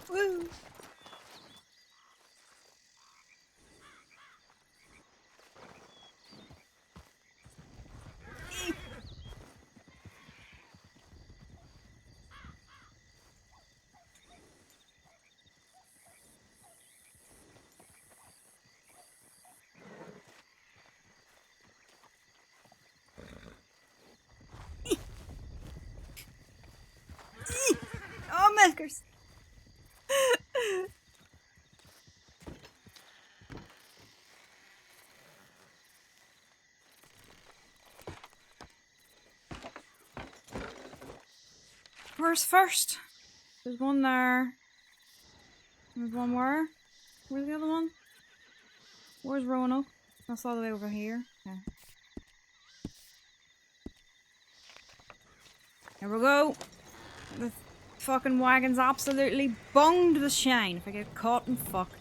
Woo! Oh, milkers! Where's first? There's one there. There's one where? Where's the other one? Where's Roanoke? That's all the way over here. Okay. Here we go. The fucking wagon's absolutely bunged with shine if I get caught and fucked.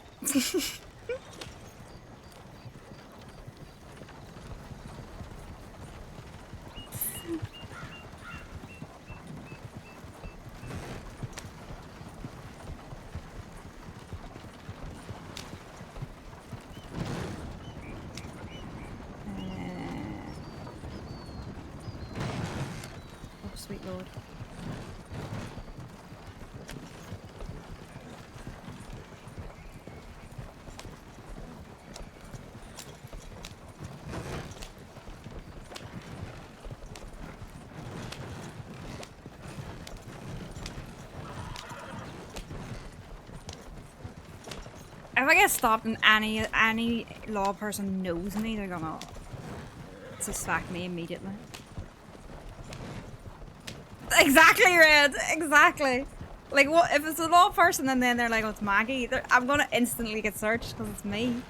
Oh, sweet lord. If I get stopped and any law person knows me, they're gonna suspect me immediately. Exactly, Red. Exactly. Like, what if it's a law person and then they're like, "Oh, it's Maggie"? I'm gonna instantly get searched because it's me.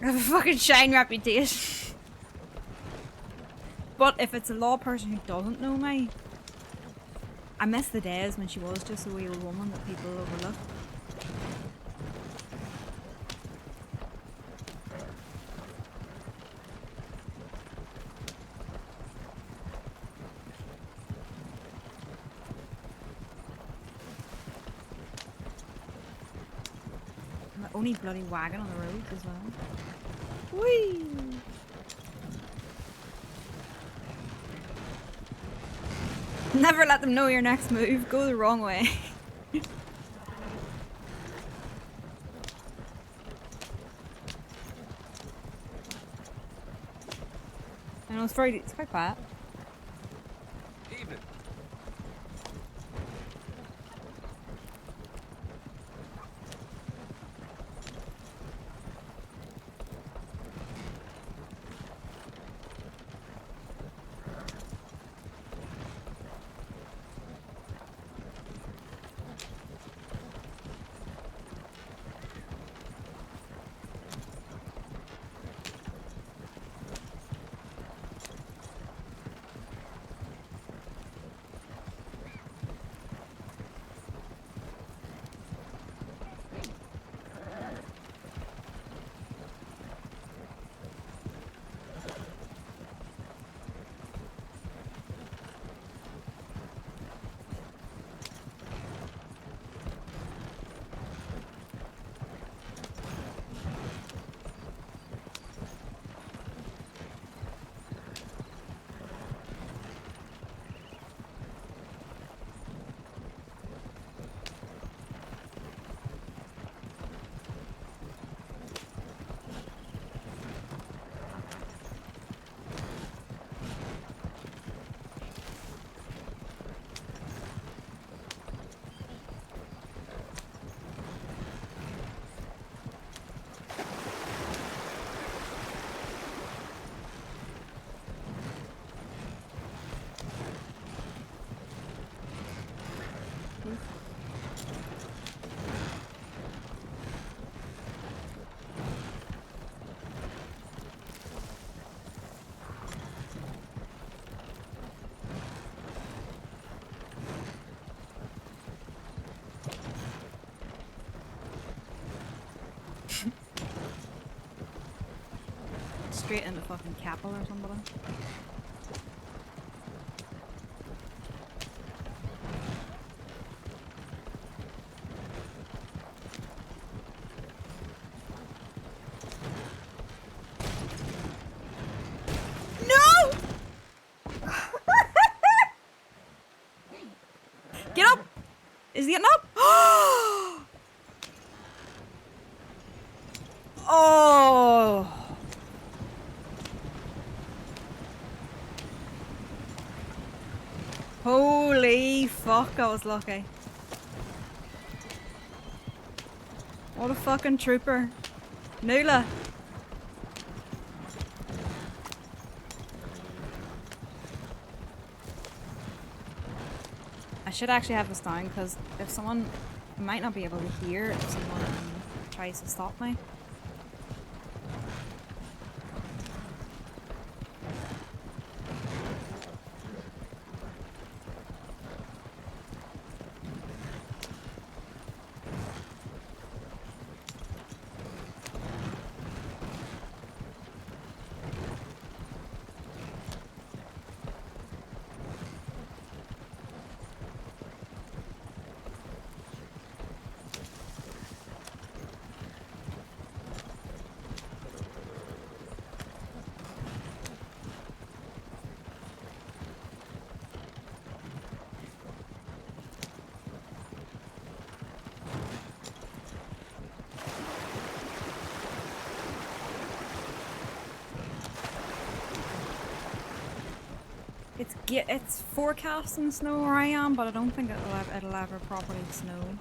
I have a fucking shine reputation. But if it's a law person who doesn't know me, I miss the days when she was just a wee old woman that people overlook. And the only bloody wagon on the road as well. Whee! Never let them know your next move. Go the wrong way. I know it's quite quiet. Evening. straight into fucking Capel or something. No! Get up! Is he getting up? Oh! Holy fuck, I was lucky. What a fucking trooper. Nula. I should actually have this down because if someone might not be able to hear if someone tries to stop me. It's forecasting snow where I am, but I don't think it'll ever properly snow.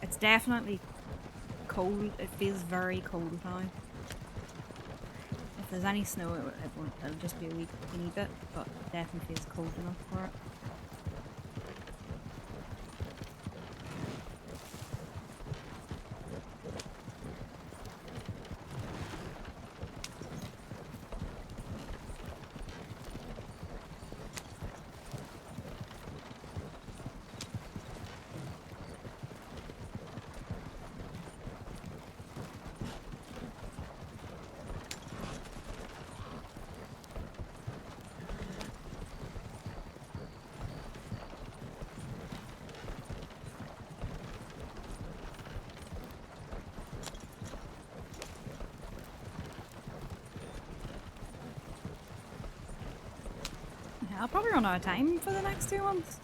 It's definitely cold. It feels very cold now. If there's any snow, it'll just be a wee bit, but it definitely feels cold enough for it. I'll probably run out of time for the next 2 months.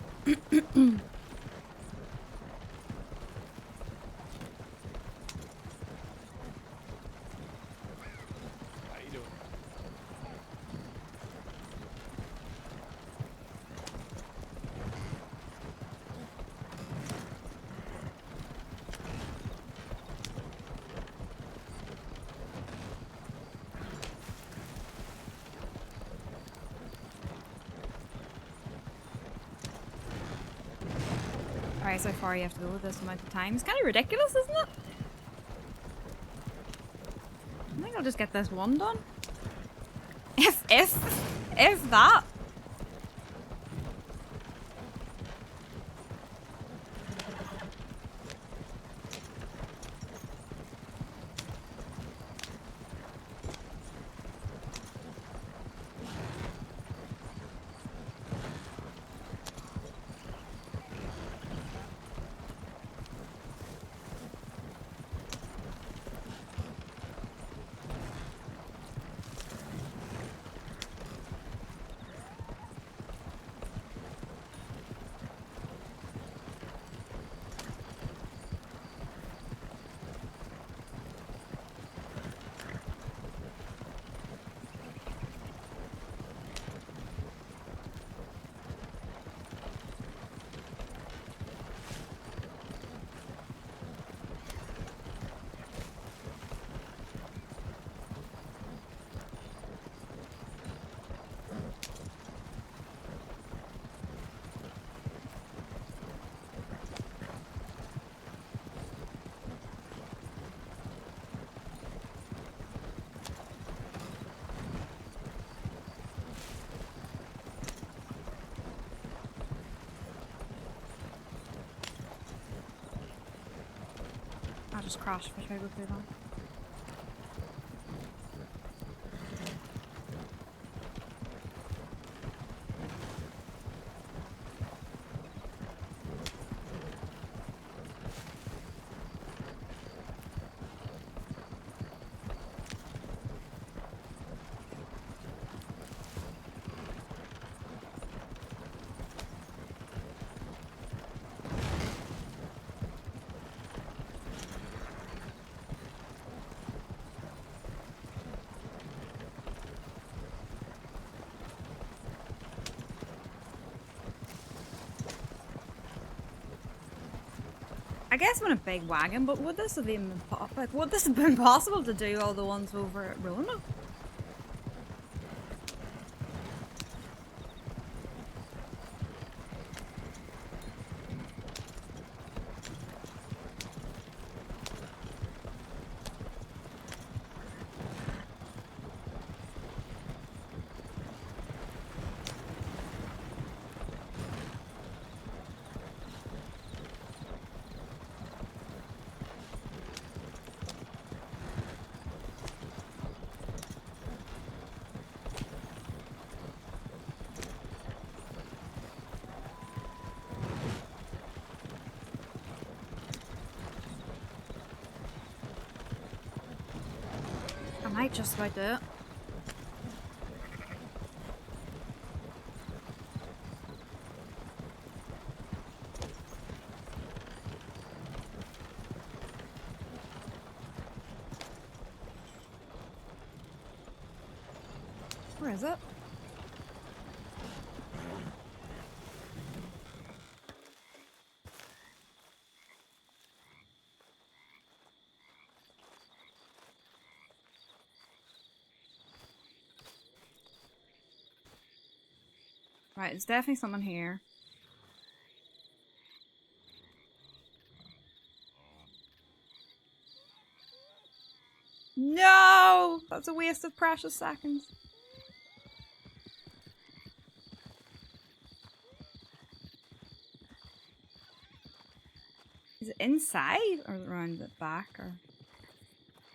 Alright, so far you have to go with this amount of time. It's kind of ridiculous, isn't it? I think I'll just get this one done. If that. I'll just crash if I try to go through that. guess I'm in a big wagon, but would this have even been would this have been possible to do all the ones over at Roanoke? I might just about do it. Where is it? Right, there's definitely someone here. No! That's a waste of precious seconds. Is it inside or around the back or?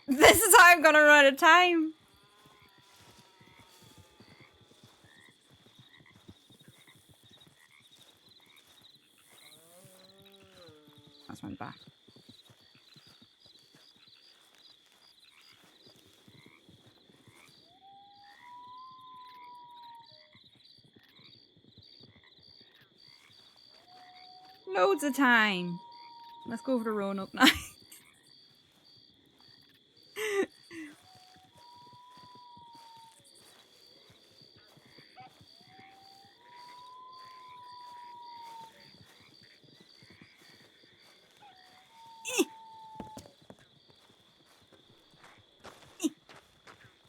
This is how I'm gonna run out of time. That's around the back. Loads of time. Let's go over to Roanoke now.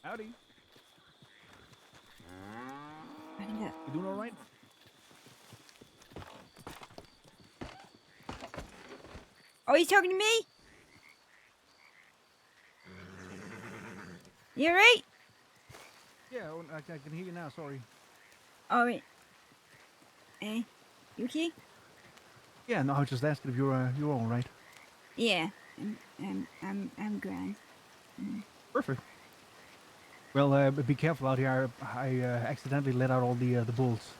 Howdy. I think You doing all right? Oh, you talking to me? You alright? Yeah, I can hear you now. Sorry. Alright. Eh? You okay? Yeah, no, I was just asking if you're all right. Yeah. I'm grand. Perfect. Well, be careful out here. I accidentally let out all the bulls.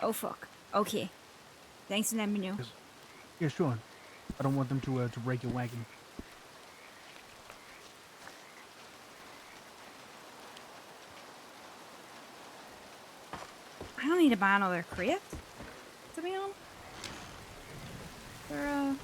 Oh fuck. Okay. Thanks for letting me know. Yeah, sure. I don't want them to break your wagon. I don't need to buy another crate, to be honest. They're,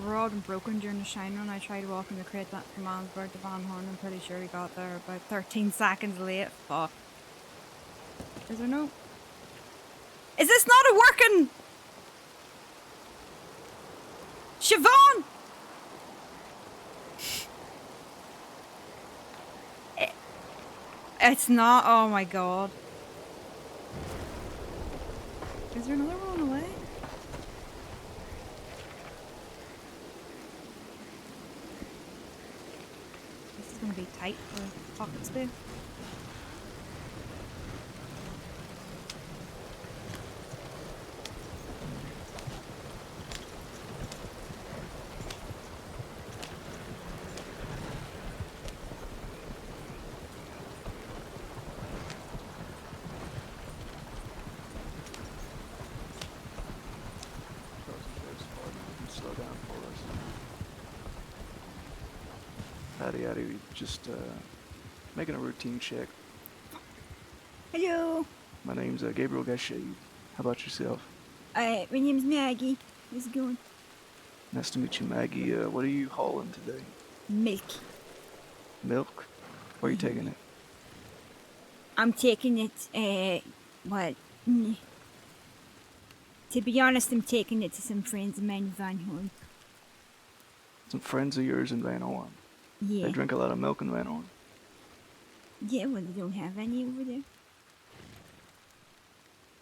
we're all been broken during the shine run. I tried walking the crate that from Mansburg to Van Horn. I'm pretty sure we got there about 13 seconds late. Fuck. Is there no? Is this not a working? Siobhan! It's not. Oh my god. Is there another one on the way? This is gonna be tight for pocket space. Slow down for us. Howdy, howdy. Just making a routine check. Hello. My name's Gabriel Gashade. How about yourself? My name's Maggie. How's it going? Nice to meet you, Maggie. What are you hauling today? Milk. Milk? Where are you taking it? I'm taking it, to be honest, I'm taking it to some friends of mine in Van Horn. Some friends of yours in Van Horn. Yeah. They drink a lot of milk in Van Horn. Yeah, well, they don't have any over there.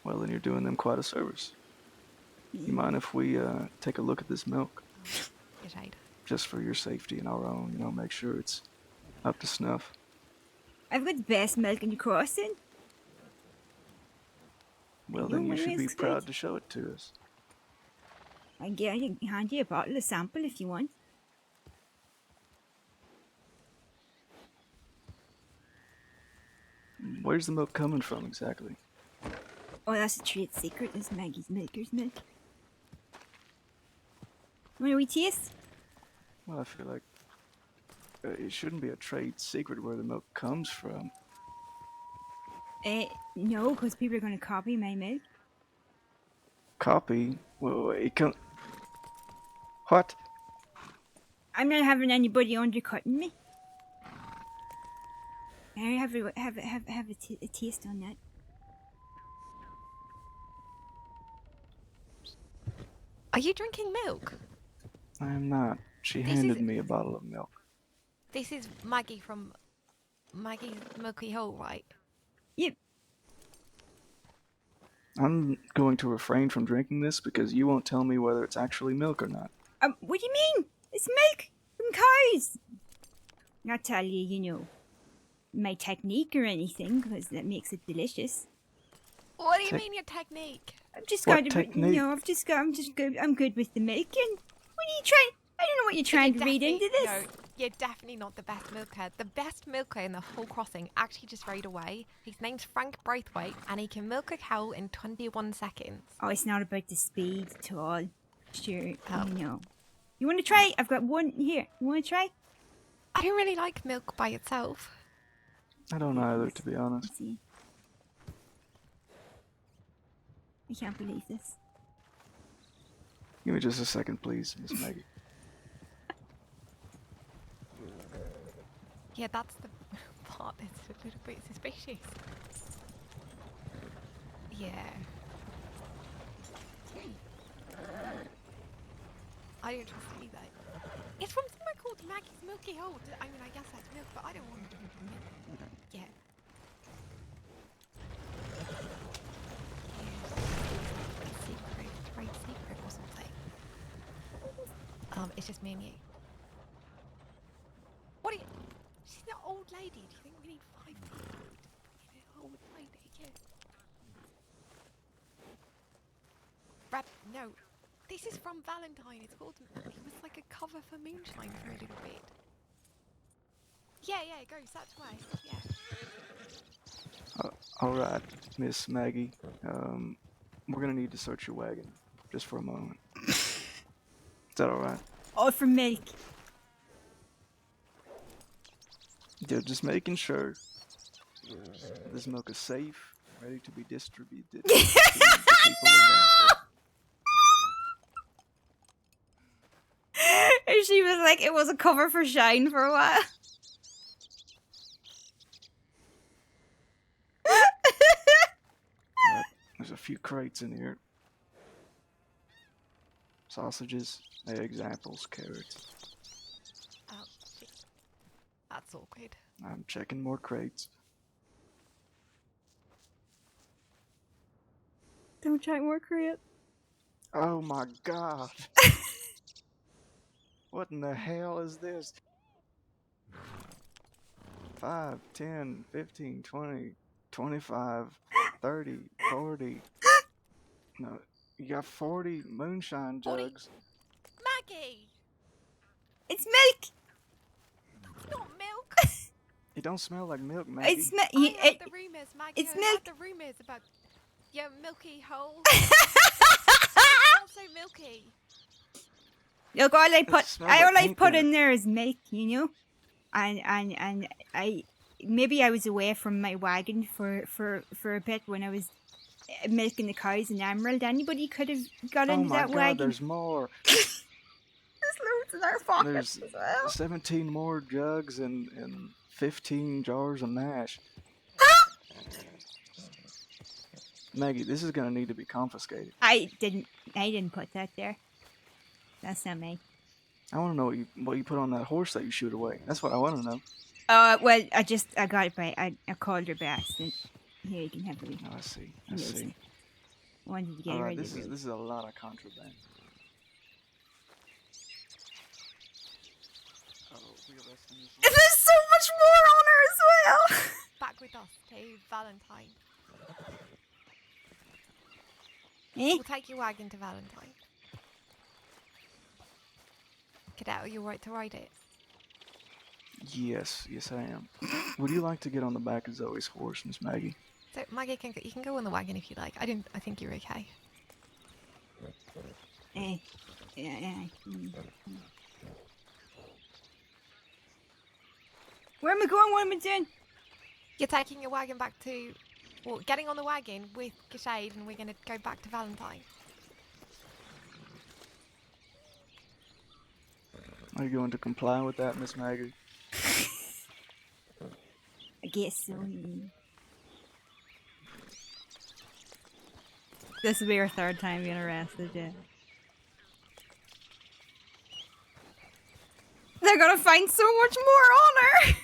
Well, then you're doing them quite a service. You mind if we take a look at this milk? You're right. Just for your safety and our own, make sure it's up to snuff. I've got the best milk in the crossing. Well, then you should be proud to show it to us. I can hand you a bottle of sample if you want. Where's the milk coming from exactly? Oh, that's a trade secret. It's Maggie's Milker's milk. Want we taste? Well, I feel like it shouldn't be a trade secret where the milk comes from. No, because people are going to copy my milk. Copy? Well, it can't. What? I'm not having anybody undercutting me. I have a taste on that. Are you drinking milk? I am not. She handed me a bottle of milk. This is Maggie from Maggie's Milky Hole, right? Yep. I'm going to refrain from drinking this because you won't tell me whether it's actually milk or not. What do you mean? It's milk from cows. Not tell you, my technique or anything, because that makes it delicious. What do you mean your technique? I've just What got to, technique? I'm just good. I'm good with the milk. And what are you trying? I don't know what you're trying to read into this. No, you're definitely not the best milker. The best milker in the whole crossing actually just rode away. His name's Frank Braithwaite, and he can milk a cow in 21 seconds. Oh, it's not about the speed at all. Sure, You want to try? I've got one here. You want to try? I don't really like milk by itself. I don't either, to be honest. Let's see. I can't believe this. Give me just a second, please, Miss Maggie. Yeah, that's the part that's a little bit suspicious. Yeah. I don't trust it either. It's from somewhere called Maggie's Milky Hole. I mean, I guess that's milk, but I don't want to drink milk. Yeah. Trade secret or something. It's just me and you. What are you? She's an old lady. Do you think we need 5 people? You know, old lady, yeah. No. This is from Valentine. It's called. It was like a cover for Moonshine for a little bit. Yeah, go such way. Yeah. All right, Miss Maggie. We're gonna need to search your wagon just for a moment. Is that all right? Oh, for milk. Yeah, just making sure this milk is safe, ready to be distributed. To people in Vancouver. She was like, it was a cover for Shine for a while. There's a few crates in here. Sausages, eggs, apples, carrots. Oh, shit. That's awkward. I'm checking more crates. Don't check more crate. Oh my god. What in the hell is this? 5, 10, 15, 20, 25, 30, 40. No, you got 40 moonshine jugs. Maggie! It's milk! That's not milk! It don't smell like milk, Maggie. It's I heard the rumours, Maggie. it's I heard milk. the rumours about your milky hole. It's not so milky. Look, all I smells like put pink in there is milk, and I maybe I was away from my wagon for a bit when I was milking the cows in Emerald. Anybody could have got Oh into my that God, wagon. there's more. There's loads in our pockets There's as well. 17 more jugs and 15 jars of mash. Maggie, this is gonna need to be confiscated. I didn't put that there. That's not me. I want to know what you put on that horse that you shoot away. That's what I want to know. Well, I got it by I called her by accident. Here, you can have it. Oh, I see. I Yes. see. Wanted to get All it right, ready. this is a lot of contraband. There's so much more on her as well. Back with us to Valentine. Eh? We'll take your wagon to Valentine. Cadet, are you right to ride it? Yes, I am. Would you like to get on the back of Zoe's horse, Miss Maggie? So Maggie, you can go on the wagon if you like. I think you're okay. Yeah. Where am I going? What am I doing? You're taking your wagon back to, well, getting on the wagon with Gashade, and we're gonna go back to Valentine. Are you going to comply with that, Miss Maggie? I guess so. This will be our third time being arrested, yeah. They're gonna find so much more on her!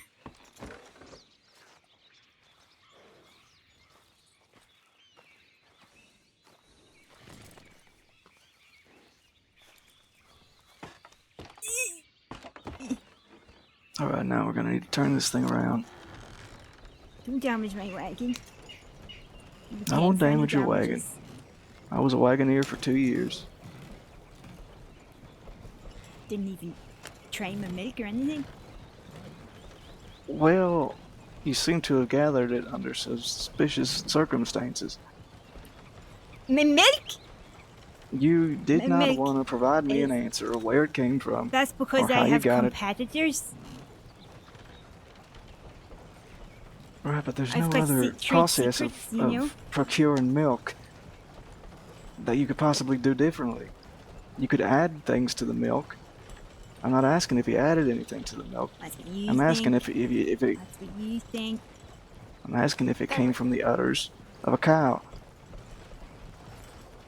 All right, now we're gonna need to turn this thing around. Don't damage my wagon. I won't Any damage your wagon. damages. I was a wagoneer for 2 years. Didn't even try my milk or anything. Well, you seem to have gathered it under suspicious circumstances. My milk? You did My not milk want to provide me an is- answer of where it came from. That's because or how I you have got it. competitors. Right, but there's I've no got other trade process secrets, of, you know? procuring milk that you could possibly do differently. You could add things to the milk. I'm not asking if you added anything to the milk. That's what you I'm asking think. if it. That's what you think. I'm asking if it came from the udders of a cow.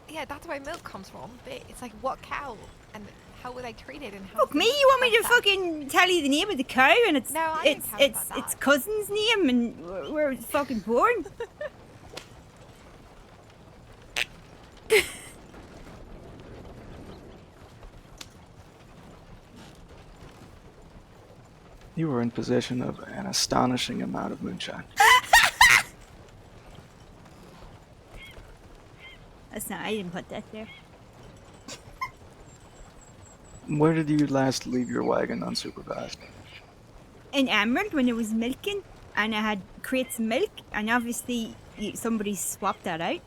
Yeah, that's where milk comes from. But it's like, what cow and how were they treated and how? Fuck me, you want me to fucking tell you the name of the cow and it's No, I didn't care about its cousin's name and where it's fucking born? You were in possession of an astonishing amount of moonshine. That's not, I didn't put that there. Where did you last leave your wagon unsupervised? In Emerald when it was milking and I had crates of milk and obviously somebody swapped that out.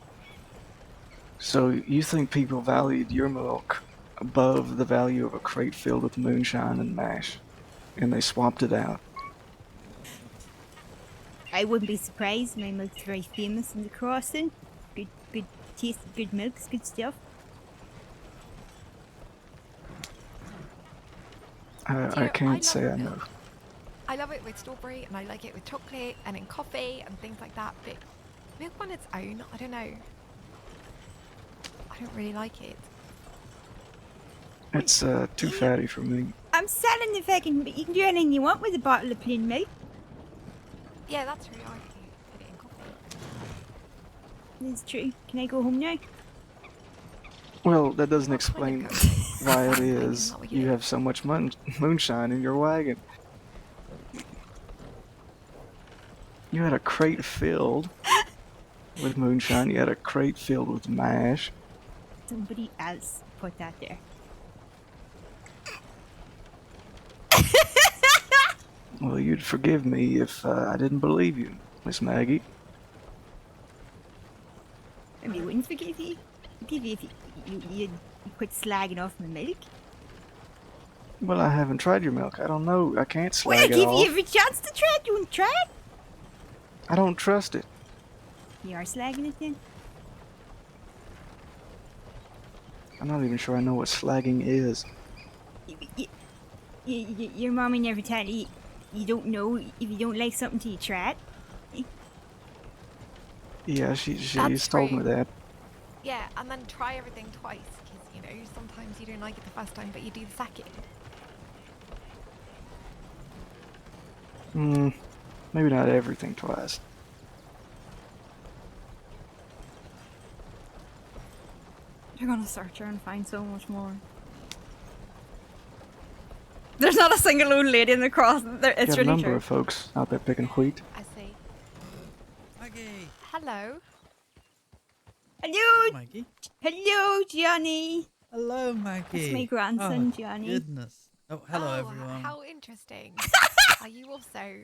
So you think people valued your milk above the value of a crate filled with moonshine and mash, and they swapped it out? I wouldn't be surprised, my milk's very famous in the crossing. Good taste, good milks, good stuff. I can't say I know. I love it with strawberry and I like it with chocolate and in coffee and things like that. But milk on its own, I don't know. I don't really like it. It's too fatty for me. I'm selling the vegan, but you can do anything you want with a bottle of plain milk. Yeah, that's true. I could put it in coffee. That's true. Can I go home now? Well, that doesn't explain why it is you have so much moonshine in your wagon. You had a crate filled with moonshine. You had a crate filled with mash. Somebody else put that there. Well, you'd forgive me if I didn't believe you, Miss Maggie. I mean, wouldn't forgive you. Forgive you if you quit slagging off my milk. Well, I haven't tried your milk. I don't know. I can't Well, slag it give off. you a chance to try it. You want to try it? I don't trust it. You are slagging it then? I'm not even sure I know what slagging is. Your mommy never told you. You don't know if you don't like something till you try it. Yeah, she That's told me true. that. Yeah, and then try everything twice, because, you know, sometimes you don't like it the first time, but you do the second. Maybe not everything twice. You're gonna search her and find so much more. There's not a single old lady in the cross. It's Got a really number true. of folks out there picking wheat. I see. Maggie. Hello. Hello. Maggie. Hello, Johnny. Hello, Maggie. It's my grandson, Oh, Johnny. Goodness. Oh, hello, everyone. How interesting. Are you also...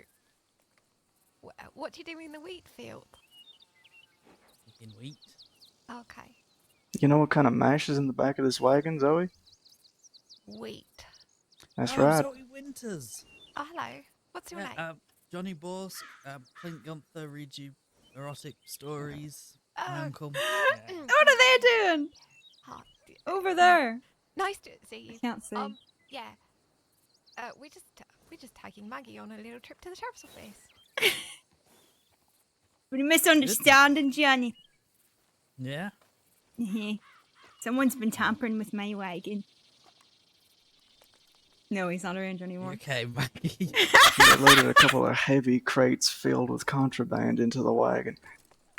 What do you do in the wheat field? Picking wheat. Okay. You know what kind of mash is in the back of this wagon, Zoe? Wheat. That's Oh, right. Zoe Winters. Oh, hello. What's your name? Johnny Borsk, Clint Gunther, read you erotic stories. Oh. My uncle. What are they doing? Over there. Nice to see you. I can't see. Yeah. We're just taking Maggie on a little trip to the sheriff's office. What a misunderstanding, Johnny. Yeah? Someone's been tampering with my wagon. No, he's not around anymore. Okay, Maggie. She loaded a couple of heavy crates filled with contraband into the wagon.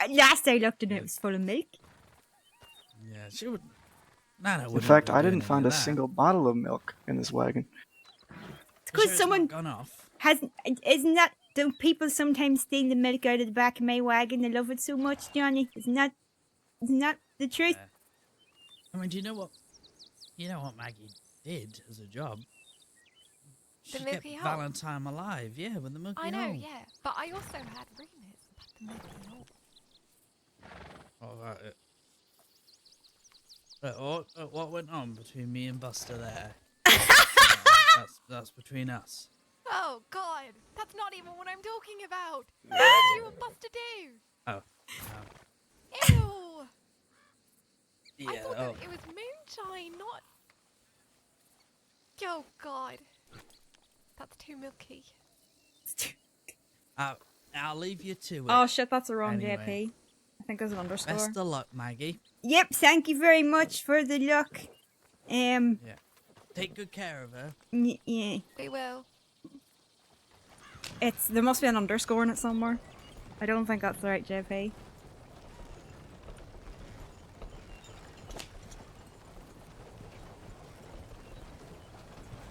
Last I looked at it, it was full of milk. Yeah, she would. Nana In wouldn't fact, be I doing didn't any find of a that. single bottle of milk in this wagon. It's because someone gone off. hasn't. Isn't that? Don't people sometimes steal the milk out of the back of my wagon? They love it so much, Johnny. Isn't that the truth? I mean, do you know what? You know what Maggie did as a job? She The kept Milky Hole. Valentine alive, yeah, with the Milky I know, Hole. yeah. But I also had rumours about the Milky Hole. All right. What went on between me and Buster there? That's between us. Oh, God. That's not even what I'm talking about. What did you and Buster do? Oh. Ew. I Yeah. thought that it was moonshine, not... Oh, God. That's too milky. I'll leave you to it. Oh shit, that's the wrong Anyway. JP. I think there's an underscore. Best of luck, Maggie. Yep, thank you very much for the luck. Yeah. Take good care of her. Yeah. We will. There must be an underscore in it somewhere. I don't think that's the right JP.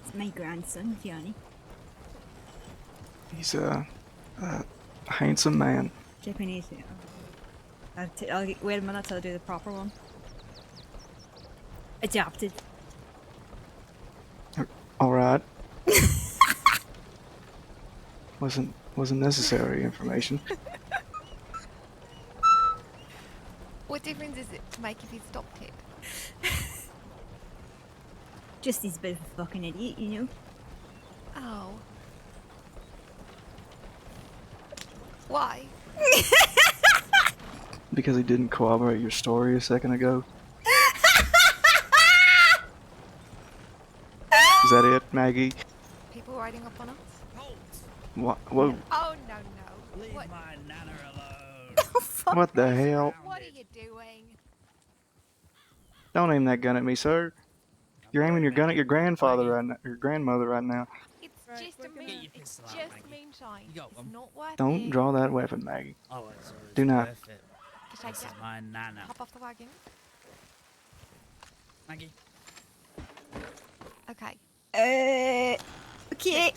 It's my grandson, Johnny. He's a handsome man. JP needs to. Wait a minute till I do the proper one. Adopted. All right. wasn't necessary information. What difference does it make if he stopped it? Just he's a bit of a fucking idiot, you know? Oh. Why? Because he didn't corroborate your story a second ago. Is that it, Maggie? People riding up on us? What? Whoa! Oh, no. Leave What? my nana alone. What the hell? What are you doing? Don't aim that gun at me, sir. You're aiming your gun at your grandfather right now. Your grandmother right now. It's just it's just moonshine. You got It's one. not worth Don't it. draw that weapon, Maggie. Oh, it's Do not. worth it. Just take This is that. my nana. Hop off the wagon. Maggie. Okay. Okay.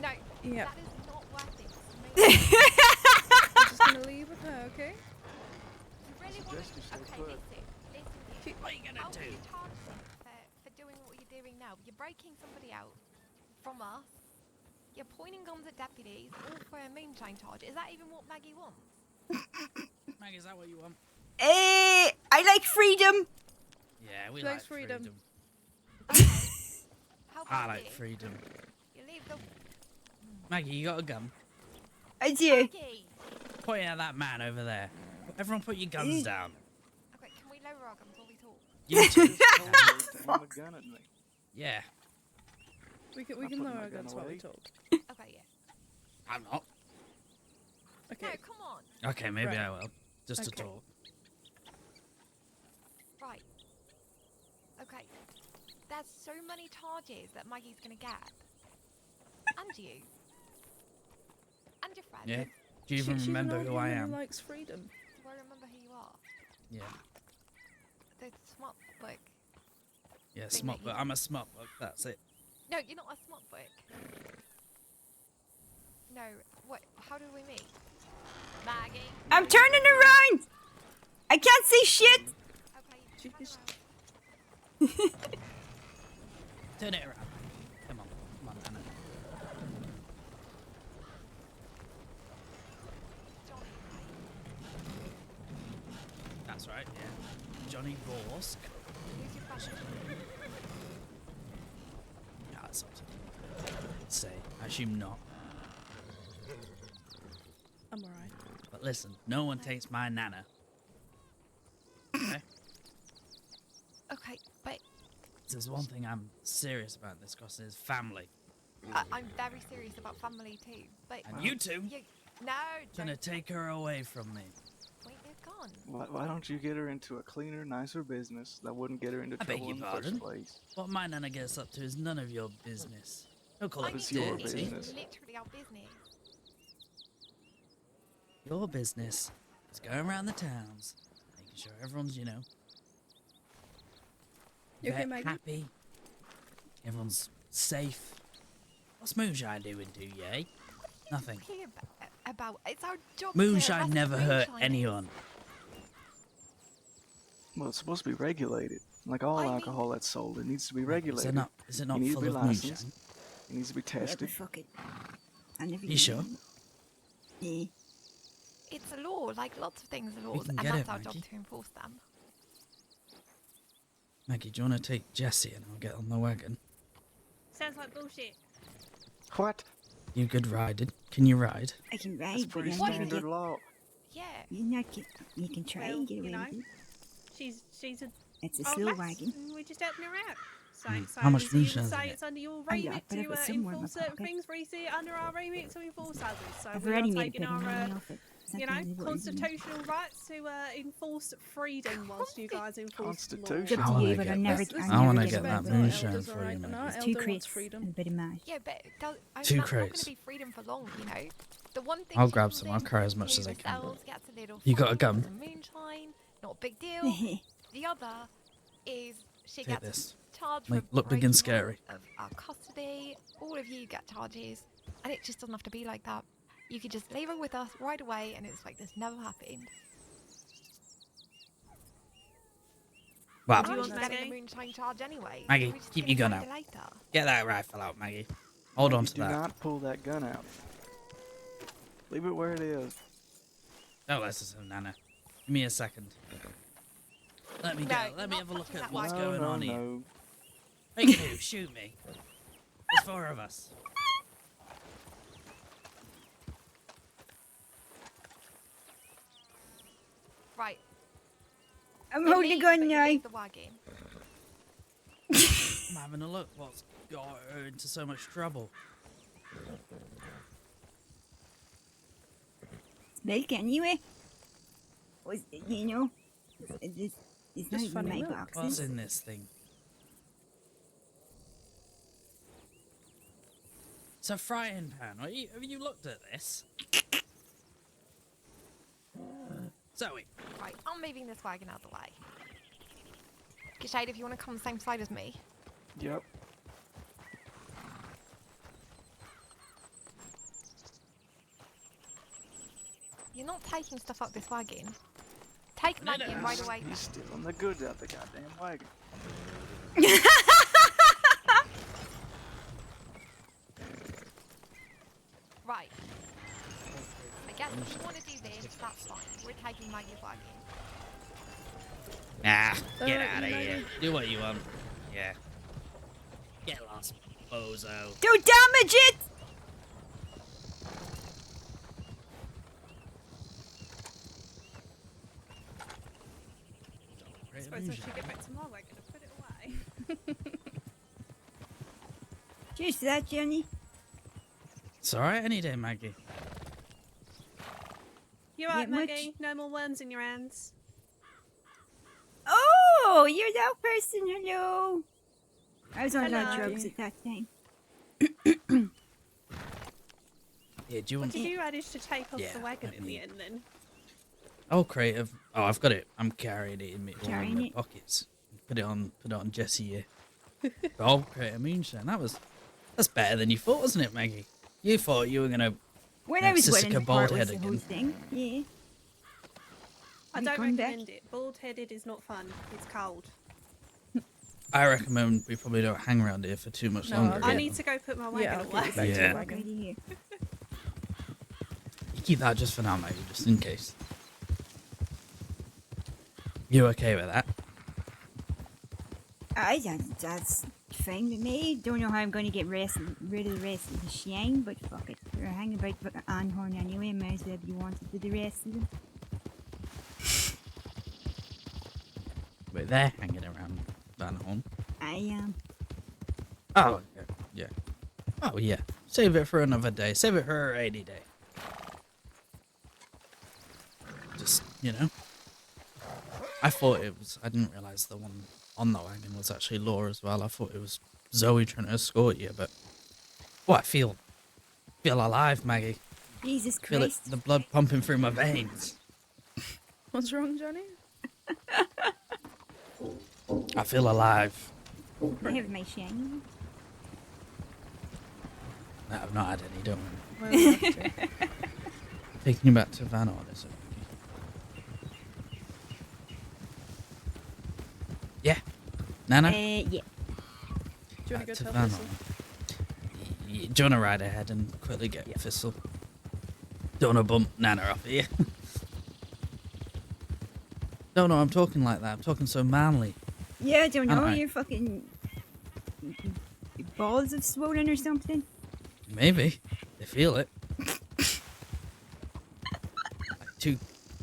No. Yeah. That is not worth it. I'm just gonna leave with her, okay? You really want to... Okay, listen. What are you gonna do? You're charged for doing what you're doing now. You're breaking somebody out from us. You're pointing guns at deputies, all for a moonshine charge. Is that even what Maggie wants? Maggie, is that what you want? I like freedom. Yeah, we She like likes freedom. Okay. How I about like you? freedom. You leave the Maggie, you got a gun? I do. Maggie. Point at that man over there. Everyone put your guns down. Okay, can we lower our guns while we talk? You two. Aim a gun at me. Yeah. We can putting lower my our gun guns while we away. talk. Okay, yeah. I'm not. Okay. No, come on. Okay, maybe Right. I will. Just to Okay. talk. Right. Okay. There's so many charges that Maggie's gonna get. And you. And your friend. Yeah. Do you even She's remember an who old I woman am? who likes freedom. Do I remember who you are? Yeah. The smart book. Yeah, Thing smart that book. you- I'm a smart book. That's it. No, you're not a smart book. No, what? How do we meet? Maggie. I'm turning around. I can't see shit. Okay, turn Jeez. around. Turn it around. Come on. Come on, Anna. Johnny, That's right, yeah. Johnny Borsk. who's your fashion? Yeah, that's up to you. Say, I assume not. I'm alright. But listen, no one takes my nana. Okay? Okay, but There's one thing I'm serious about in this crossing is family. I'm very serious about family too. But And you two? No, Gonna don't take her away from me. point your gun. Why don't you get her into a cleaner, nicer business that wouldn't get her into I beg trouble your in the pardon? first place? What my nana gets up to is none of your business. Don't call I it It's mean, your dirty. business. It's literally our business. Your business is going around the towns, making sure everyone's, you know, You okay, they're Maggie? happy. Everyone's safe. What's Moonshine doing to you, eh? Nothing. Talking about it's our job. to Moonshine arrest never hurt moonshiners. anyone. Well, it's supposed to be regulated. Like all alcohol that's sold, it needs to be regulated. Is it not you need full to be of licensed. moonshine? It needs to be tested. Fuck it. I never. You sure? Yeah. It's a law, like lots of things are laws, can and get that's it, our job Maggie. to enforce them. Maggie, do you want to take Jessie and I'll get on the wagon? Sounds like bullshit. What? You good riding? Can you ride? I can That's ride, but pretty I never standard get. law. Yeah. You not get. You can try Well, and get away you know, with it. she's a It's a old slow lass, wagon. and we're just helping her out. So, so How much you moonshine's say in it's under your Oh, yeah, remit but I've to got some more in my enforce certain pocket. things. We see it under our remit to enforce others. So I've we are already made a taking bit of our, money off it. you know, Exactly what it is. constitutional rights to enforce freedom whilst you guys enforce Constitution. It's up to you, but I never. I want to never get away that with it. moonshine for you, And Maggie. our It's 2 elder wants crates freedom. and a bit of mash. Yeah, but it does, I mean, Two that's not crates. going to be freedom for long, you know. The one thing I'll she grab comes some. I'll in carry as much to as I can. sells, gets a little You got a fine, gun? some moonshine, not a big deal. The other is she Take gets this. charged Make for look big and breaking scary. out of our custody. All of you get charges, and it just doesn't have to be like that. You could just leave her with us right away, and it's like this never happened. Wow. I'm just getting Maggie? a moonshine charge anyway. so Maggie, we're just keep gonna your gun find out. it later. Get that rifle out, Maggie. Hold on to Do that. not pull that gun out. Leave it where it is. Don't listen to Nana. Give me a second. Let me No, go. you're Let me not have a look touching at that what's wagon. going no, on here. no. Make who? Shoot me. There's 4 of us. Right. I'm It holding a means gun that you now. leave the wagon. I'm having a look. What's got her into so much trouble? Milk anyway. Was you know? It's not Just even funny my milk. What's boxes. in this thing? It's a frying pan. Have you looked at this? Zoe. Right, I'm moving this wagon out of the way. Gishade, if you want to come the same side as me. Yep. You're not taking stuff up this wagon. Take No, Maggie no. in right away. He's stealing the goods out the goddamn wagon. Right. I guess if you want to do this, that's fine. We're taking Maggie's wagon. Ah, get Alright, out of here. Maggie. Do what you want. Yeah. Get lost, bozo. Don't damage it! I suppose I should get back to my wagon and put it away. Cheers to that, Johnny. It's alright any day, Maggie. You alright, Get much? Maggie? No more worms in your hands. Oh, you're that person. Hello. I was on a lot of Hello. drugs at that time. Yeah, do you want... Did you manage to take off Yeah, the wagon let in me- the end then? Oh, creative. Oh, I've got it. I'm carrying it in all in Carrying my it? pockets. Put it on Jesse here. Oh, creative moonshine. That's better than you thought, wasn't it, Maggie? You thought you were gonna When I was Sissica winning, the bald part was head the whole again. thing. Yeah. I You don't coming back? recommend it. Bald-headed is not fun. It's cold. I recommend we probably don't hang around here for too much longer. I need to go put my wagon away. Yeah. Here. You keep that just for now, Maggie, just in case. You okay with that? That's fine with me. Don't know how I'm going to get rid of the rest of the shine, but fuck it. We're hanging about the Anhorn anyway. Might as well be wanted to the rest of them. But they're hanging around Van Horn. I am. Oh, yeah. Oh, yeah. Save it for another day. Save it for a rainy day. Just, you know. I thought it was... I didn't realise the one on the wagon was actually Laura as well. I thought it was Zoe trying to escort you, but... Well, I feel alive, Maggie. Jesus Feel it, Christ. the blood pumping through my veins. What's wrong, Johnny? I feel alive. I have my shine. No, I've not had any, don't Where worry. are we off to? Taking you back to Van Horn, is it? Yeah. Nana? Yeah. Do you want Back to go to tell Van Thistle? Horn. Do you want to ride ahead and quickly get Thistle? Don't want to bump Nana off here. No, I'm talking like that. I'm talking so manly. Yeah, I don't know. Aren't I? Your fucking balls have swollen or something. Maybe. They feel it. Like two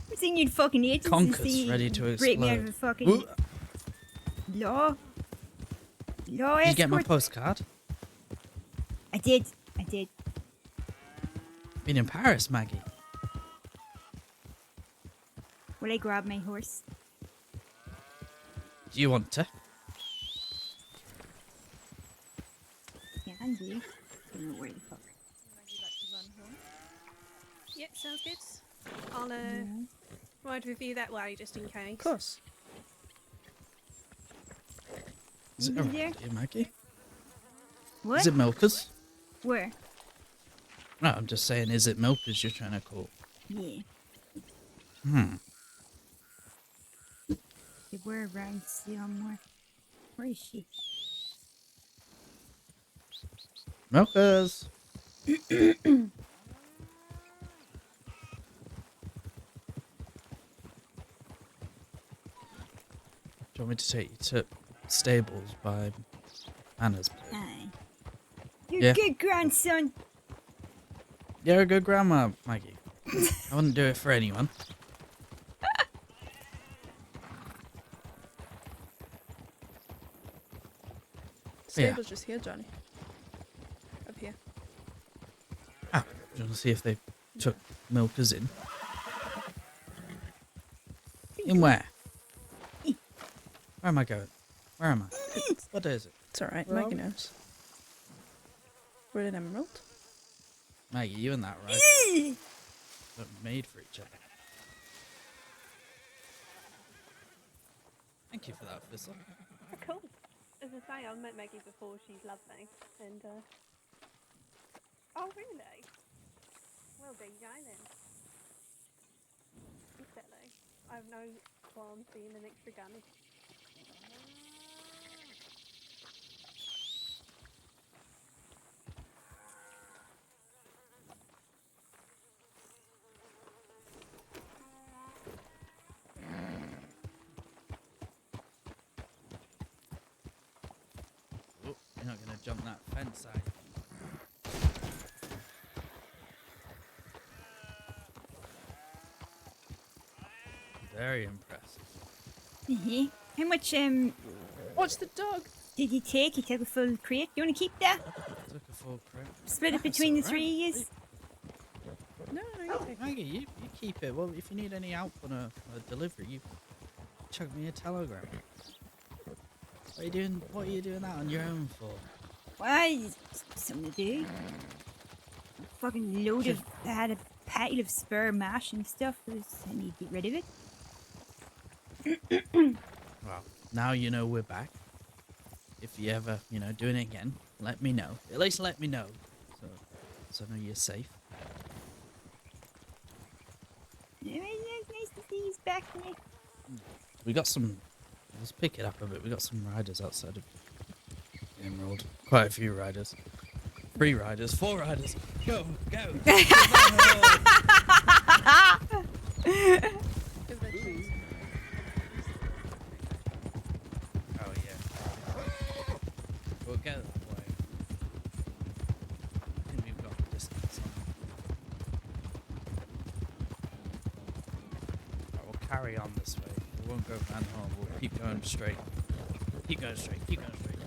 I think you'd fucking hate to conkers see ready to break me out of explode. a fucking law. Law Did you get my escort. postcard? I did. Been in Paris, Maggie. Will I grab my horse? Do you want to? Yeah, I do. Don't know where the fuck. Yep, sounds good. I'll ride with you that way just in case. Of course. Is it Is around there? here, Maggie? What? Is it Milkers? Where? No, I'm just saying, is it Milkers you're trying to call? Yeah. They were around somewhere. Where is she? Milkers! Do you want me to take you to stables by Anna's place? Aye. Your Yeah. good grandson. You're a good grandma, Maggie. I wouldn't do it for anyone. Yeah. Stable's just here, Johnny. Up here. Ah, do you want to see if they took Milkers in? In where? Where am I going? Where am I? What day is it? It's alright, Well- Maggie knows. We're at Emerald. Maggie, you and that right? They're made for each other. Thank you for that, Thistle. Cool. As I say, I've met Maggie before. She's lovely. And, oh, really? Well, there you go then. Exactly. I have no qualms being an extra gun. You're not gonna jump that fence, are you? Very impressive. How much What's the dog? did you take? You took a full crate. You want to keep that? Took a full crate. Split it That's between the all three right. of you. No, Maggie, you keep it. Well, if you need any help on a delivery, you chuck me a telegram. What are you doing? What are you doing that on your own for? Why? Something to do. Fucking load of. I had a pile of spare mash and stuff. I need to get rid of it. Well, now you know we're back. If you ever, doing it again, let me know. At least let me know, so I know you're safe. Nice to see you back, Nick. We got some. Let's pick it up a bit. We got some riders outside of Emerald. Quite a few riders. 3 riders, 4 riders. Go, go. Oh yeah. We'll go that way. I think we've got the distance on. Right, we'll carry on this way. We won't go Van Home. We'll keep going straight. Keep going straight. Keep going straight.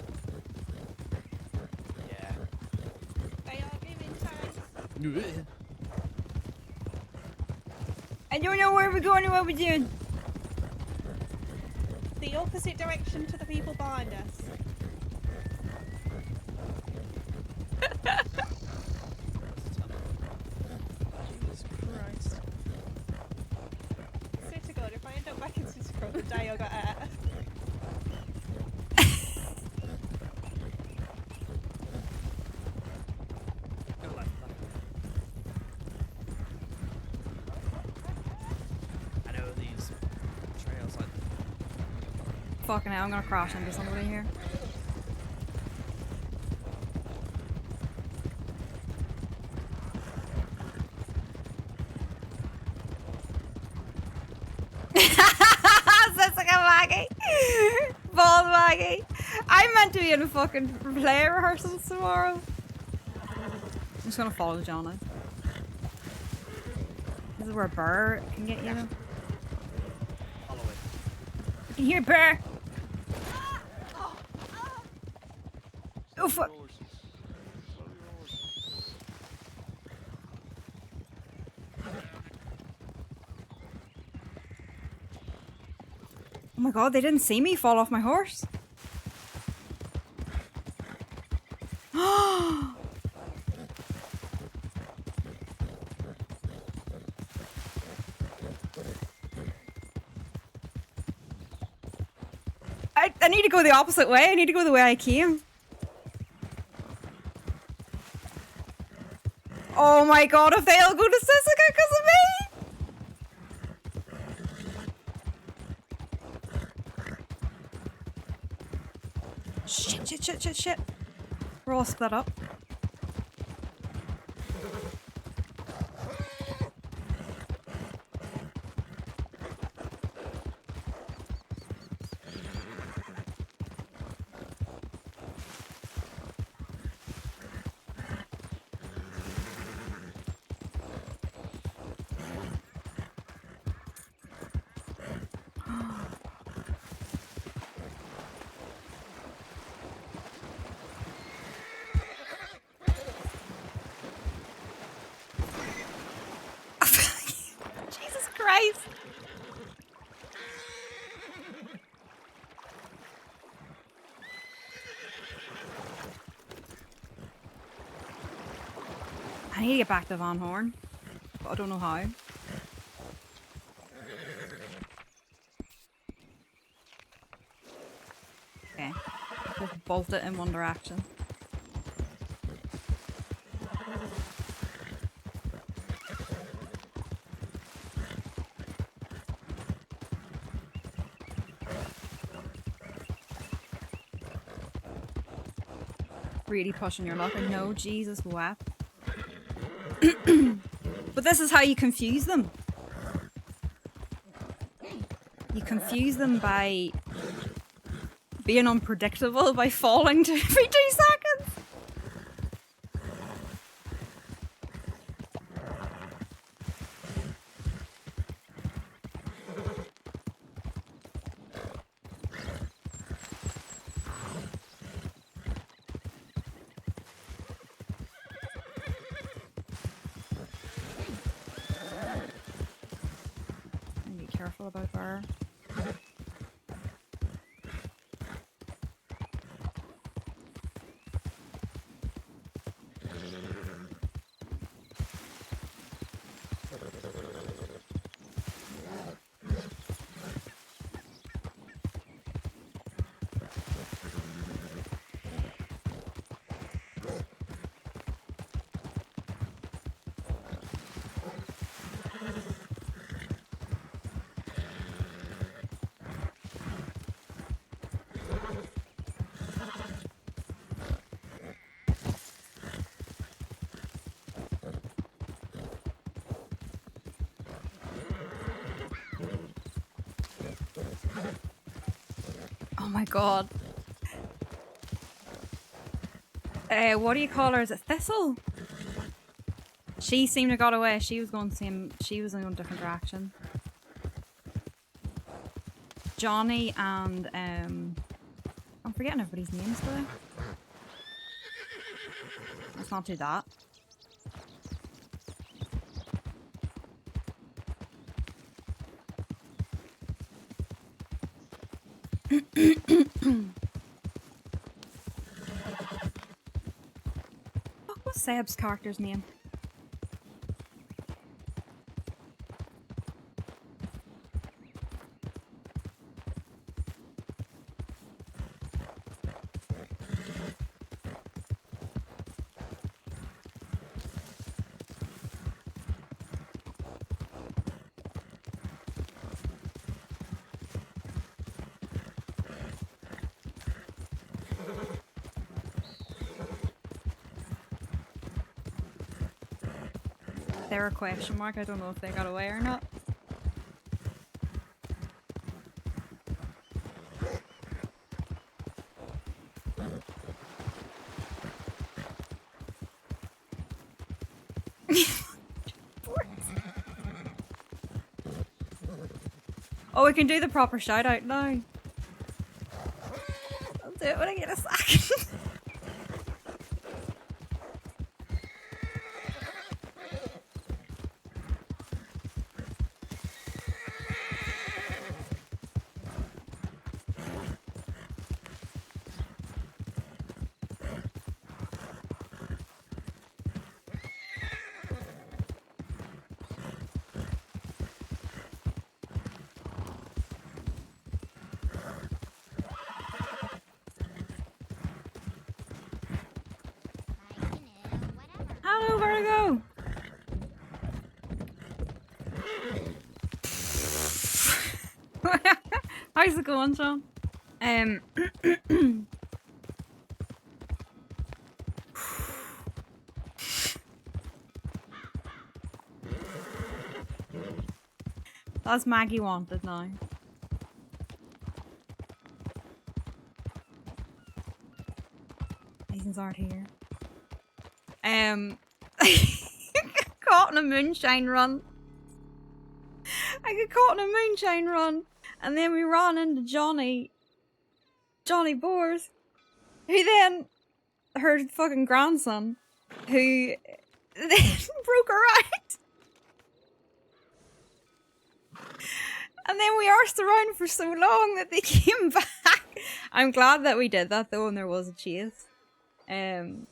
Yeah. They are giving time. I don't know where we're going or what we're doing. The opposite direction to the people behind us. Jesus Christ. Swear to God, if I end up back in Cityscroll the day I got out. I know these trails like. Fucking hell, I'm gonna crash into somebody here. That's like a Maggie. Bald Maggie. I'm meant to be in a fucking play rehearsal tomorrow. I'm just gonna follow John now. This is where a bird can get you. Follow it. You can hear a bird. Oh fuck. Oh my god, they didn't see me fall off my horse. I need to go the opposite way. I need to go the way I came. Oh my god, if they all go to Sisika because of me! Shit. We're all split up. Jesus Christ! I need to get back to Van Horn, but I don't know how. Okay, just bolt it in one direction. Really pushing your luck. I know, Jesus wept. But this is how you confuse them. You confuse them by being unpredictable by falling to every 2 seconds. Be careful about her. Oh my god. What do you call her? Is it Thistle? She seemed to got away. She was going she was in a different direction. Johnny and I'm forgetting everybody's names today. Let's not do that. What was Seb's character's name? They're a question mark. I don't know if they got away or not. Oh, we can do the proper shout out now. I'll do it when I get a second. Hello, Virgo. How's it going, Sean? That's Maggie wanted now. Reasons aren't here. Caught in a moonshine run. I got caught in a moonshine run, and then we ran into Johnny Boers, who then her fucking grandson, who then broke her out. And then we arsed around for so long that they came back. I'm glad that we did that though, and there was a chase. I'm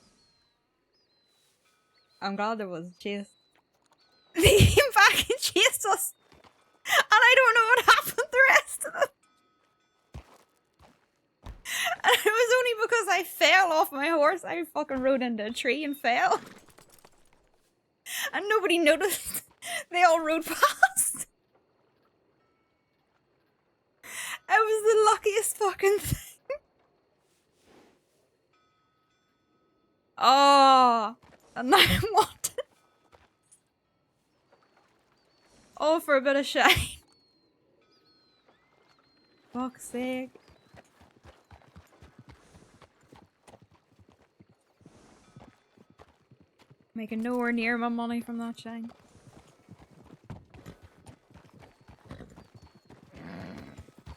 glad there was a chase. They came back and chased us, and I don't know what happened the rest of them. And it was only because I fell off my horse. I fucking rode into a tree and fell, and nobody noticed. They all rode past. It was the luckiest fucking thing. Oh, and now I want it. Oh, for a bit of shine. Fuck's sake. Making nowhere near my money from that chain.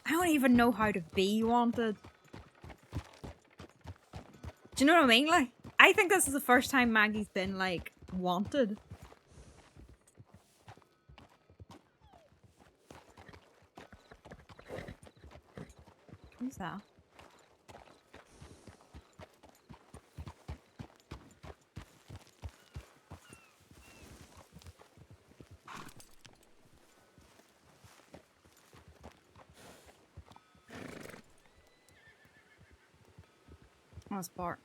I don't even know how to be wanted. Do you know what I mean? Like, I think this is the first time Maggie's been, like, wanted. Who's that? Oh, it's Bart.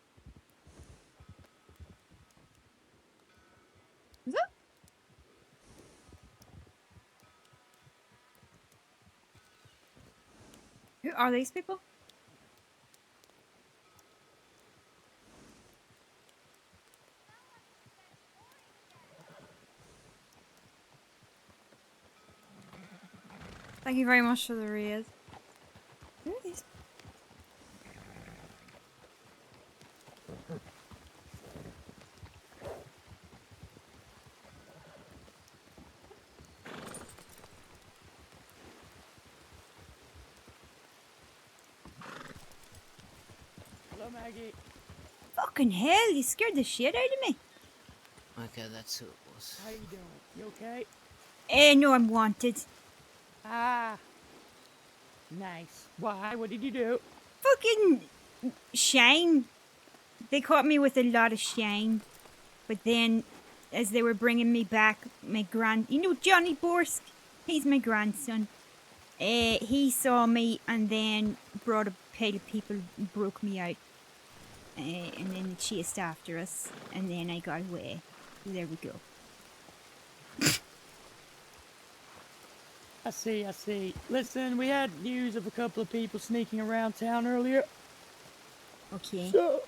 Is it? Who are these people? Thank you very much for the raise. Who are these? Hello, Maggie. Fucking hell, you scared the shit out of me. Okay, that's who it was. How you doing? You okay? No, I'm wanted. Ah. Nice. Why? What did you do? Fucking shine. They caught me with a lot of shine. But then, as they were bringing me back, you know Johnny Borsk? He's my grandson. He saw me and then brought a pile of people and broke me out. And then they chased after us, and then I got away. There we go. I see, I see. Listen, we had news of a couple of people sneaking around town earlier. Okay. So,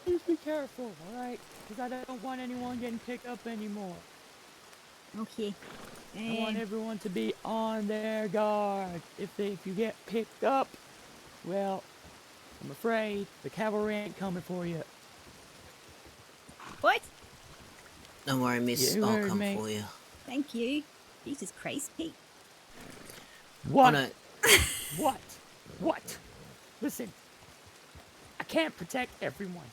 please be careful, alright? Because I don't want anyone getting picked up anymore. Okay. I want everyone to be on their guard. If you get picked up, well, I'm afraid the cavalry ain't coming for you. What? Don't worry, miss. You I'll heard come me. for you. Thank you. Jesus Christ, Pete. What? Oh, no. What? What? Listen, I can't protect everyone.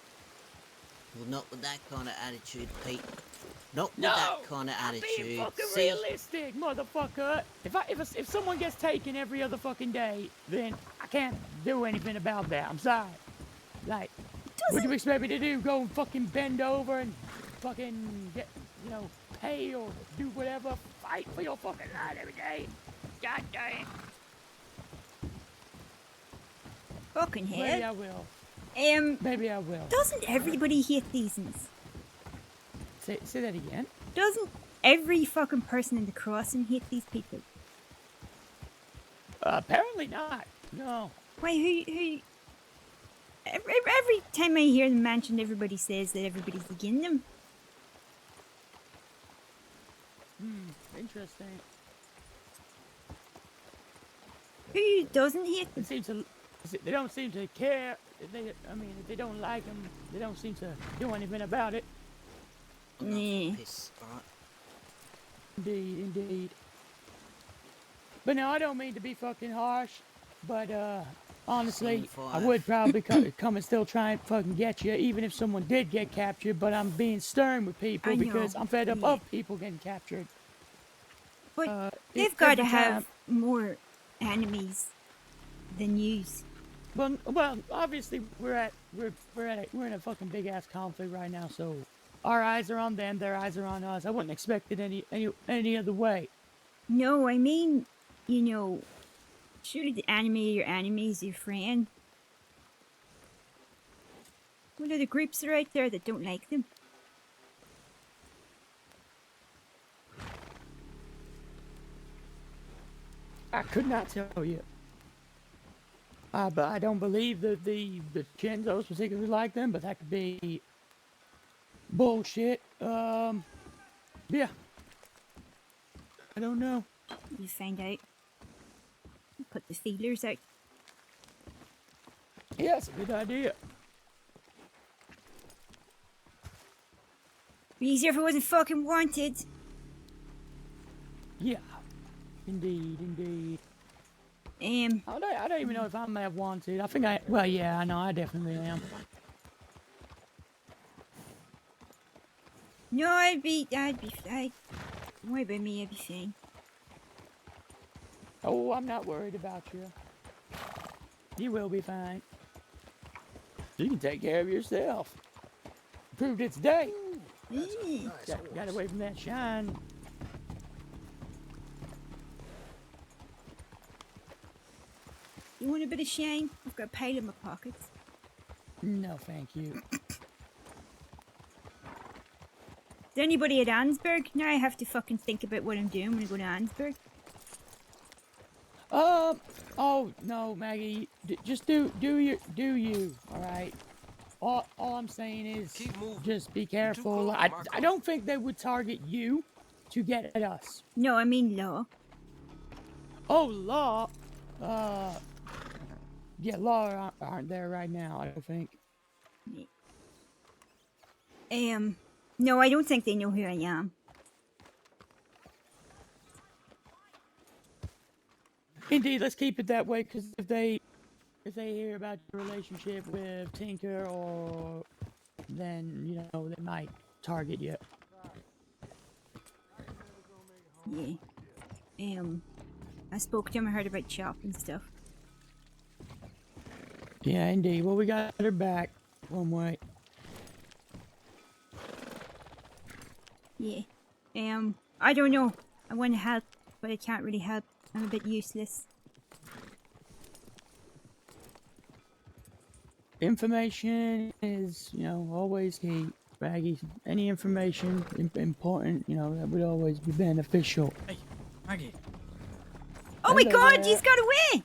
Well, not with that kind of attitude, Pete. Not with No, that kind of I'm attitude. being fucking See? realistic, motherfucker. If someone gets taken every other fucking day, then I can't do anything about that. I'm sorry. Like, what do you expect me to do? Go and fucking bend over and fucking get, pay or do whatever? Fight for your fucking life every day? God damn. Fucking hell. Maybe I will. Maybe I will. Doesn't everybody hate these ones? Say that again? Doesn't every fucking person in the crossing hate these people? Apparently not. No. Wait, who? Every time I hear them mentioned, everybody says that everybody's against them. Interesting. Who doesn't hate them? They don't seem to care. If they don't like them, they don't seem to do anything about it. Piss, alright? Indeed. But no, I don't mean to be fucking harsh, but honestly, I would probably come and still try and fucking get you, even if someone did get captured, but I'm being stern with people I know, because I'm fed up of people getting captured. But they've got to have more enemies than yous. Well, obviously we're in a fucking big ass conflict right now, so our eyes are on them, their eyes are on us. I wouldn't expect it any other way. No, I mean, surely the enemy of your enemy is your friend. What are the groups that are out there that don't like them? I could not tell you. But I don't believe that the Chinzos particularly like them, but that could be bullshit. Yeah. I don't know. You find out. Put the feelers out. Yes, good idea. Be easier if it wasn't fucking wanted. Yeah. Indeed, indeed. I don't even know if I'm that wanted. I think well, yeah, I know, I definitely am. No, don't worry about me, I'd be fine. Oh, I'm not worried about you. You will be fine. You can take care of yourself. Proved its day. Got away from that shine. You want a bit of shame? I've got a pile in my pockets. No, thank you. Is there anybody at Ansburg? Now I have to fucking think about what I'm doing when I go to Ansburg. Oh no, Maggie, just do you, all right? All I'm saying is just be careful. I don't think they would target you to get at us. No, I mean law. Oh, law. Yeah, law aren't there right now, I don't think. No, I don't think they know who I am. Indeed, let's keep it that way, because if they hear about your relationship with Tinker, or then you know they might target you. Yeah. I spoke to him. I heard about shop and stuff. Yeah, indeed. Well, we got her back one way. Yeah. I don't know. I want to help, but I can't really help. I'm a bit useless. Information is, you know, always key, Maggie. Any information important, you know, that would always be beneficial. Hey, Maggie. Oh my god, he's got away!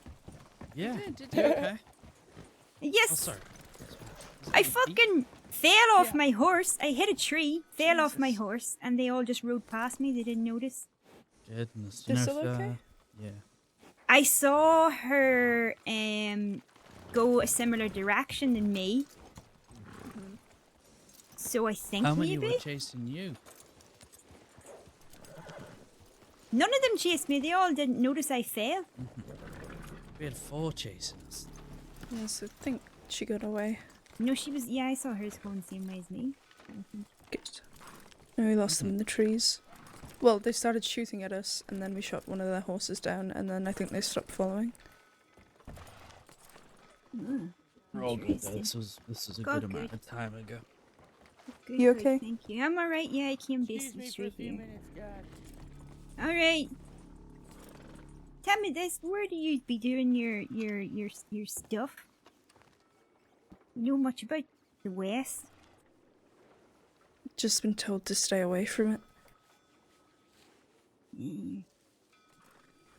Yeah. Did you okay? Yes. Oh, sorry. I fucking fell off my horse. I hit a tree, fell off my horse, and they all just rode past me. They didn't notice. Goodness. They're still okay? Yeah. I saw her go a similar direction than me. So I think How many maybe were chasing you? none of them chased me. They all didn't notice I fell. We had 4 chasing us. Yes, I think she got away. No, she was. Yeah, I saw hers going the same way as me. Good. And we lost them in the trees. Well, they started shooting at us, and then we shot one of their horses down, and then I think they stopped following. We're all good though. This was a good amount of time ago. Good, You good, okay? Thank you. I'm alright. Yeah, I came basically straight here. Alright. Tell me this. Where do you be doing your stuff? You know much about the West? Just been told to stay away from it.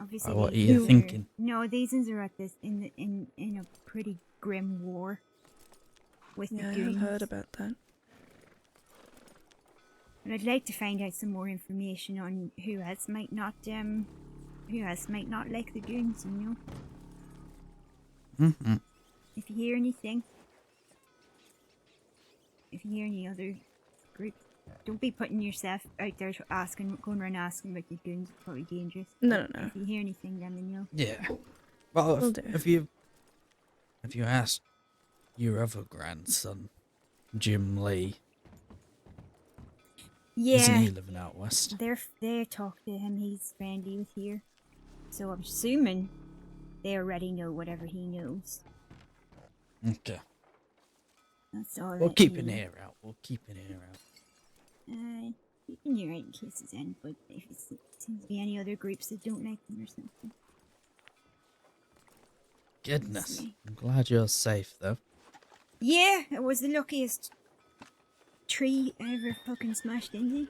Obviously, What are these you ones thinking? No, these ones are at this in a pretty grim war with Yeah, the I goons. have heard about that. And I'd like to find out some more information on who else might not like the goons. You know, Mm-hmm. if you hear anything, if you hear any other group, don't be putting yourself out there going around asking about the goons. It's probably dangerous. No, But no. If you hear anything, let me know. Yeah. Well, Will do. if you asked your other grandson, Jim Lee, isn't Yeah, he living out west? they talk to him. He's friendly with here, so I'm assuming they already know whatever he knows. Okay. That's all. We'll that keep he- an ear out. We'll keep an ear out. You can hear it in case it's in, but if it seems to be any other groups that don't like them or something. Goodness. see. I'm glad you're safe though. Yeah, it was the luckiest tree I ever fucking smashed into.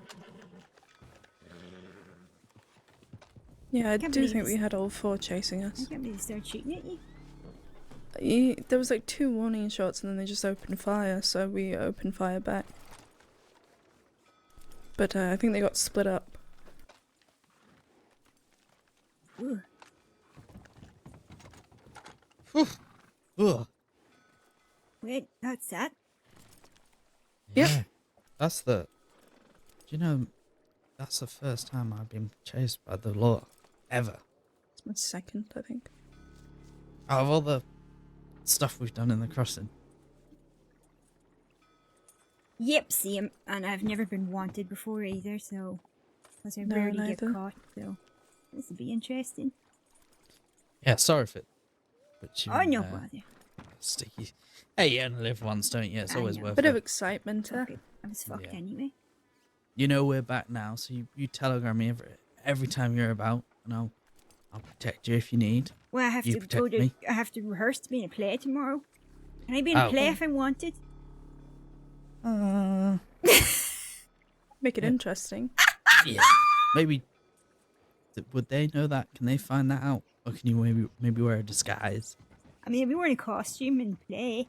Yeah, I Can't do believe think this- we had all 4 chasing I us. can't believe they started shooting at you. There was like 2 warning shots, and then they just opened fire, so we opened fire back. But I think they got split up. Ooh. Ugh. Wait, that's that? Yeah. That's the Do you know that's the first time I've been chased by the law ever? It's my second, I think. Out of all the stuff we've done in the crossing. Yep, same. And I've never been wanted before either, so... Because I No, rarely get neither. caught, so... This will be interesting. Yeah, sorry if it. But you. Oh, no bother. Sticky. Hey, you only live once, don't you? It's I always know. worth Bit it. of excitement, huh? I was fucked Yeah. anyway. You know we're back now, so you telegram me every time you're about, and I'll protect you if you need. Well, I have You to go protect to... me. I have to rehearse to be in a play tomorrow. Can I be in a Oh. play if I wanted? Make it Yeah. interesting. Yeah. Maybe. Would they know that? Can they find that out, or can you maybe wear a disguise? I mean, I'll be wearing a costume and play,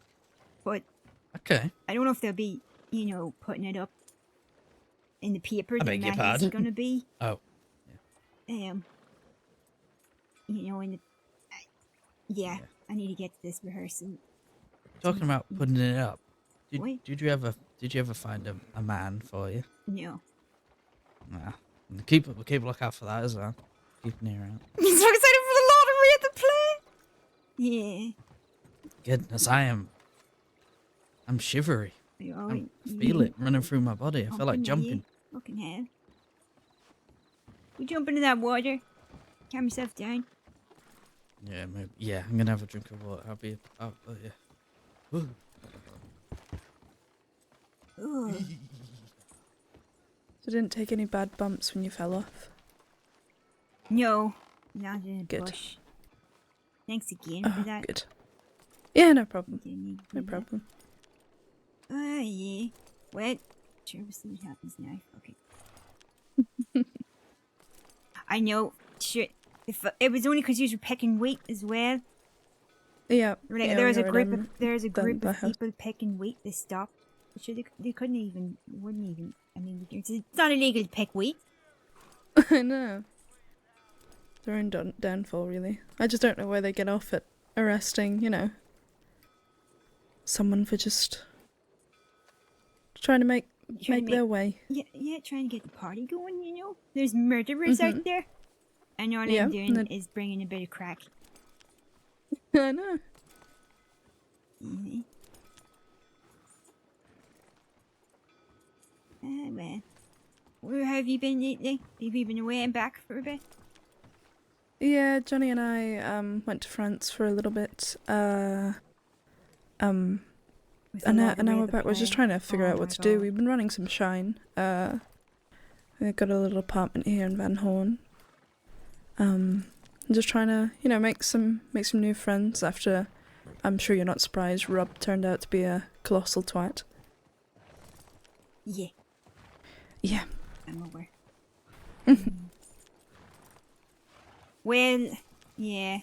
but Okay. I don't know if they'll be, you know, putting it up in the paper I that beg your Maggie's pardon? gonna be. Oh. You know, in the... yeah, I need to get to this rehearsal. Talking about putting it up. Wait. Did you ever find a man for you? No. Nah. Keep a lookout for that as well. Keep an ear out. I'm so excited for the lottery at the play! Yeah. Goodness, I'm shivery. Oh, I feel it running through my body. I feel like Pumping, jumping. yeah. Fucking hell. We jump into that water. Calm yourself down. Yeah, maybe. Yeah, I'm gonna have a drink of water. I'll be. Oh, yeah. Ooh. Ugh. So didn't take any bad bumps when you fell off? No. Not in a Good. bush. Thanks again Oh, for that. good. Yeah, no problem. Didn't need to No do that. problem. Oh, yeah. Well, sure, we'll see what happens now. Okay. I know. Sure. If it was only because you were picking wheat as well. Yeah. Like, yeah, there's we a were group down of there's a down group the of house. people picking wheat. They stopped. Sure, they couldn't even. Wouldn't even. I mean, it's not illegal to pick wheat. I know. Their own downfall, really. I just don't know where they get off at arresting, you know, someone for just trying to make their way. Yeah, trying to get the party going. You know, there's murderers out there, and all Yeah, I'm and doing is bringing a bit of crack. I know. Mhm. Well, where have you been lately? Have you been away and back for a bit? Yeah, Johnny and I went to France for a little bit. With an a lot of hour other back. We're just play. trying to figure Oh out my what to do. God. We've been running some shine. We've got a little apartment here in Van Horn. Just trying to, you know, make some new friends after. I'm sure you're not surprised. Rob turned out to be a colossal twat. Yeah. Yeah. I'm aware. Well, yeah.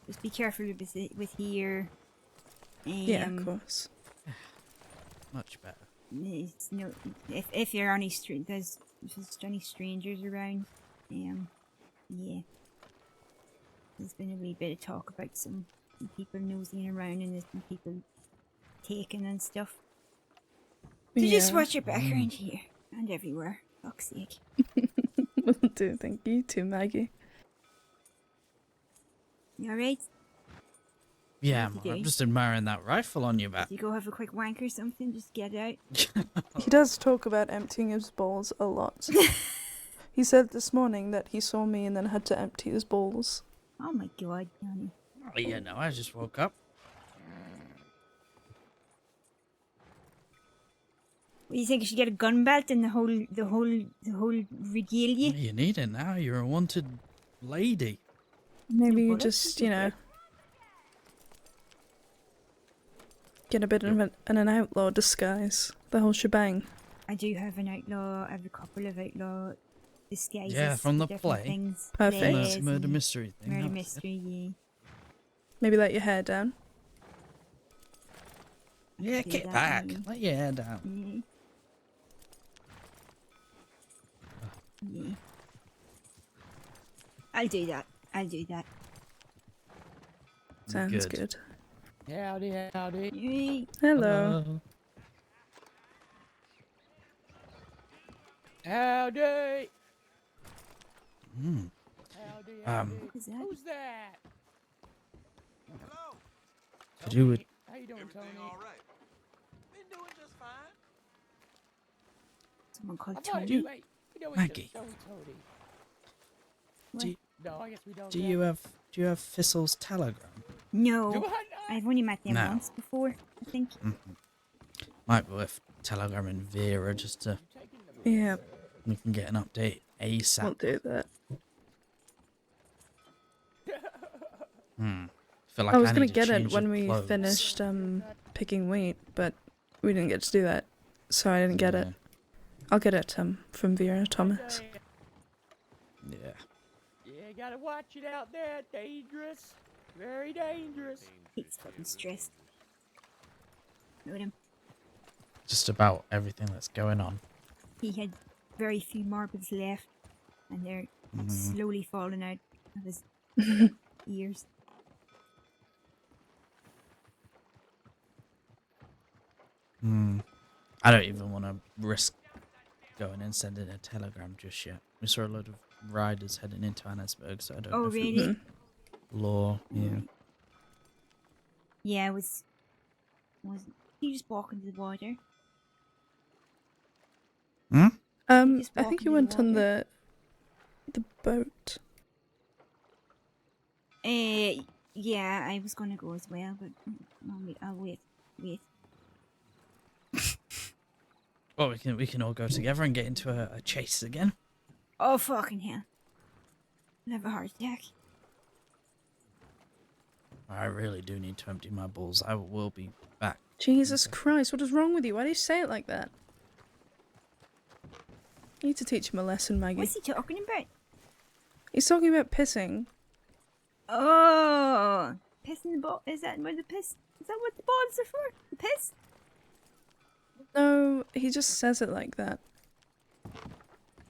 Just be careful with here. Yeah, of course. Much better. It's no, if you're any there's any strangers around, yeah. There's been a wee bit of talk about some people nosing around and there's been people taken and stuff. So just Yeah. watch your back around here and everywhere. Fuck's sake. Will do. Thank you too, Maggie. You alright? Yeah, What man, you I'm doing? just admiring that rifle on your back. You go have a quick wank or something, just get out. He does talk about emptying his balls a lot. He said this morning that he saw me and then had to empty his balls. Oh my god, Johnny. Oh, yeah, no, I just woke up. What do you think? You should get a gun belt and the whole regalia? You need it now. You're a wanted lady. Maybe you bullets just, would be you know, get a bit of an outlaw disguise. The whole shebang. I do have an outlaw. I have a couple of outlaw disguises. Yeah, from the different play. Things. Perfect. Plays Murder and mystery thing. Murder that was mystery, yeah. Maybe let your hair down. Yeah, do get that, back. yeah. Let your hair down. Yeah. I'll do that. Sounds Good. good. Howdy, howdy. Yay. Hello. Howdy. Hmm. Who's that? Could you would How you doing, Tony? Been doing just fine. Someone called I thought Tony. wait, we know it's Maggie. just Tony. do you, No, I guess we don't. do you have Thistle's telegram? No, Do I I've only met them No. once before, I think. Might be worth telegramming Vera just to Yeah, we can get an update ASAP. we'll do that. Feel like I was need gonna to get it change when of we clothes. finished picking wheat, but we didn't get to do that, so I didn't get it. I'll get it from Vera Thomas. Yeah. Yeah, gotta watch it out there. Dangerous. Very dangerous. He's fucking stressed. Look at him. Just about everything that's going on. He had very few marbles left, and they're slowly falling out of his ears. I don't even want to risk going and sending a telegram just yet. We saw a lot of riders heading into Annesburg, so I don't know if it was law. Yeah. Yeah, it was he just walking to the water? I think you went on the boat. Yeah, I was gonna go as well, but I'll wait. Well, we can all go together and get into a chase again. Oh fucking hell! I'll have a heart attack. I really do need to empty my balls. I will be back. Jesus Christ, what is wrong with you? Why do you say it like that? You need to teach him a lesson, Maggie. What's he talking about? He's talking about pissing. Oh, pissing the ball. Is that where the piss? Is that what the balls are for? The piss? No, he just says it like that.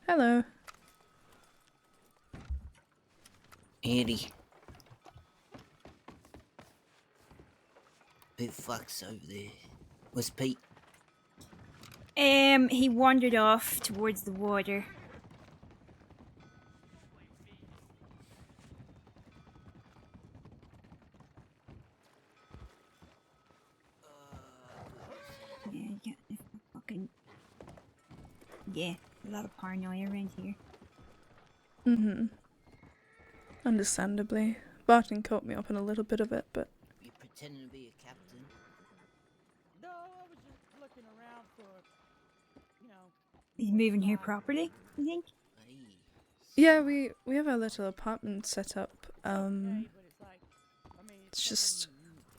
Hello. Andy. Who fuck's over there? Where's Pete? He wandered off towards the water. Yeah, a lot of paranoia around here. Understandably. Barton caught me up in a little bit of it, but... You pretending to be a captain? No, I was just looking around for, you know. He's moving here properly, I think. Yeah, we have our little apartment set up. It's just,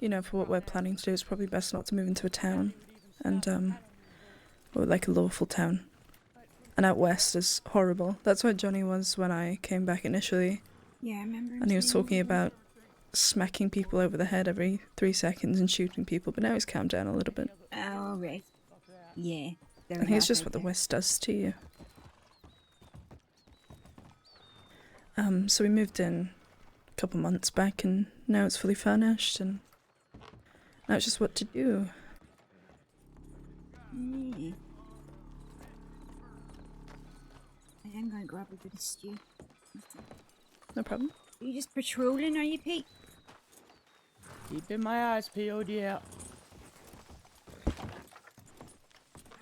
you know, for what we're planning to do, it's probably best not to move into a town. And, or like a lawful town. And out west is horrible. That's where Johnny was when I came back initially. Yeah, I remember. And he was talking about smacking people over the head every 3 seconds and shooting people, but now he's calmed down a little bit. Oh, right. Yeah. I think it's just what the West does to you. So we moved in a couple months back, and now it's fully furnished, and now it's just what to do. I'm gonna grab a bit of stew. No problem. Are you just patrolling, are you, Pete? Keeping my eyes peeled, yeah.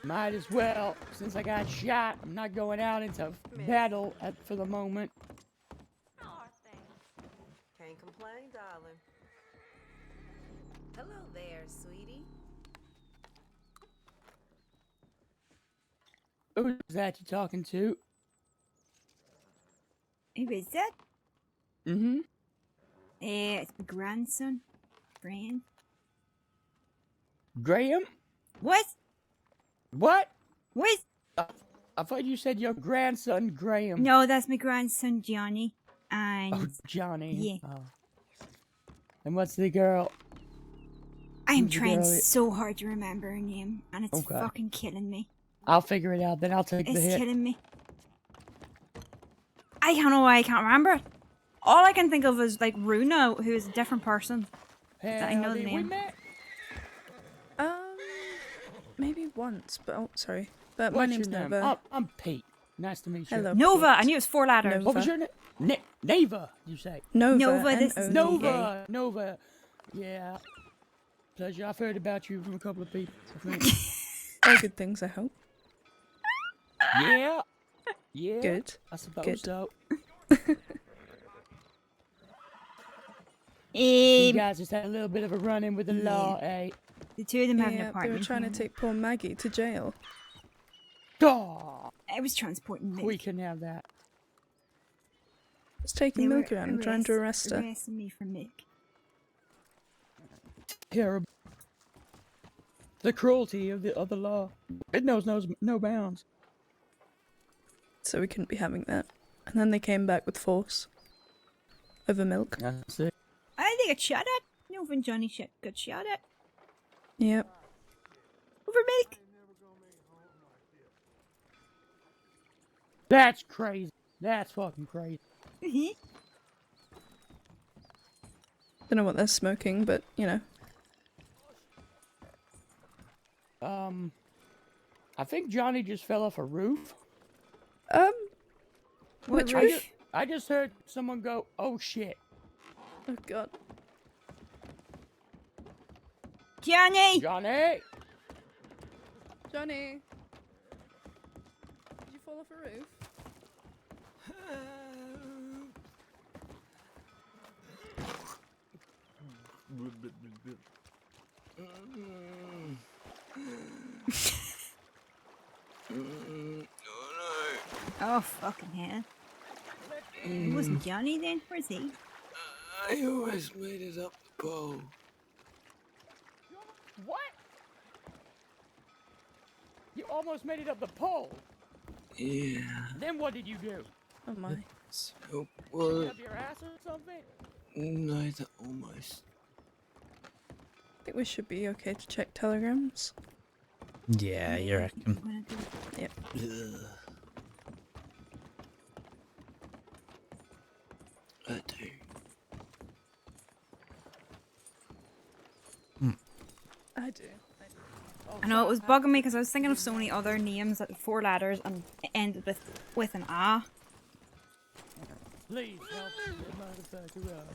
Might as well, since I got shot. I'm not going out into battle for the moment. Can't complain, darling. Hello there, sweetie. Who's that you talking to? Who is that? Mm-hmm. It's my grandson, Brian. Graham? What? What? What? I thought you said your grandson, Graham. No, that's my grandson, Johnny. And... Oh, Johnny. Yeah. Oh. And what's the girl? I'm Who's the trying girl? so hard to remember her name, and it's Okay. fucking killing me. I'll figure it out, then I'll take the It's hit. killing me. I don't know why I can't remember it. All I can think of is like Runa, who is a different person. That I know the Howdy, we name. met. Maybe once, but oh, sorry. But my What's name's your name? Nova. I'm Pete. Nice to meet you. Hello. Nova. I knew it was 4 letters. What was your name? Neva, you say? Nova. Nova, this is Nova. Nova. Yeah. Pleasure. I've heard about you from a couple of people. I think. All good things, I hope. Yeah. Yeah. Good. I suppose Good. so. You guys just had a little bit of a run-in with the law, eh? The two of them have an Yeah, they apartment. were trying to take poor Maggie to jail. Oh, I was transporting Mick. we can have that. Just taking They milk were around, trying to arrest her. Arresting me for Mick. Terrible. The cruelty of the law. It knows no bounds. So we couldn't be having that. And then they came back with force. Over milk. That's it. I think it's shot at. Nova and Johnny got shot at. Yep. Over Mick. That's crazy. That's fucking crazy. Don't know what they're smoking, but, you know. I think Johnny just fell off a roof. Which I roof? I just heard someone go, "Oh shit." Oh god. Johnny! Johnny! Johnny! Did you fall off a roof? Oh, fucking hell. It wasn't Johnny then? Where's he? I always made it up the pole. What? You almost made it up the pole. Yeah. Then what did you do? Oh my. Oh, well, Up your ass or something? neither almost. I think we should be okay to check telegrams. Yeah, you reckon? Yep. Ugh. I do. I do. I know, it was bugging me because I was thinking of so many other names that had 4 letters and it ended with an A. Please help the motherfucker up.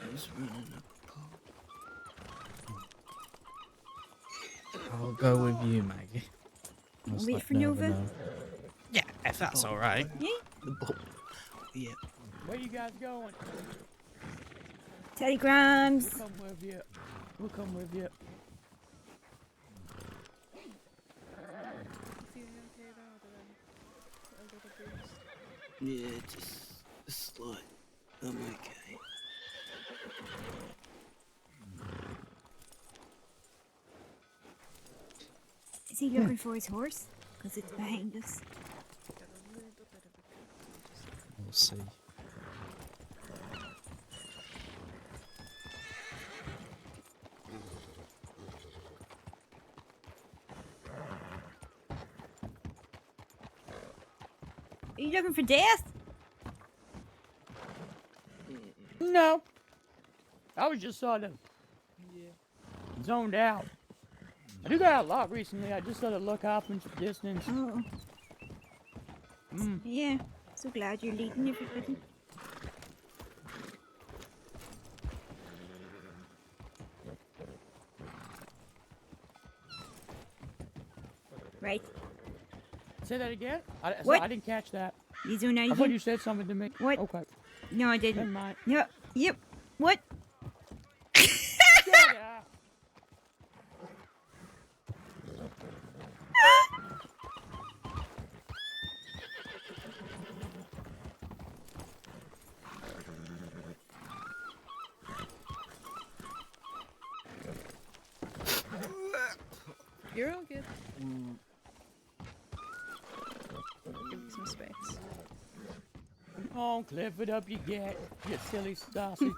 I was running up a pole. I'll go with you, Maggie. Just Wait let for Nova? know. Yeah, if that's alright. Yeah. The ball. Yeah. Where you guys going? Telegrams. We'll come with you. We'll come with you. Yeah, just slight. I'm okay. Is he looking for his horse? Because it's behind us. We'll see. Are you looking for death? No. I was just sort of zoned out. I do that a lot recently. I just sort of look off into the distance. Oh. Yeah. So glad you're leading everybody. Right. Say that again? What? I didn't catch that. You do now. I thought you said something to me. What? Okay. No, I didn't. Never mind. Yep. Yep. What? You're all good. Give me some space. Come on, Clifford, up you get. You silly sausage.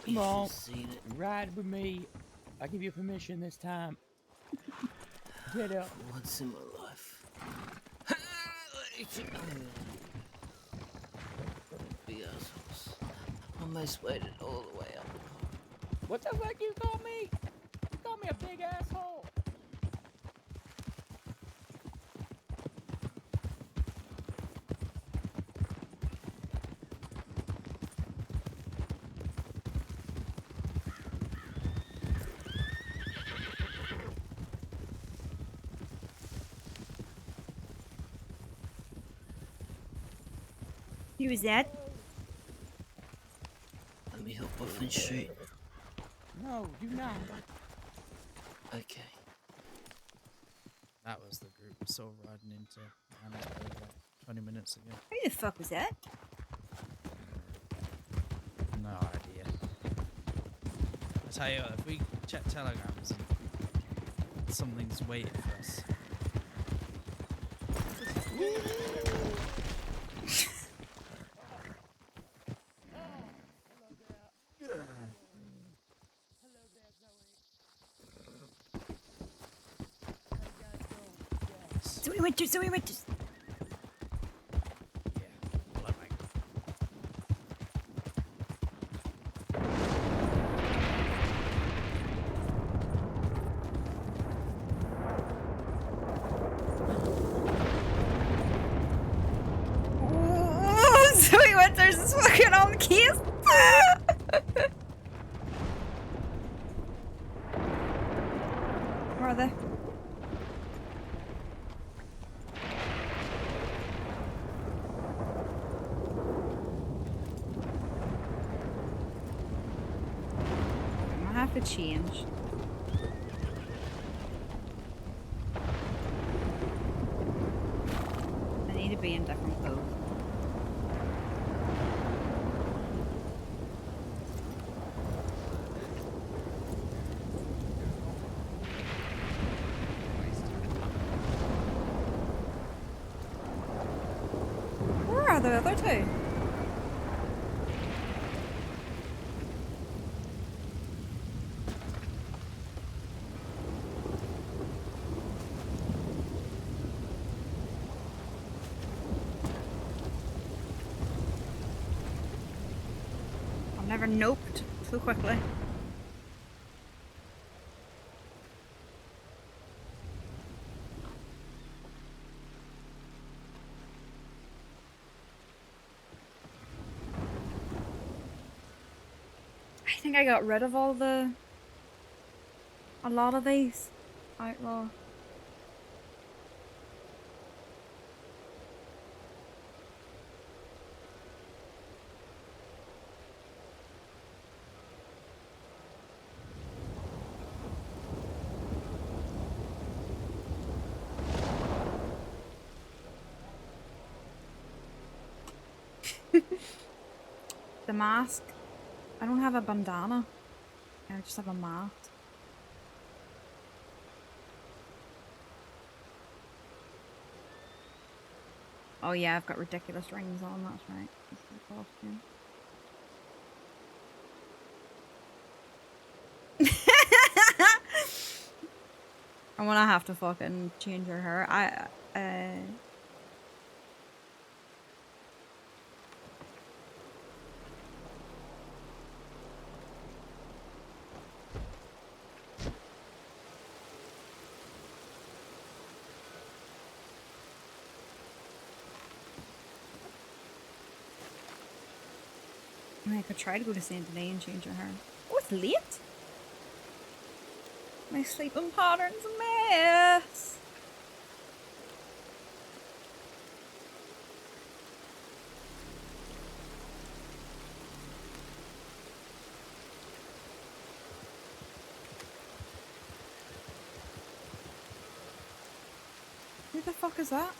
Come on, ride with me. I give you permission this time. Get up. Once in my life. The assholes. Almost waited all the way up. What the fuck you call me? You call me a big asshole. Who was that? Let me hop off and shoot. No, do not. Okay. That was the group we saw riding into Johannesburg like 20 minutes ago. Who the fuck was that? No idea. I tell you what, if we check telegrams and something's waiting for us. Zoe Winters, Zoe Winters. Zoe Winters is fucking on the keys. Where are they? I have to change. I need to be in different clothes. Where are the other two? I've never noped so quickly. I think I got rid of a lot of these outlaw. The mask. I don't have a bandana. I just have a mask. Oh yeah, I've got ridiculous rings on, that's right. That's the costume. I'm gonna have to fucking change her hair. I could try to go to Saint Denis and change her hair. Oh, it's late. My sleeping pattern's a mess. Who the fuck is that?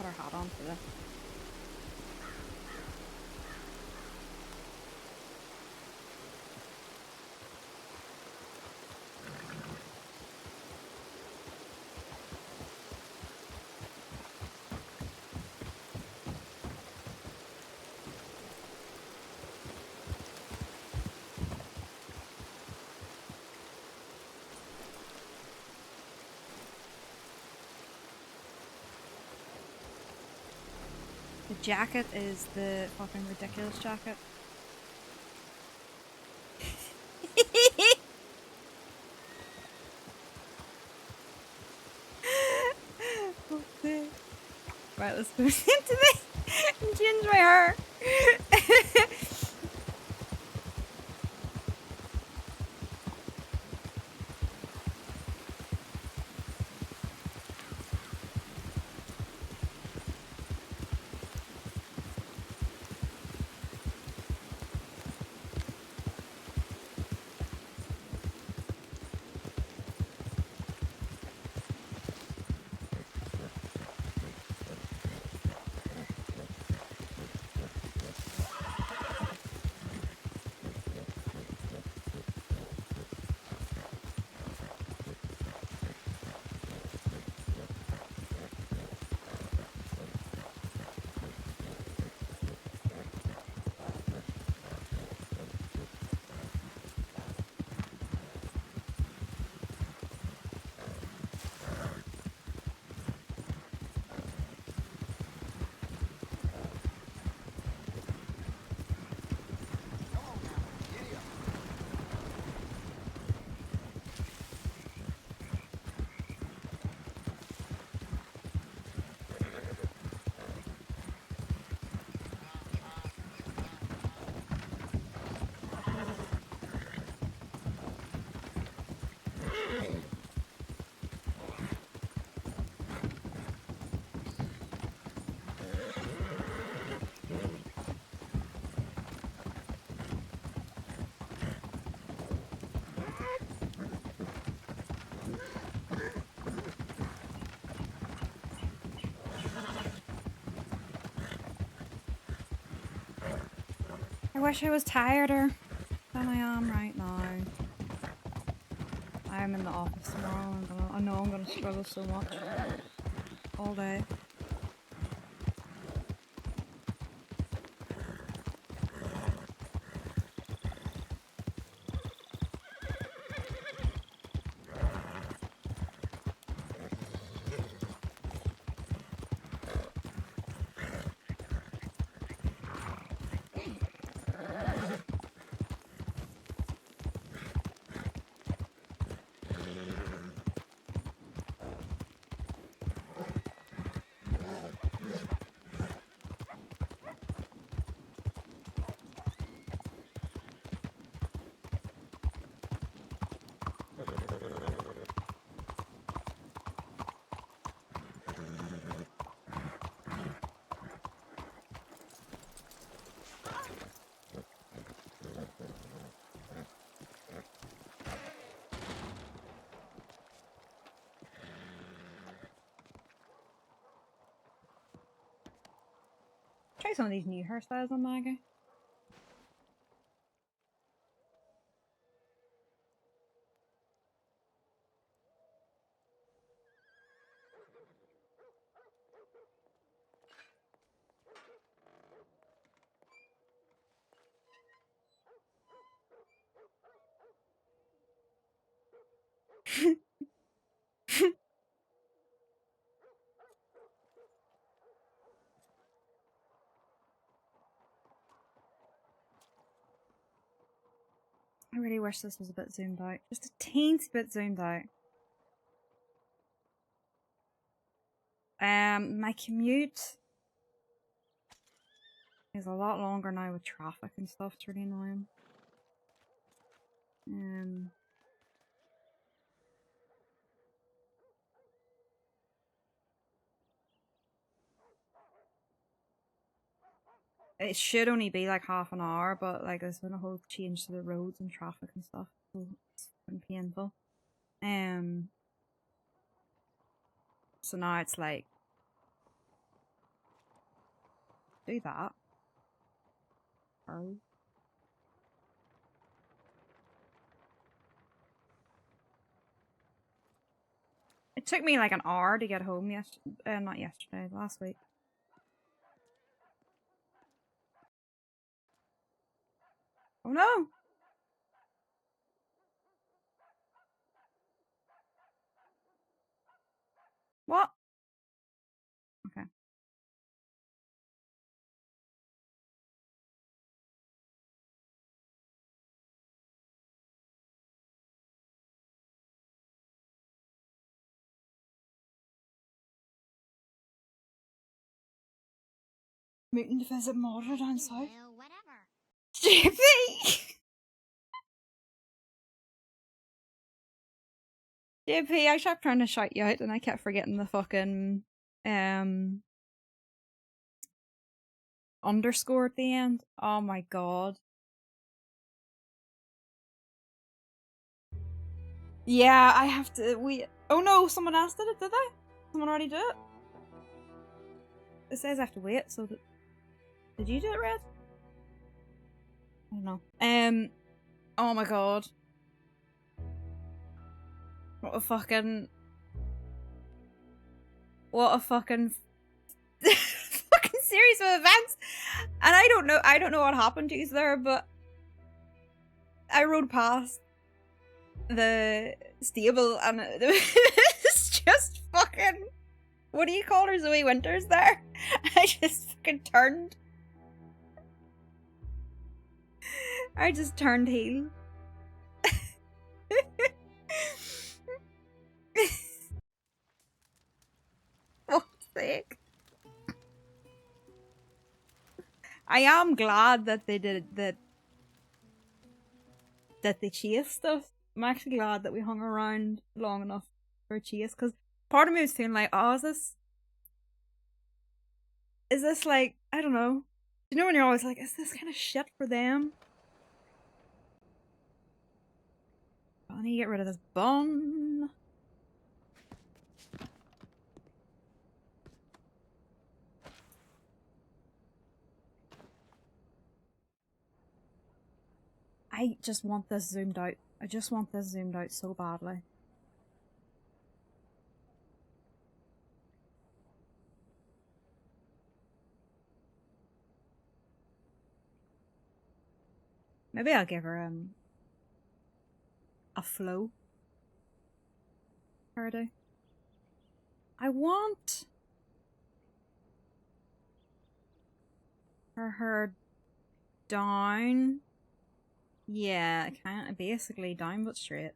put our hat on for this. The jacket is the fucking ridiculous jacket. Okay. Right, let's go into this and change my hair. I wish I was tireder than I am right now. I'm in the office tomorrow. I know I'm gonna struggle so much all day. Try some of these new hairstyles on Maggie. I really wish this was a bit zoomed out. Just a teensy bit zoomed out. My commute is a lot longer now with traffic and stuff. It's really annoying. It should only be like half an hour, but like there's been a whole change to the roads and traffic and stuff, so it's been painful. So now it's like Do that. Oh. It took me like an hour to get home not yesterday, last week. Oh no! What? Okay. Meeting to visit Mordor down south. JP! JP, I kept trying to shout you out and I kept forgetting the fucking underscore at the end. Oh my god. Yeah, I have to oh no, someone else did they? Someone already did it? It says I have to wait, so did you do it, Red? I don't know. Oh my god. What a fucking fucking series of events. And I don't know what happened to you there, but I rode past the stable and it's just fucking, what do you call her, Zoe Winters there? I just fucking turned. I just turned heel. Fuck's sake. I am glad that they did that they chased us. I'm actually glad that we hung around long enough for a chase, because part of me was feeling like, oh, is this like, I don't know. You know when you're always like, is this kind of shit for them? I need to get rid of this bun. I just want this zoomed out. I just want this zoomed out so badly. Maybe I'll give her a flow hairdo. I want her hair down. Yeah, kind of basically down but straight.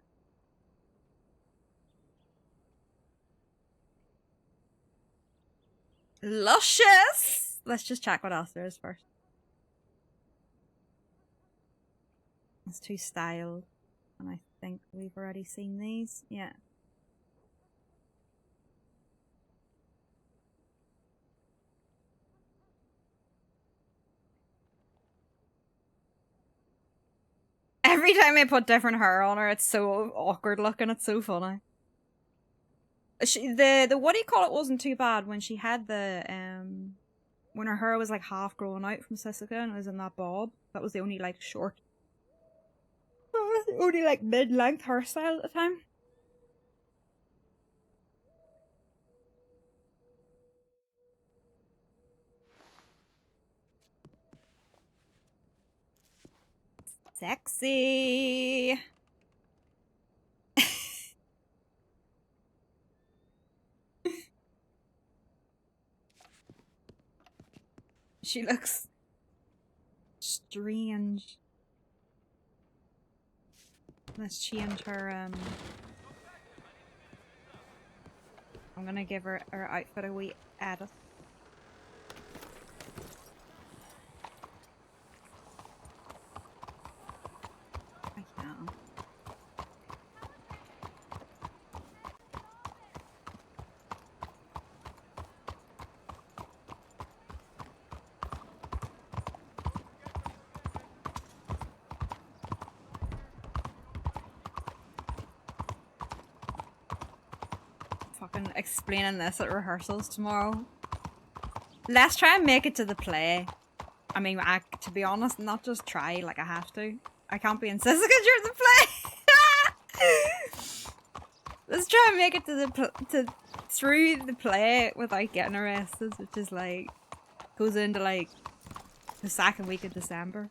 Luscious! Let's just check what else there is first. It's too styled. And I think we've already seen these. Yeah. Every time I put different hair on her, it's so awkward looking. It's so funny. The what do you call it wasn't too bad when she had the when her hair was like half growing out from Sisika and it was in that bob. That was the only like short, only like mid-length hairstyle at the time. Sexy. She looks strange. Let's change her, I'm gonna give her outfit a wee edit. I can't. Fucking explaining this at rehearsals tomorrow. Let's try and make it to the play. I mean, to be honest, not just try, like I have to. I can't be in Sisika during the play. Let's try and make it to through the play without getting arrested, which is like goes into like the second week of December.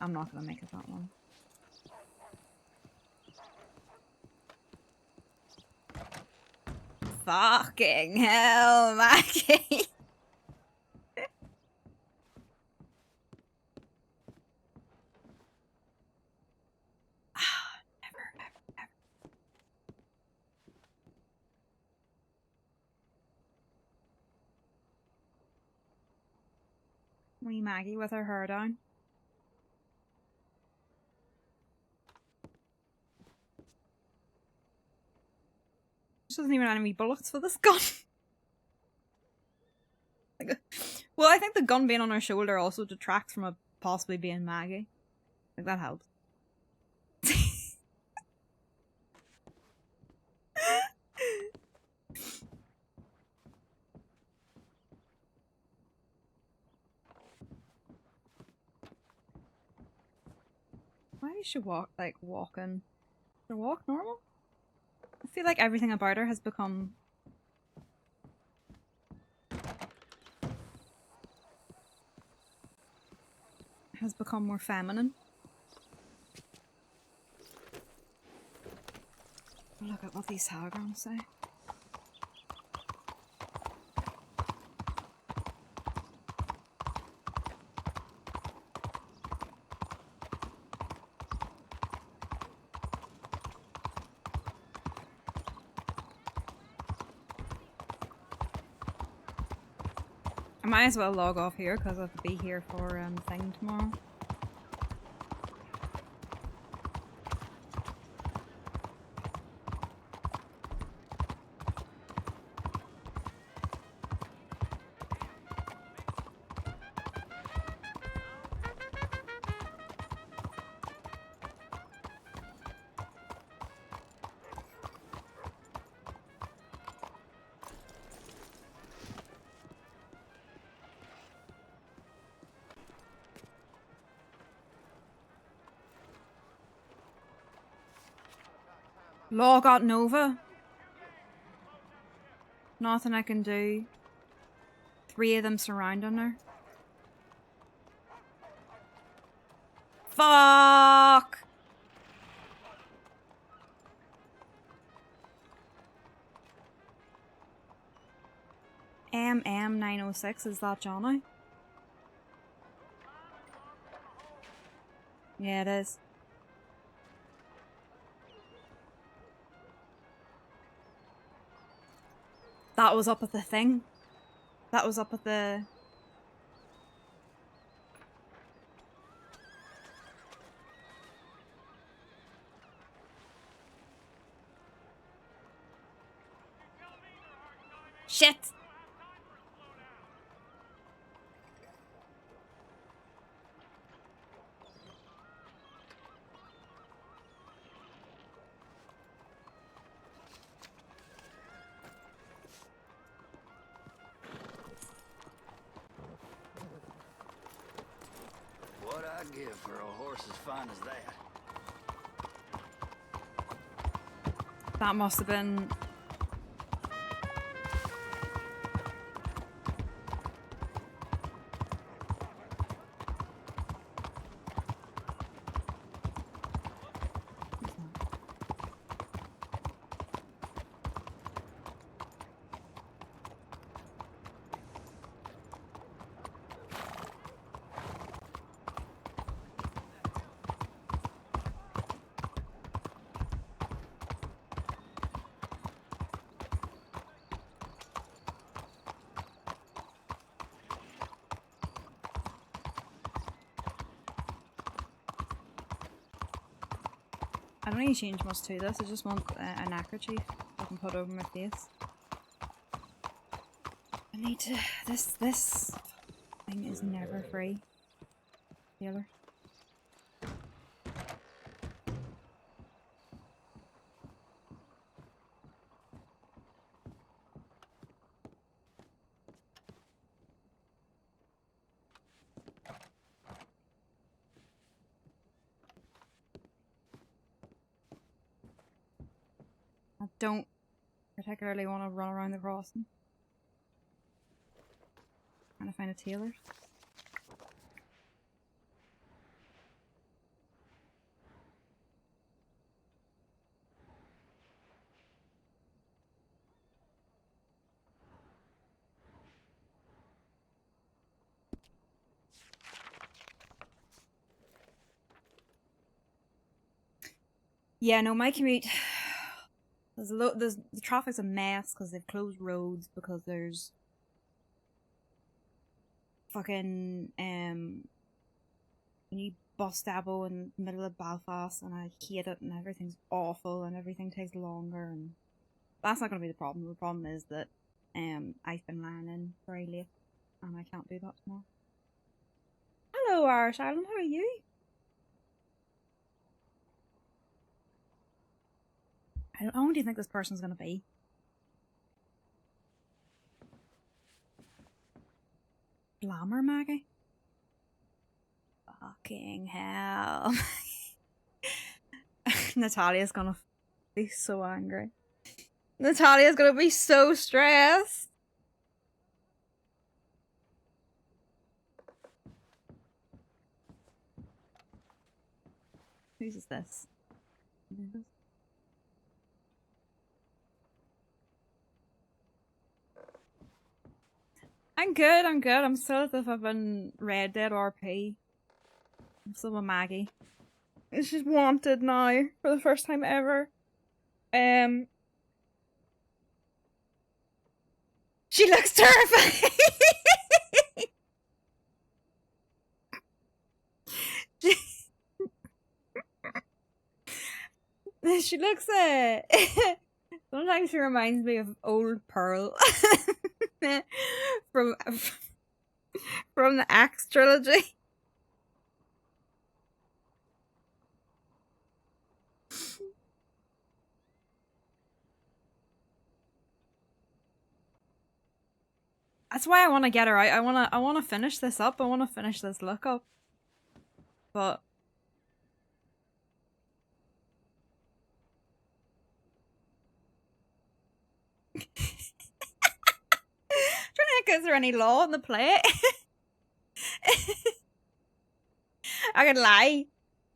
I'm not gonna make it that long. Fucking hell, Maggie. Wee Maggie with her hair down. She doesn't even have any bullets for this gun. Well, I think the gun being on her shoulder also detracts from it possibly being Maggie. Like, that helps. Why is she walking? Does she walk normal? I feel like everything about her has become... more feminine. Look at what these holograms say. I might as well log off here because I have to be here for thing tomorrow. Law got Nova. Nothing I can do. 3 of them surrounding her. Fuck! MM906, is that Johnny? Yeah, it is. That was up at the thing. That was up at the... Shit! What I'd give for a horse as fine as that. That must have been... I don't need to change much to this, I just want an neckerchief I can put over my face. I need to... This thing is never free. Taylor. don't particularly want to run around the crossing. Trying to find a tailor. Yeah, no, my commute. The traffic's a mess because they've closed roads because there's fucking new bus depot in the middle of Belfast, and I hate it, and everything's awful, and everything takes longer, and that's not gonna be the problem. The problem is that I've been lying in very late, and I can't do that tomorrow. Hello, Irish Island. How are you? How long do you think this person's gonna be? Glamour, Maggie? Fucking hell. Natalia's gonna be so angry. Natalia's gonna be so stressed. Whose is this? I'm good, I'm good. I'm still as if I've been Red Dead RP. I'm still with Maggie. She's wanted now for the first time ever. She looks terrifying. She looks sometimes she reminds me of old Pearl from the Axe trilogy. That's why I want to get her out. I want to finish this up. I want to finish this look up. But trying to think, is there any law on the plate? I could lie.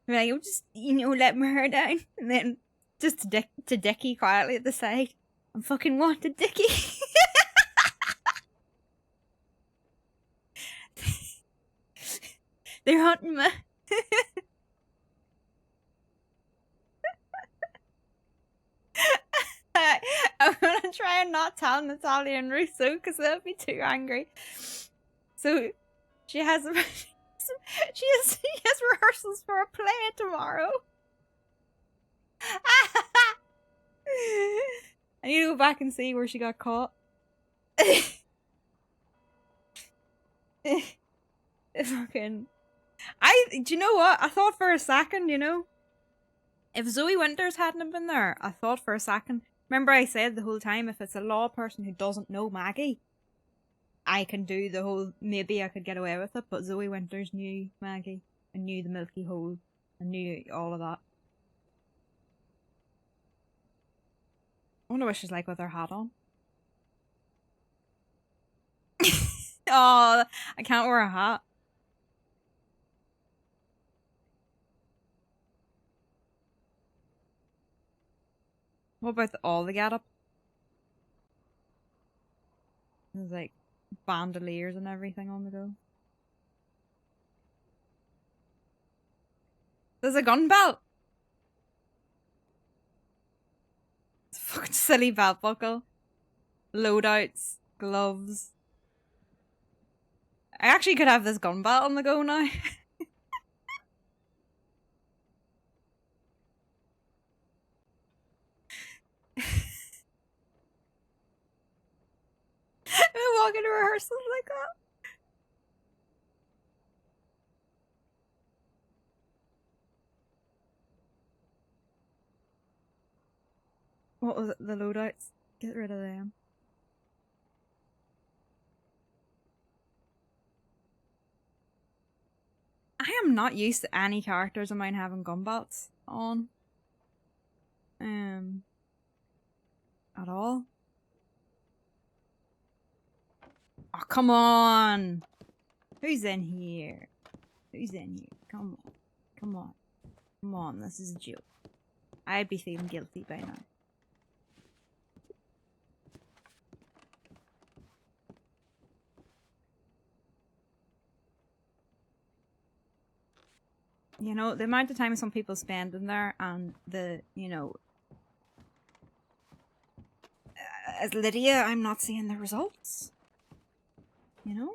Like, I'm just, let my hair down. And then just to Dickie quietly at the side. I'm fucking wanted, Dickie. They're hunting me. I'm gonna try and not tell Natalia and Russo because they'll be too angry. So she has rehearsals for a play tomorrow. I need to go back and see where she got caught. Fucking. Do you know what? I thought for a second, if Zoe Winters hadn't been there, I thought for a second. Remember I said the whole time, if it's a law person who doesn't know Maggie, I can do the whole, maybe I could get away with it, but Zoe Winters knew Maggie, and knew the Milky Hole, and knew all of that. I wonder what she's like with her hat on. Oh, I can't wear a hat. What about all the get-up? There's like bandoliers and everything on the go. There's a gun belt! It's a fucking silly belt buckle. Loadouts. Gloves. I actually could have this gun belt on the go now. I walk into rehearsals like that. What was it? The loadouts? Get rid of them. I am not used to any characters of mine having gun belts on. At all? Oh, come on! Who's in here? Who's in here? Come on. Come on. Come on, this is a joke. I'd be feeling guilty by now. You know, the amount of time some people spend in there and the, you know... As Lydia, I'm not seeing the results. You know?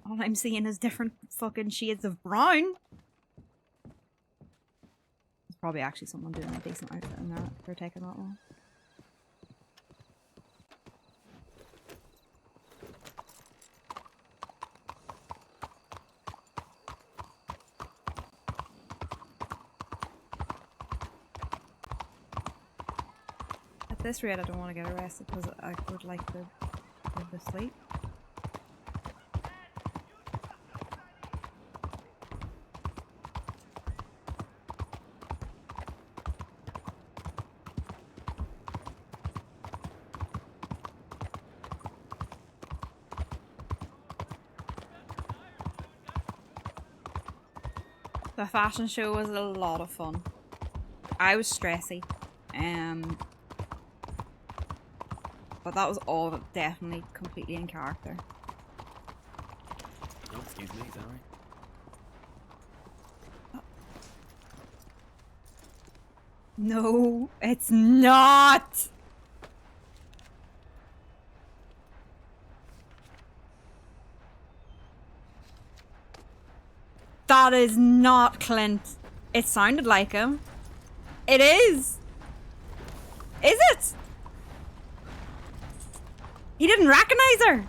All I'm seeing is different fucking shades of brown. There's probably actually someone doing a decent outfit in there for taking that long. At this rate, I don't want to get arrested because I would like to go to sleep. The fashion show was a lot of fun. I was stressy. But that was all definitely completely in character. Oh, excuse me, is that right? No, it's not! That is not Clint. It sounded like him. It is! Is it? He didn't recognize her!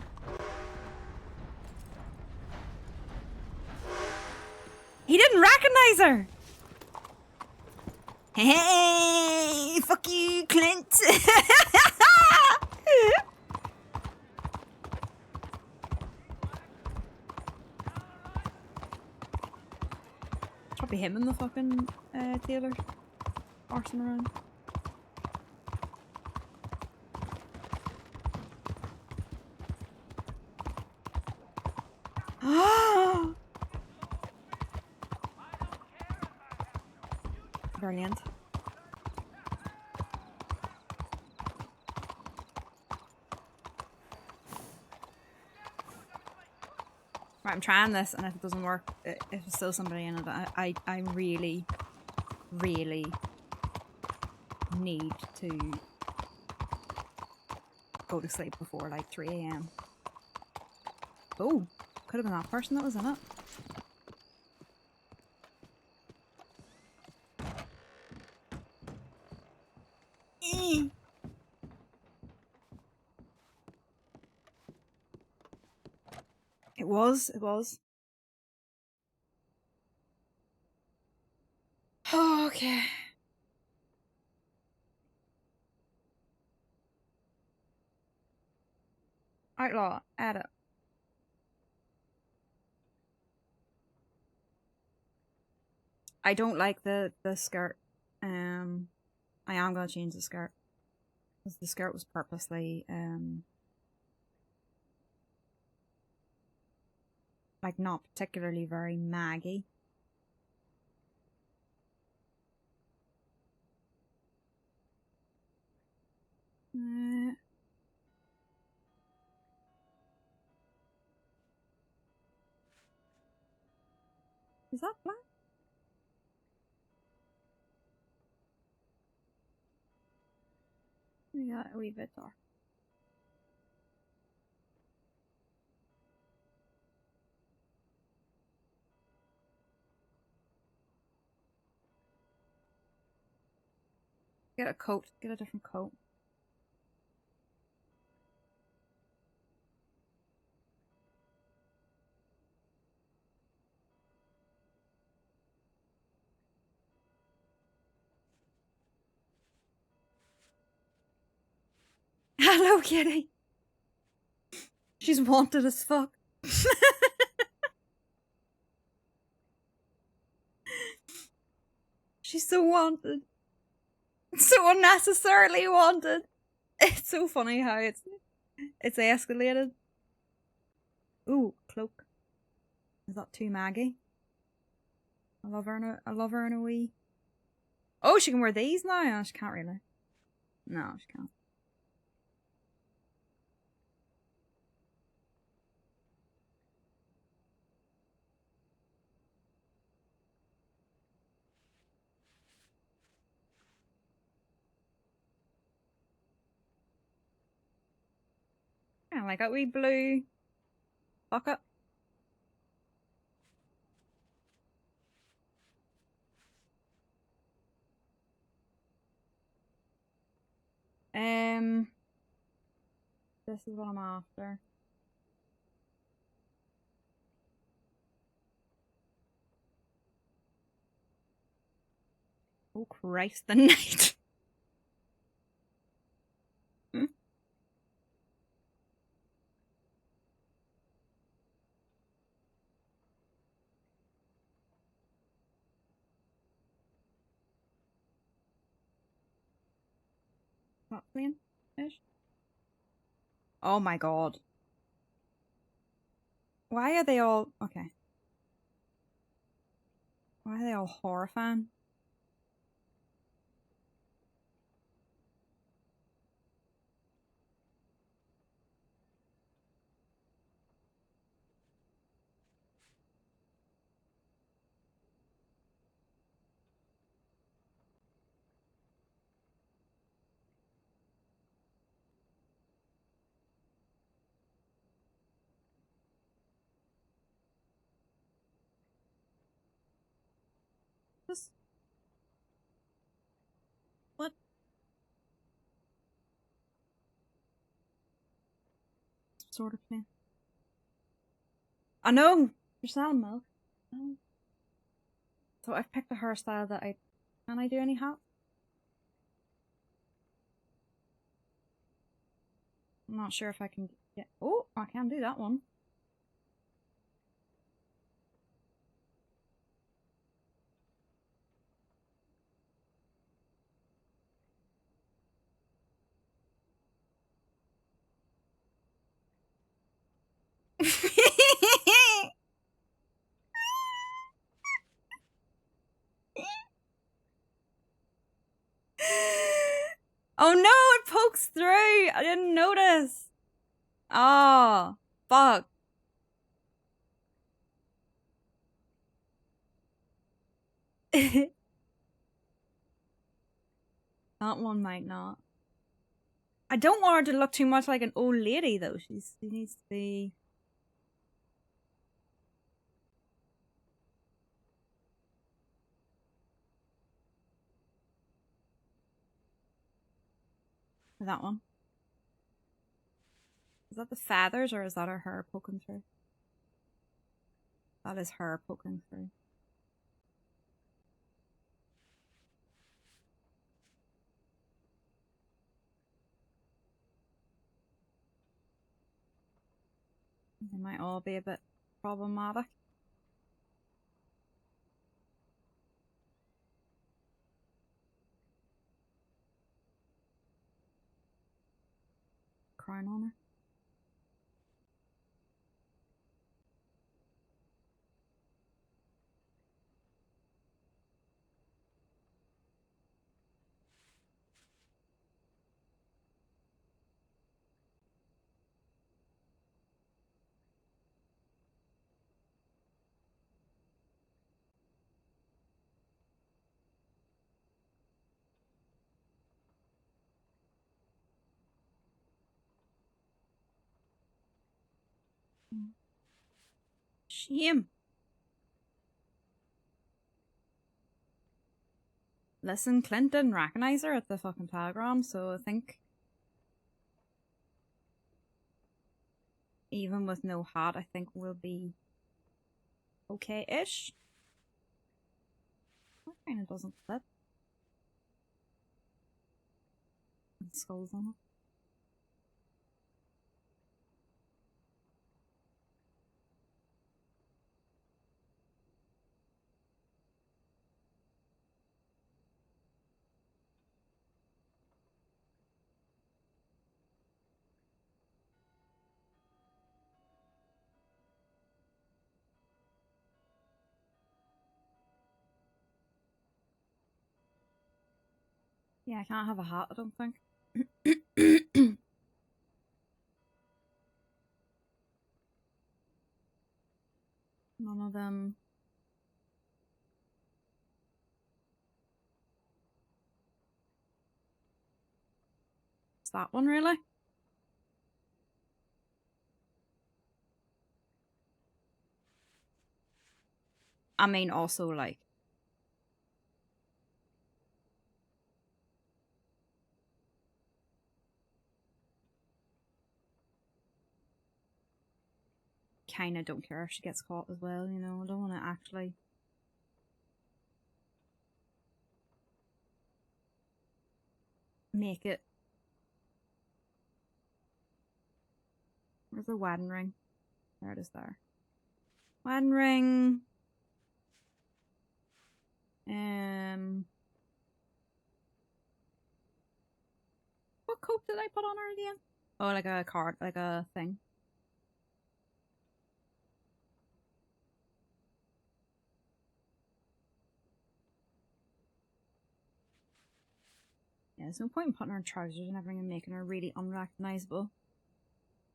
He didn't recognize her! Hey, fuck you, Clint! Probably him and the fucking tailor arsing around. Brilliant. Right, I'm trying this, and if it doesn't work, if there's still somebody in it, I really, really need to go to sleep before like 3 AM. Oh, could have been that person that was in it. It was. Oh, okay. Outlaw, add it. I don't like the skirt. I am gonna change the skirt. Because the skirt was purposely like not particularly very Maggie. Is that black? We got a wee bit dark. Get a coat. Get a different coat. Hello, Kitty. She's wanted as fuck. She's so wanted. So unnecessarily wanted. It's so funny how it's escalated. Ooh, cloak. Is that too Maggie? I love her in a wee. Oh, she can wear these now? Oh, she can't really. No, she can't. I like that wee blue bucket. This is what I'm after. Oh Christ, the night. Not playing ish. Oh my god. Why are they all okay? Why are they all horrifying? Just what sort of thing? I know you're selling milk. Oh. So I've picked a hairstyle that can I do any hats? I'm not sure if I can get. Oh, I can do that one. Oh no, it pokes through. I didn't notice. Oh, fuck. That one might not. I don't want her to look too much like an old lady though. She needs to be. That one. Is that the feathers or is that her hair poking through? That is her poking through. They might all be a bit problematic. Crown on her. Shame. Listen, Clint didn't recognize her at the fucking telegram, so I think even with no hat, I think we'll be okay-ish. That kind of doesn't fit. And skulls on it. Yeah, I can't have a hat, I don't think. None of them. It's that one, really? I mean, also, like... Kinda don't care if she gets caught as well, you know? I don't want to actually... make it. Where's the wedding ring? There it is there. Wedding ring. What coat did I put on her again? Oh, like a card, like a thing. Yeah, there's no point in putting her in trousers and everything and making her really unrecognizable.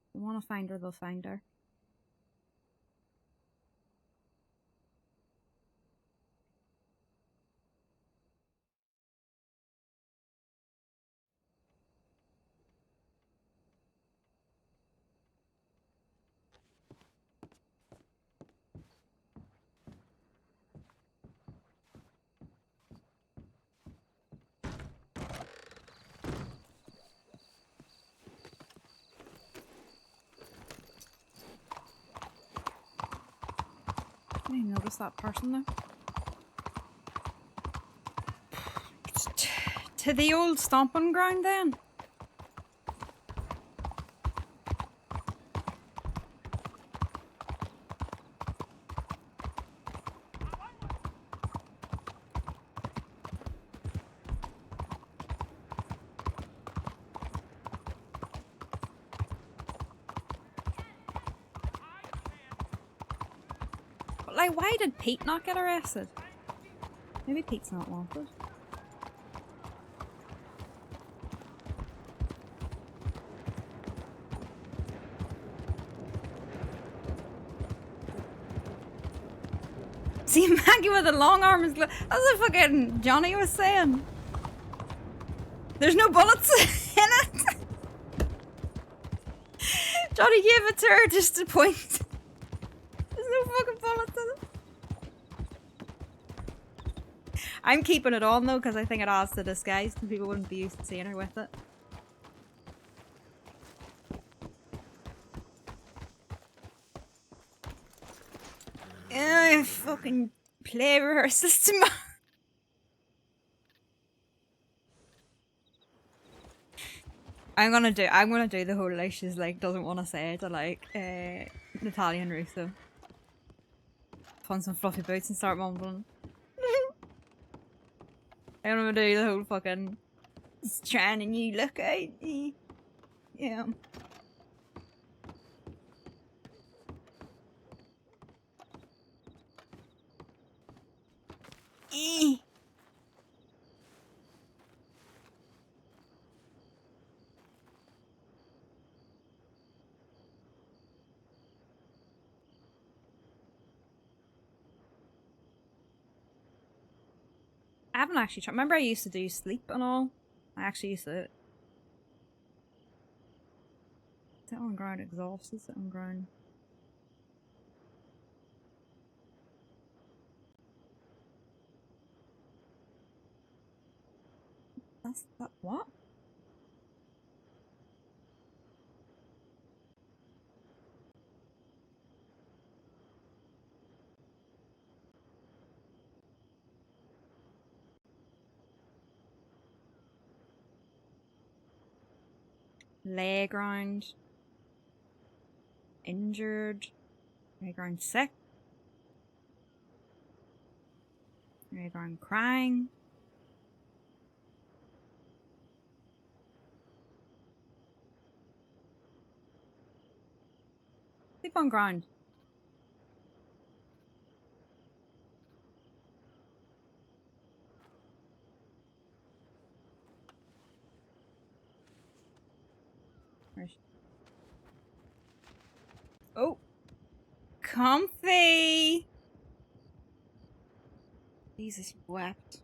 If they want to find her, they'll find her. I didn't notice that person though. To the old stomping ground then. But like, why did Pete not get arrested? Maybe Pete's not wanted. See, Maggie with a long arm is... That's what fucking Johnny was saying. There's no bullets in it. Johnny gave it to her just to point. There's no fucking bullets in it. I'm keeping it on though because I think it adds to disguise because people wouldn't be used to seeing her with it. Fucking play rehearsals tomorrow. I'm gonna do the whole like she's like doesn't want to say it to like Natalia and Russo. Put on some fluffy boots and start mumbling. I'm gonna do the whole fucking just trying a new look out. Yeah. I haven't actually tried. Remember I used to do sleep and all? I actually used to sit on ground exhausted, sit on ground. That what? Lay ground. Injured. Lay ground sick. Lay ground crying. Sleep on ground. Irish. Oh, comfy. Jesus wept.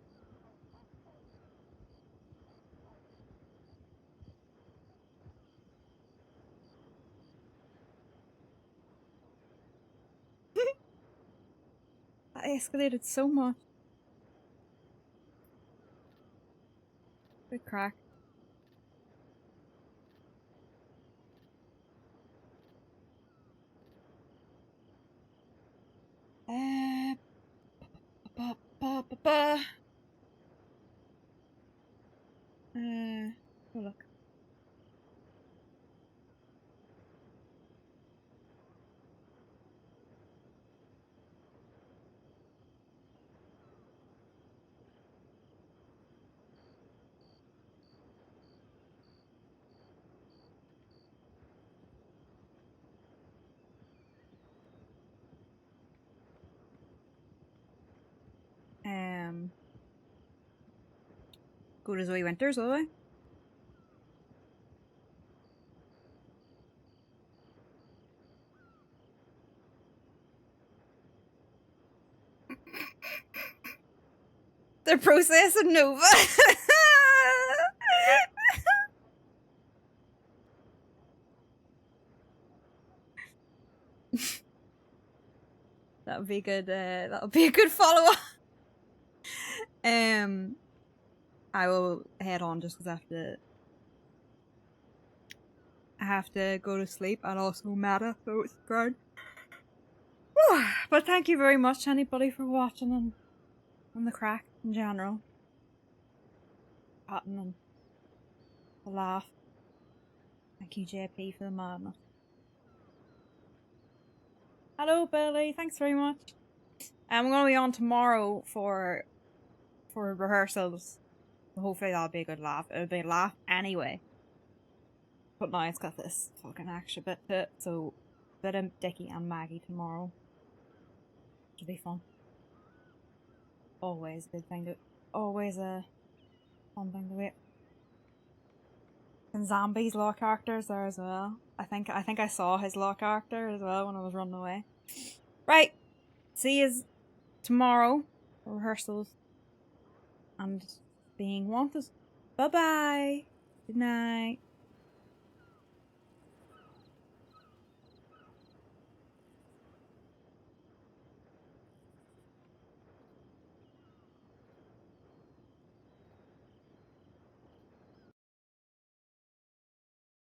That escalated so much. Good crack. Ba, ba, ba, ba, ba. Oh look. Go to Zoe Winters, will I? They're processing Nova. That would be good. That would be a good follow up. I will head on just because I have to go to sleep and also matter, so it's grand. But thank you very much, anybody, for watching and the crack in general. Cotton and the laugh. Thank you, JP, for the madness. Hello, Billy. Thanks very much. I'm going to be on tomorrow for rehearsals. So hopefully that'll be a good laugh. It'll be a laugh anyway. But now it's got this fucking extra bit to it. So a bit of Dickie and Maggie tomorrow. It'll be fun. Always a good thing to... Always a fun thing to wait. And Zombie's law character's there as well. I think I saw his law character as well when I was running away. Right. See you tomorrow for rehearsals and being wanted. Bye bye. Good night.